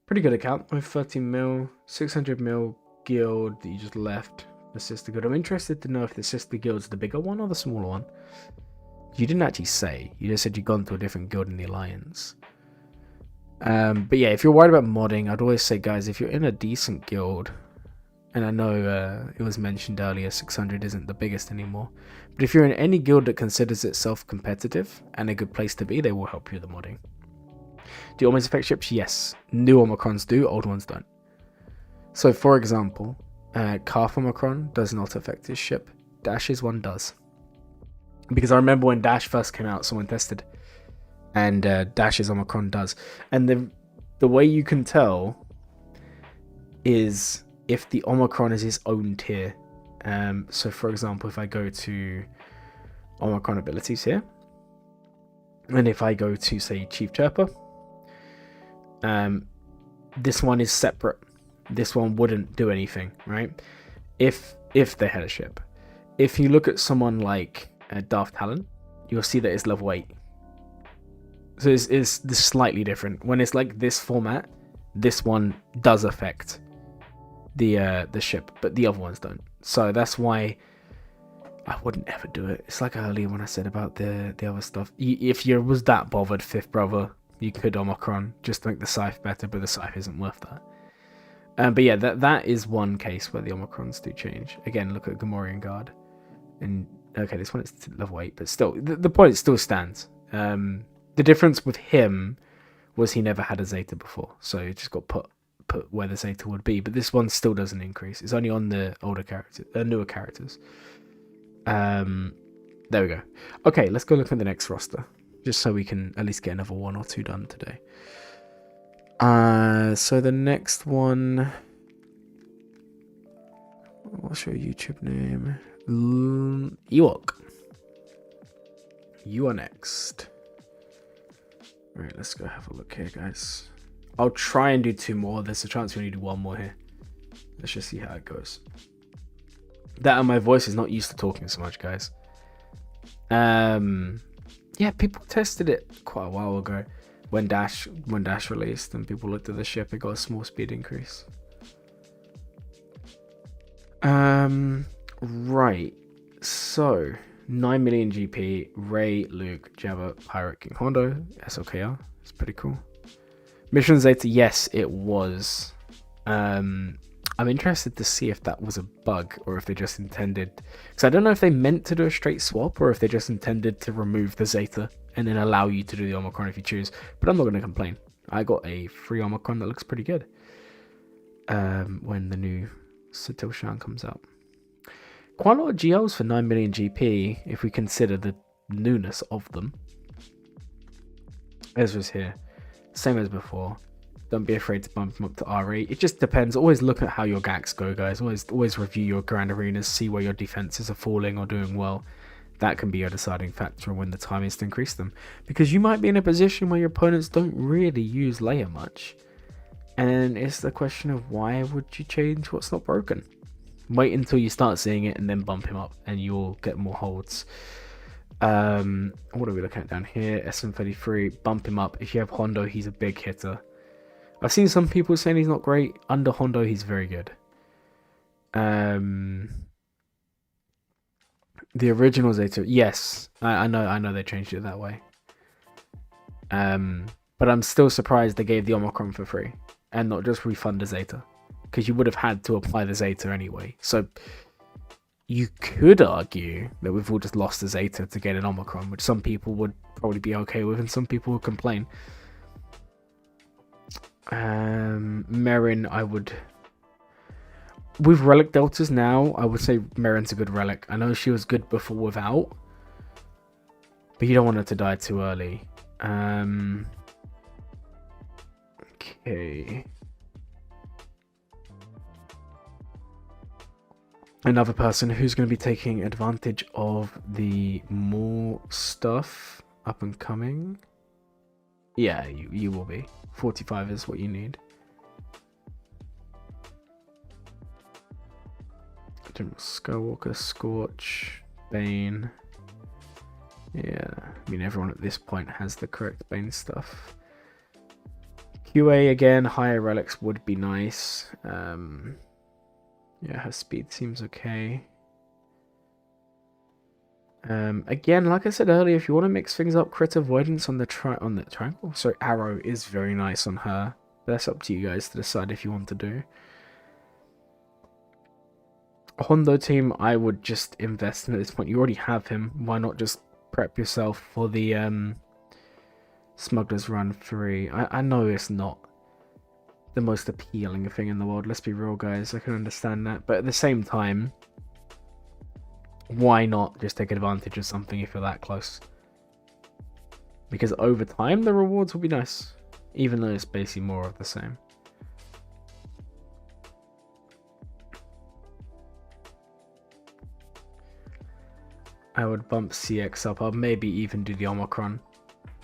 Pretty good account with 13 mil, 600 mil guild that you just left, The sister guild. I'm interested to know if the sister guild's the bigger one or the smaller one. You didn't actually say. You just said you'd gone to a different guild in the alliance. But yeah, if you're worried about modding, I'd always say, guys, if you're in a decent guild, and I know it was mentioned earlier, 600 isn't the biggest anymore, but if you're in any guild that considers itself competitive and a good place to be, they will help you with the modding. Do you always affect ships? Yes. New Omicrons do, old ones don't. So, for example, Calf Omicron does not affect his ship. Dash's one does. Because I remember when Dash first came out, someone tested, and Dash's Omicron does. And the way you can tell is if the Omicron is his own tier. So, for example, if I go to Omicron abilities here, and if I go to, say, Chief Chirper, this one is separate. This one wouldn't do anything, right? If they had a ship. If you look at someone like Darth Talon, you'll see that it's level 8. So it's slightly different. When it's like this format, this one does affect the ship, but the other ones don't. So that's why I wouldn't ever do it. It's like earlier when I said about the other stuff. If you was that bothered, Fifth Brother, you could Omicron just to make the Scythe better, but the Scythe isn't worth that. But yeah, that is one case where the Omicrons do change. Again, look at Gamorrean Guard. And okay, this one is level 8, but still, the point still stands. The difference with him was he never had a Zeta before, so it just got put where the Zeta would be. But this one still doesn't increase. It's only on the older characters, newer characters. There we go. Okay, let's go look at the next roster, just so we can at least get another 1 or 2 done today. So the next one, what's your YouTube name? Ewok. You are next. Alright, let's go have a look here, guys. I'll try and do 2 more. There's a chance we only do 1 more here. Let's just see how it goes. That and my voice is not used to talking so much, guys. Yeah, people tested it quite a while ago. When Dash released and people looked at the ship, it got a small speed increase. Right. So 9 million GP, Rey, Luke, Jabba, Pirate, King Hondo, SLKR. It's pretty cool. Mission Zeta, yes, it was. I'm interested to see if that was a bug or if they just intended, because I don't know if they meant to do a straight swap or if they just intended to remove the Zeta and then allow you to do the Omicron if you choose. But I'm not going to complain. I got a free Omicron that looks pretty good when the new Satil Shan comes out. Quite a lot of GLs for 9 million GP if we consider the newness of them. Ezra's here. Same as before. Don't be afraid to bump him up to R8. It just depends. Always look at how your gacs go, guys. Always review your grand arenas, see where your defenses are falling or doing well. That can be a deciding factor when the time is to increase them. Because you might be in a position where your opponents don't really use layer much. And it's the question of why would you change what's not broken? Wait until you start seeing it and then bump him up and you'll get more holds. What are we looking at down here? SM33, bump him up. If you have Hondo, he's a big hitter. I've seen some people saying he's not great. Under Hondo, he's very good. The original Zeta, yes, I know they changed it that way. But I'm still surprised they gave the Omicron for free and not just refund the Zeta, because you would have had to apply the Zeta anyway. So you could argue that we've all just lost the Zeta to get an Omicron, which some people would probably be okay with, and some people would complain. Merrin, I would. With relic deltas now, I would say Merrin's a good relic. I know she was good before without, but you don't want her to die too early. Okay. Another person who's going to be taking advantage of the more stuff up and coming. Yeah, you will be. 45 is what you need. General Skywalker, Scorch, Bane. Yeah, I mean everyone at this point has the correct Bane stuff. QA again, higher relics would be nice. Yeah, her speed seems okay. Again, like I said earlier, if you want to mix things up, crit avoidance on the triangle, sorry, arrow is very nice on her. That's up to you guys to decide if you want to do. Hondo team, I would just invest in at this point. You already have him. Why not just prep yourself for the Smuggler's Run 3? I know it's not the most appealing thing in the world. Let's be real, guys. I can understand that, but at the same time, why not just take advantage of something if you're that close? Because over time, the rewards will be nice, even though it's basically more of the same. I would bump CX up. I'll maybe even do the Omicron.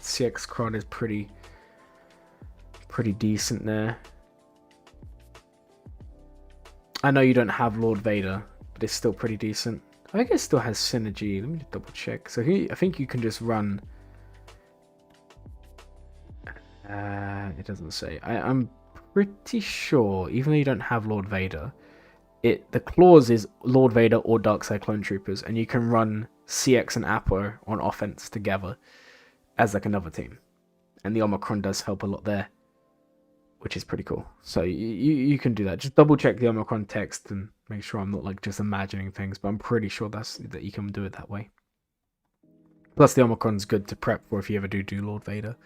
CX Cron is pretty decent there. I know you don't have Lord Vader, but it's still pretty decent. I think it still has synergy. Let me just double check. So I think you can just run. It doesn't say. I'm pretty sure, even though you don't have Lord Vader, the clause is Lord Vader or Dark Cyclone Troopers, and you can run CX and Apo on offense together as like another team. And the Omicron does help a lot there, which is pretty cool. So you can do that. Just double check the Omicron text and make sure I'm not like just imagining things, but I'm pretty sure that you can do it that way. Plus the Omicron's good to prep for if you ever do Lord Vader.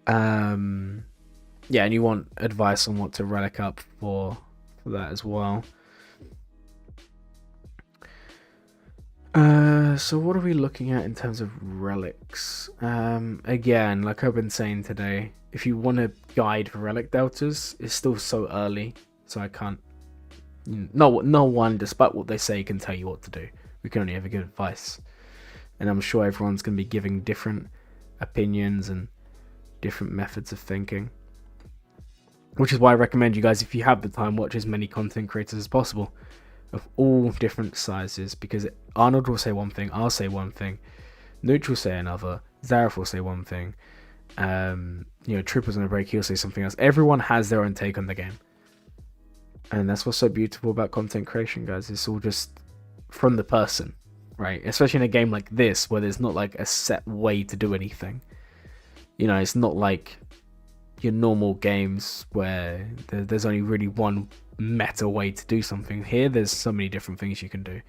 Yeah, and you want advice on what to relic up for that as well. So what are we looking at in terms of relics? Again, like I've been saying today, if you want to guide for relic deltas, it's still so early, so I can't. No one, despite what they say, can tell you what to do. We can only ever give advice, and I'm sure everyone's going to be giving different opinions and different methods of thinking. Which is why I recommend you guys, if you have the time, watch as many content creators as possible of all different sizes, because Arnold will say one thing, I'll say one thing, Nooch will say another, Zareth will say one thing, Troopers on the break, he'll say something else. Everyone has their own take on the game, and that's what's so beautiful about content creation, guys. It's all just from the person, right? Especially in a game like this where there's not like a set way to do anything. It's not like your normal games where there's only really one meta way to do something. Here there's so many different things you can do,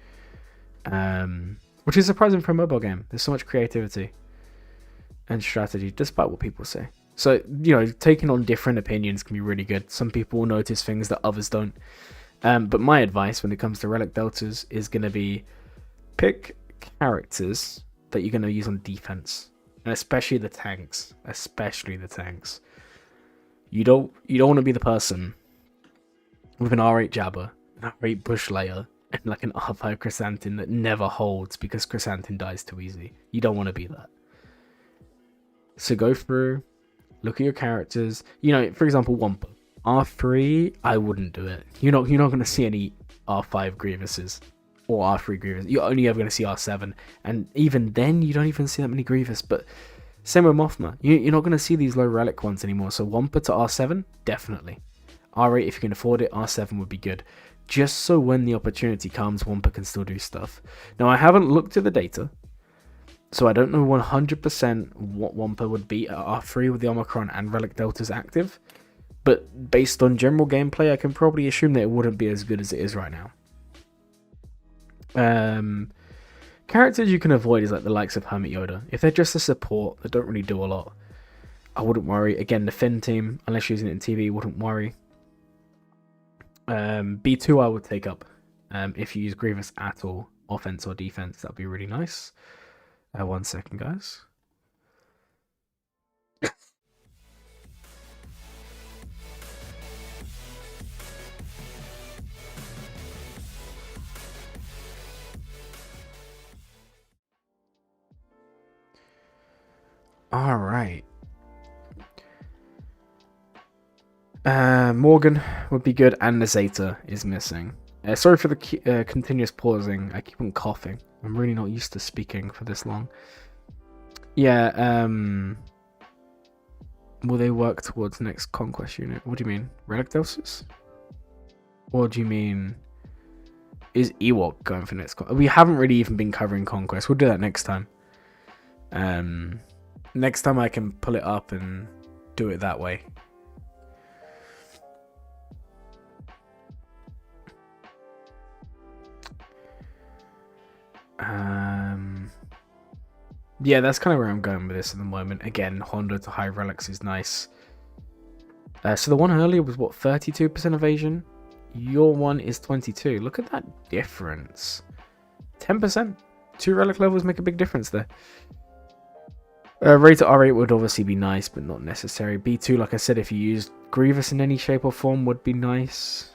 which is surprising for a mobile game. There's so much creativity and strategy despite what people say. So taking on different opinions can be really good. Some people will notice things that others don't, but my advice when it comes to relic deltas is going to be pick characters that you're going to use on defense, and especially the tanks. You don't want to be the person with an R8 Jabba, an R8 Bush Layer, and like an R5 Chrysanthemum that never holds because Chrysanthemum dies too easy. You don't want to be that. So go through, look at your characters. For example, Wampa. R3, I wouldn't do it. You're not going to see any R5 Grievuses or R3 Grievous. You're only ever going to see R7, and even then, you don't even see that many Grievous. But same with Mothma. You're not going to see these low relic ones anymore. So Wampa to R7, definitely. R8, if you can afford it, R7 would be good. Just so when the opportunity comes, Wampa can still do stuff. Now, I haven't looked at the data, so I don't know 100% what Wampa would be at R3 with the Omicron and Relic Deltas active. But based on general gameplay, I can probably assume that it wouldn't be as good as it is right now. Characters you can avoid is like the likes of Hermit Yoda. If they're just a support that don't really do a lot, I wouldn't worry. Again, the Finn team, unless you're using it in TV, wouldn't worry. B2 I would take up. If you use Grievous at all, offense or defense, that'd be really nice. 1 second, guys. All right. Morgan would be good, and the Zeta is missing. Sorry for the continuous pausing. I keep on coughing. I'm really not used to speaking for this long. Yeah, will they work towards next conquest unit? What do you mean? Relic Deltas? What do you mean? Is Ewok going for next? We haven't really even been covering Conquest. We'll do that next time. Next time I can pull it up and do it that way. Yeah, that's kind of where I'm going with this at the moment. Again, Honda to high relics is nice. So the one earlier was what, 32% evasion? Your one is 22. Look at that difference. 10%. 2 relic levels make a big difference there. Rate R8 would obviously be nice, but not necessary. B2, like I said, if you used Grievous in any shape or form, would be nice.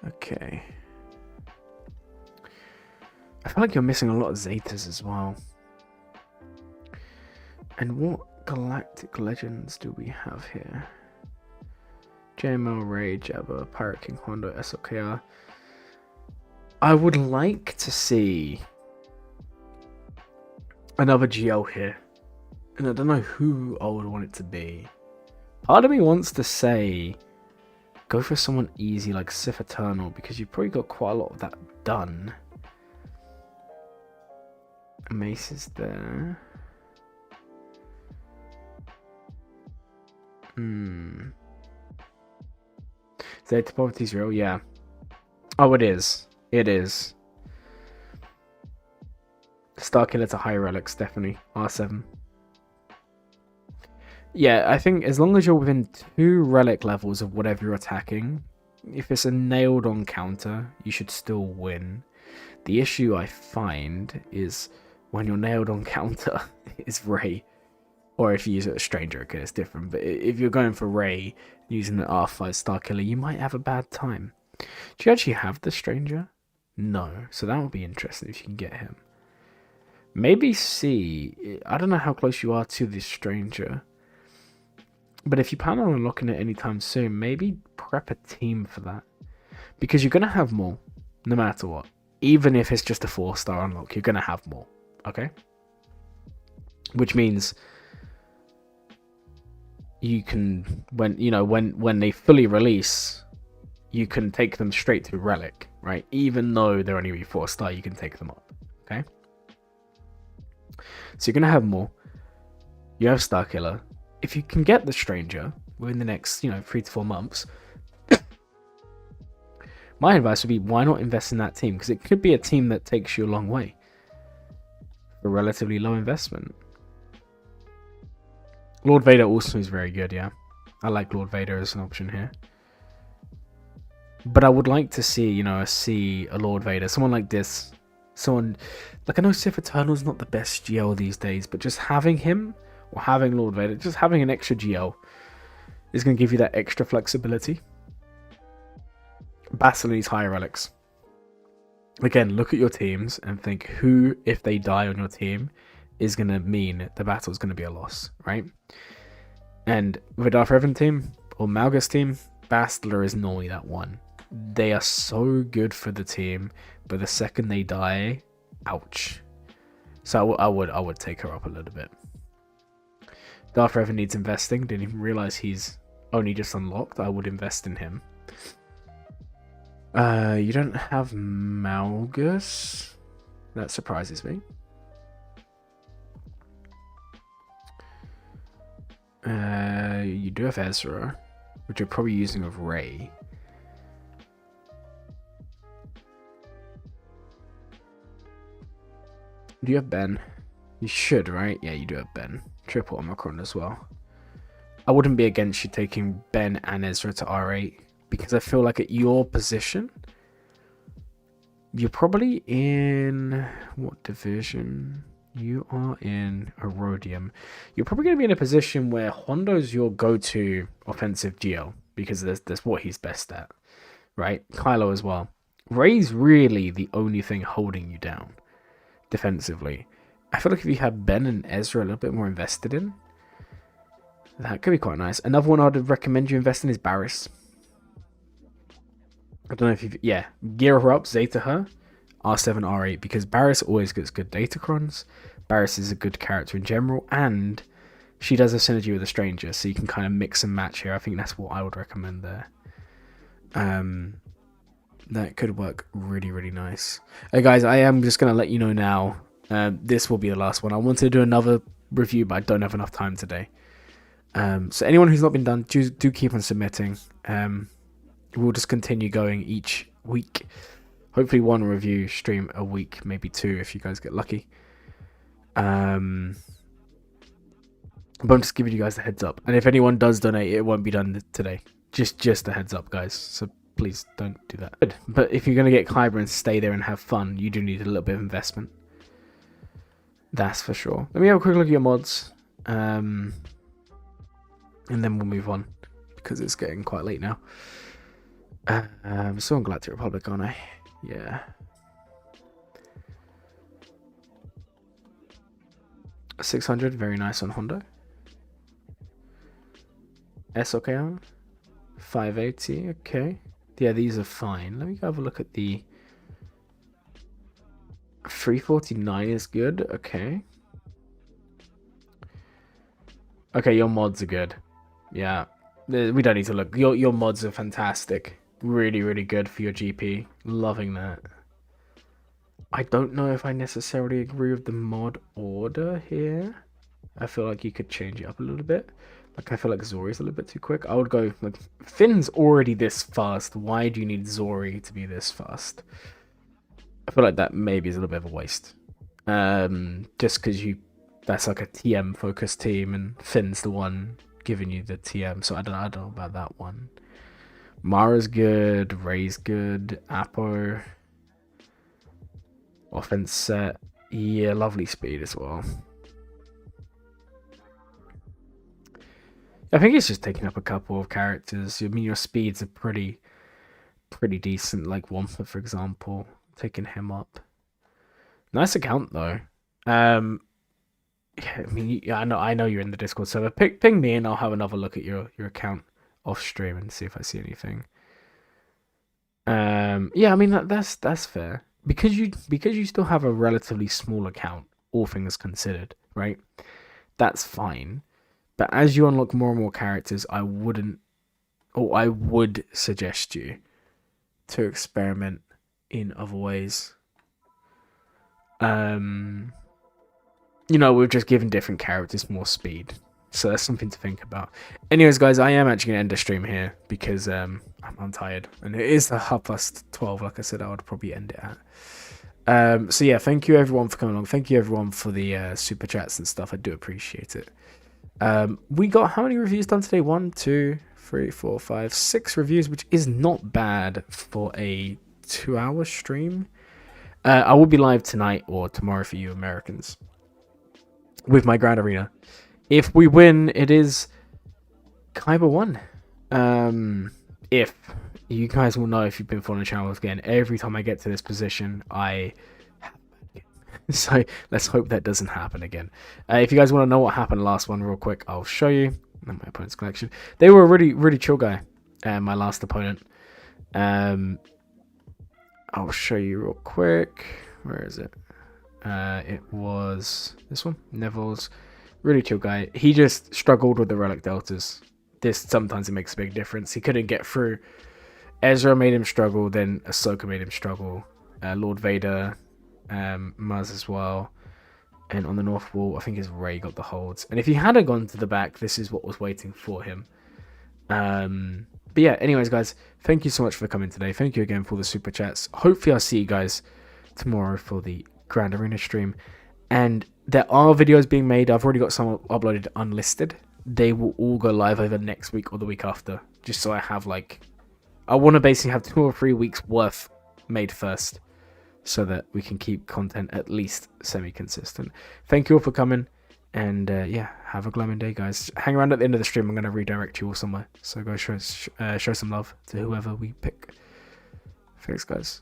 Okay. I feel like you're missing a lot of Zetas as well. And what galactic legends do we have here? JML, Ray, Jabba, Pirate King, Hondo, SLKR. I would like to see another GL here. And I don't know who I would want it to be. Part of me wants to say go for someone easy like Sith Eternal, because you've probably got quite a lot of that done. Mace is there. Zeta Poverty's real, yeah. Oh, it is. It is. Starkiller to high relics, definitely. R7. Yeah, I think as long as you're within 2 relic levels of whatever you're attacking, if it's a nailed on counter, you should still win. The issue I find is when you're nailed on counter is Ray. Or if you use it as Stranger, okay, it's different. But if you're going for Ray using the R5 Starkiller, you might have a bad time. Do you actually have the Stranger? No. So that would be interesting if you can get him. Maybe C. I don't know how close you are to the Stranger. But if you plan on unlocking it anytime soon, maybe prep a team for that. Because you're going to have more, no matter what. Even if it's just a 4-star unlock, you're going to have more. Okay? Which means you can, when they fully release, you can take them straight to Relic, right? Even though they're only 4-star, you can take them up. Okay? So you're going to have more. You have Starkiller. If you can get the Stranger within the next, 3 to 4 months, my advice would be, why not invest in that team? Because it could be a team that takes you a long way for relatively low investment. Lord Vader also is very good, yeah. I like Lord Vader as an option here. But I would like to see, a Lord Vader, someone like this. Someone, like, I know Sith Eternal is not the best GL these days, but just having him, or having Lord Vader, just having an extra GL is going to give you that extra flexibility. Battle needs higher relics. Again, look at your teams and think who, if they die on your team, is going to mean the battle is going to be a loss, right? And with a Darth Revan team, or Malgus team, Bastila is normally that one. They are so good for the team, but the second they die, ouch. So I would take her up a little bit. Darth Revan needs investing. Didn't even realize he's only just unlocked. I would invest in him. You don't have Malgus? That surprises me. You do have Ezra, which you're probably using of Rey. Do you have Ben? You should, right? Yeah, you do have Ben. Triple Omicron as well. I wouldn't be against you taking Ben and Ezra to R8, because I feel like at your position, you're probably in... what division? You are in Erodium. You're probably going to be in a position where Hondo's your go-to offensive GL, because that's what he's best at, right? Kylo as well. Rey's really the only thing holding you down defensively. I feel like if you have Ben and Ezra a little bit more invested in, that could be quite nice. Another one I'd recommend you invest in is Barriss. I don't know if you've... yeah, gear her up, Zeta her, R7, R8, because Barriss always gets good datacrons, Barris is a good character in general, and she does a synergy with a stranger, so you can kind of mix and match here. I think that's what I would recommend there. That could work really, really nice. Hey guys, I am just going to let you know now, this will be the last one. I wanted to do another review, but I don't have enough time today. So anyone who's not been done, do keep on submitting. We'll just continue going each week. Hopefully one review stream a week, maybe two if you guys get lucky. But I'm just giving you guys the heads up. And if anyone does donate, it won't be done today. Just a heads up, guys. So please don't do that. But if you're going to get Kyber and stay there and have fun, you do need a little bit of investment. That's for sure. Let me have a quick look at your mods. And then we'll move on, because it's getting quite late now. So I'm Galactic Republic, aren't I? Yeah. $600, very nice on Hondo. SOK on 580, okay. Yeah, these are fine. Let me go have a look at the 349 is good, okay. Okay, your mods are good. Yeah, we don't need to look. Your mods are fantastic. Really, really good for your GP. Loving that. I don't know if I necessarily agree with the mod order here. I feel like you could change it up a little bit. Like, I feel like Zori's a little bit too quick. I would go, like, Finn's already this fast. Why do you need Zori to be this fast? I feel like that maybe is a little bit of a waste. Just because that's like a TM focused team, and Finn's the one giving you the TM. So I don't know about that one. Mara's good. Ray's good. Apo. Offense set. Yeah, lovely speed as well. I think it's just taking up a couple of characters. I mean, your speeds are pretty decent. Like Wampa, for example, taking him up. Nice account though. Yeah, I mean, yeah, I know you're in the Discord server. Ping me and I'll have another look at your account off stream and see if I see anything. Yeah, I mean that's fair, because you still have a relatively small account, all things considered, right? That's fine. But as you unlock more and more characters, I would suggest you to experiment in other ways. You know, we're just giving different characters more speed. So that's something to think about. Anyways, guys, I am actually going to end the stream here because I'm tired. And it is 12:30, like I said, I would probably end it at. So yeah, thank you everyone for coming along. Thank you everyone for the super chats and stuff. I do appreciate it. We got how many reviews done today? 1, 2, 3, 4, 5, 6 reviews, which is not bad for a 2-hour stream. I will be live tonight or tomorrow for you Americans with my Grand Arena. If we win, it is Kyber 1. If you guys will know, if you've been following the channel again, every time I get to this position, I have a bad game. So let's hope that doesn't happen again. If you guys want to know what happened last one real quick, I'll show you. My opponent's collection. They were a really, really chill guy. My last opponent. I'll show you real quick. Where is it? It was this one. Neville's. Really chill guy. He just struggled with the relic deltas. Sometimes it makes a big difference. He couldn't get through. Ezra made him struggle, then Ahsoka made him struggle. Lord Vader, Maz as well. And on the North Wall, I think his Rey got the holds. And if he hadn't gone to the back, this is what was waiting for him. But yeah, anyways, guys, thank you so much for coming today. Thank you again for the super chats. Hopefully I'll see you guys tomorrow for the Grand Arena stream. And there are videos being made. I've already got some uploaded unlisted. They will all go live either next week or the week after. Just so I have I want to basically have 2 or 3 weeks worth made first, so that we can keep content at least semi-consistent. Thank you all for coming. And yeah, have a glamming day, guys. Hang around at the end of the stream. I'm going to redirect you all somewhere. So go show some love to whoever we pick. Thanks, guys.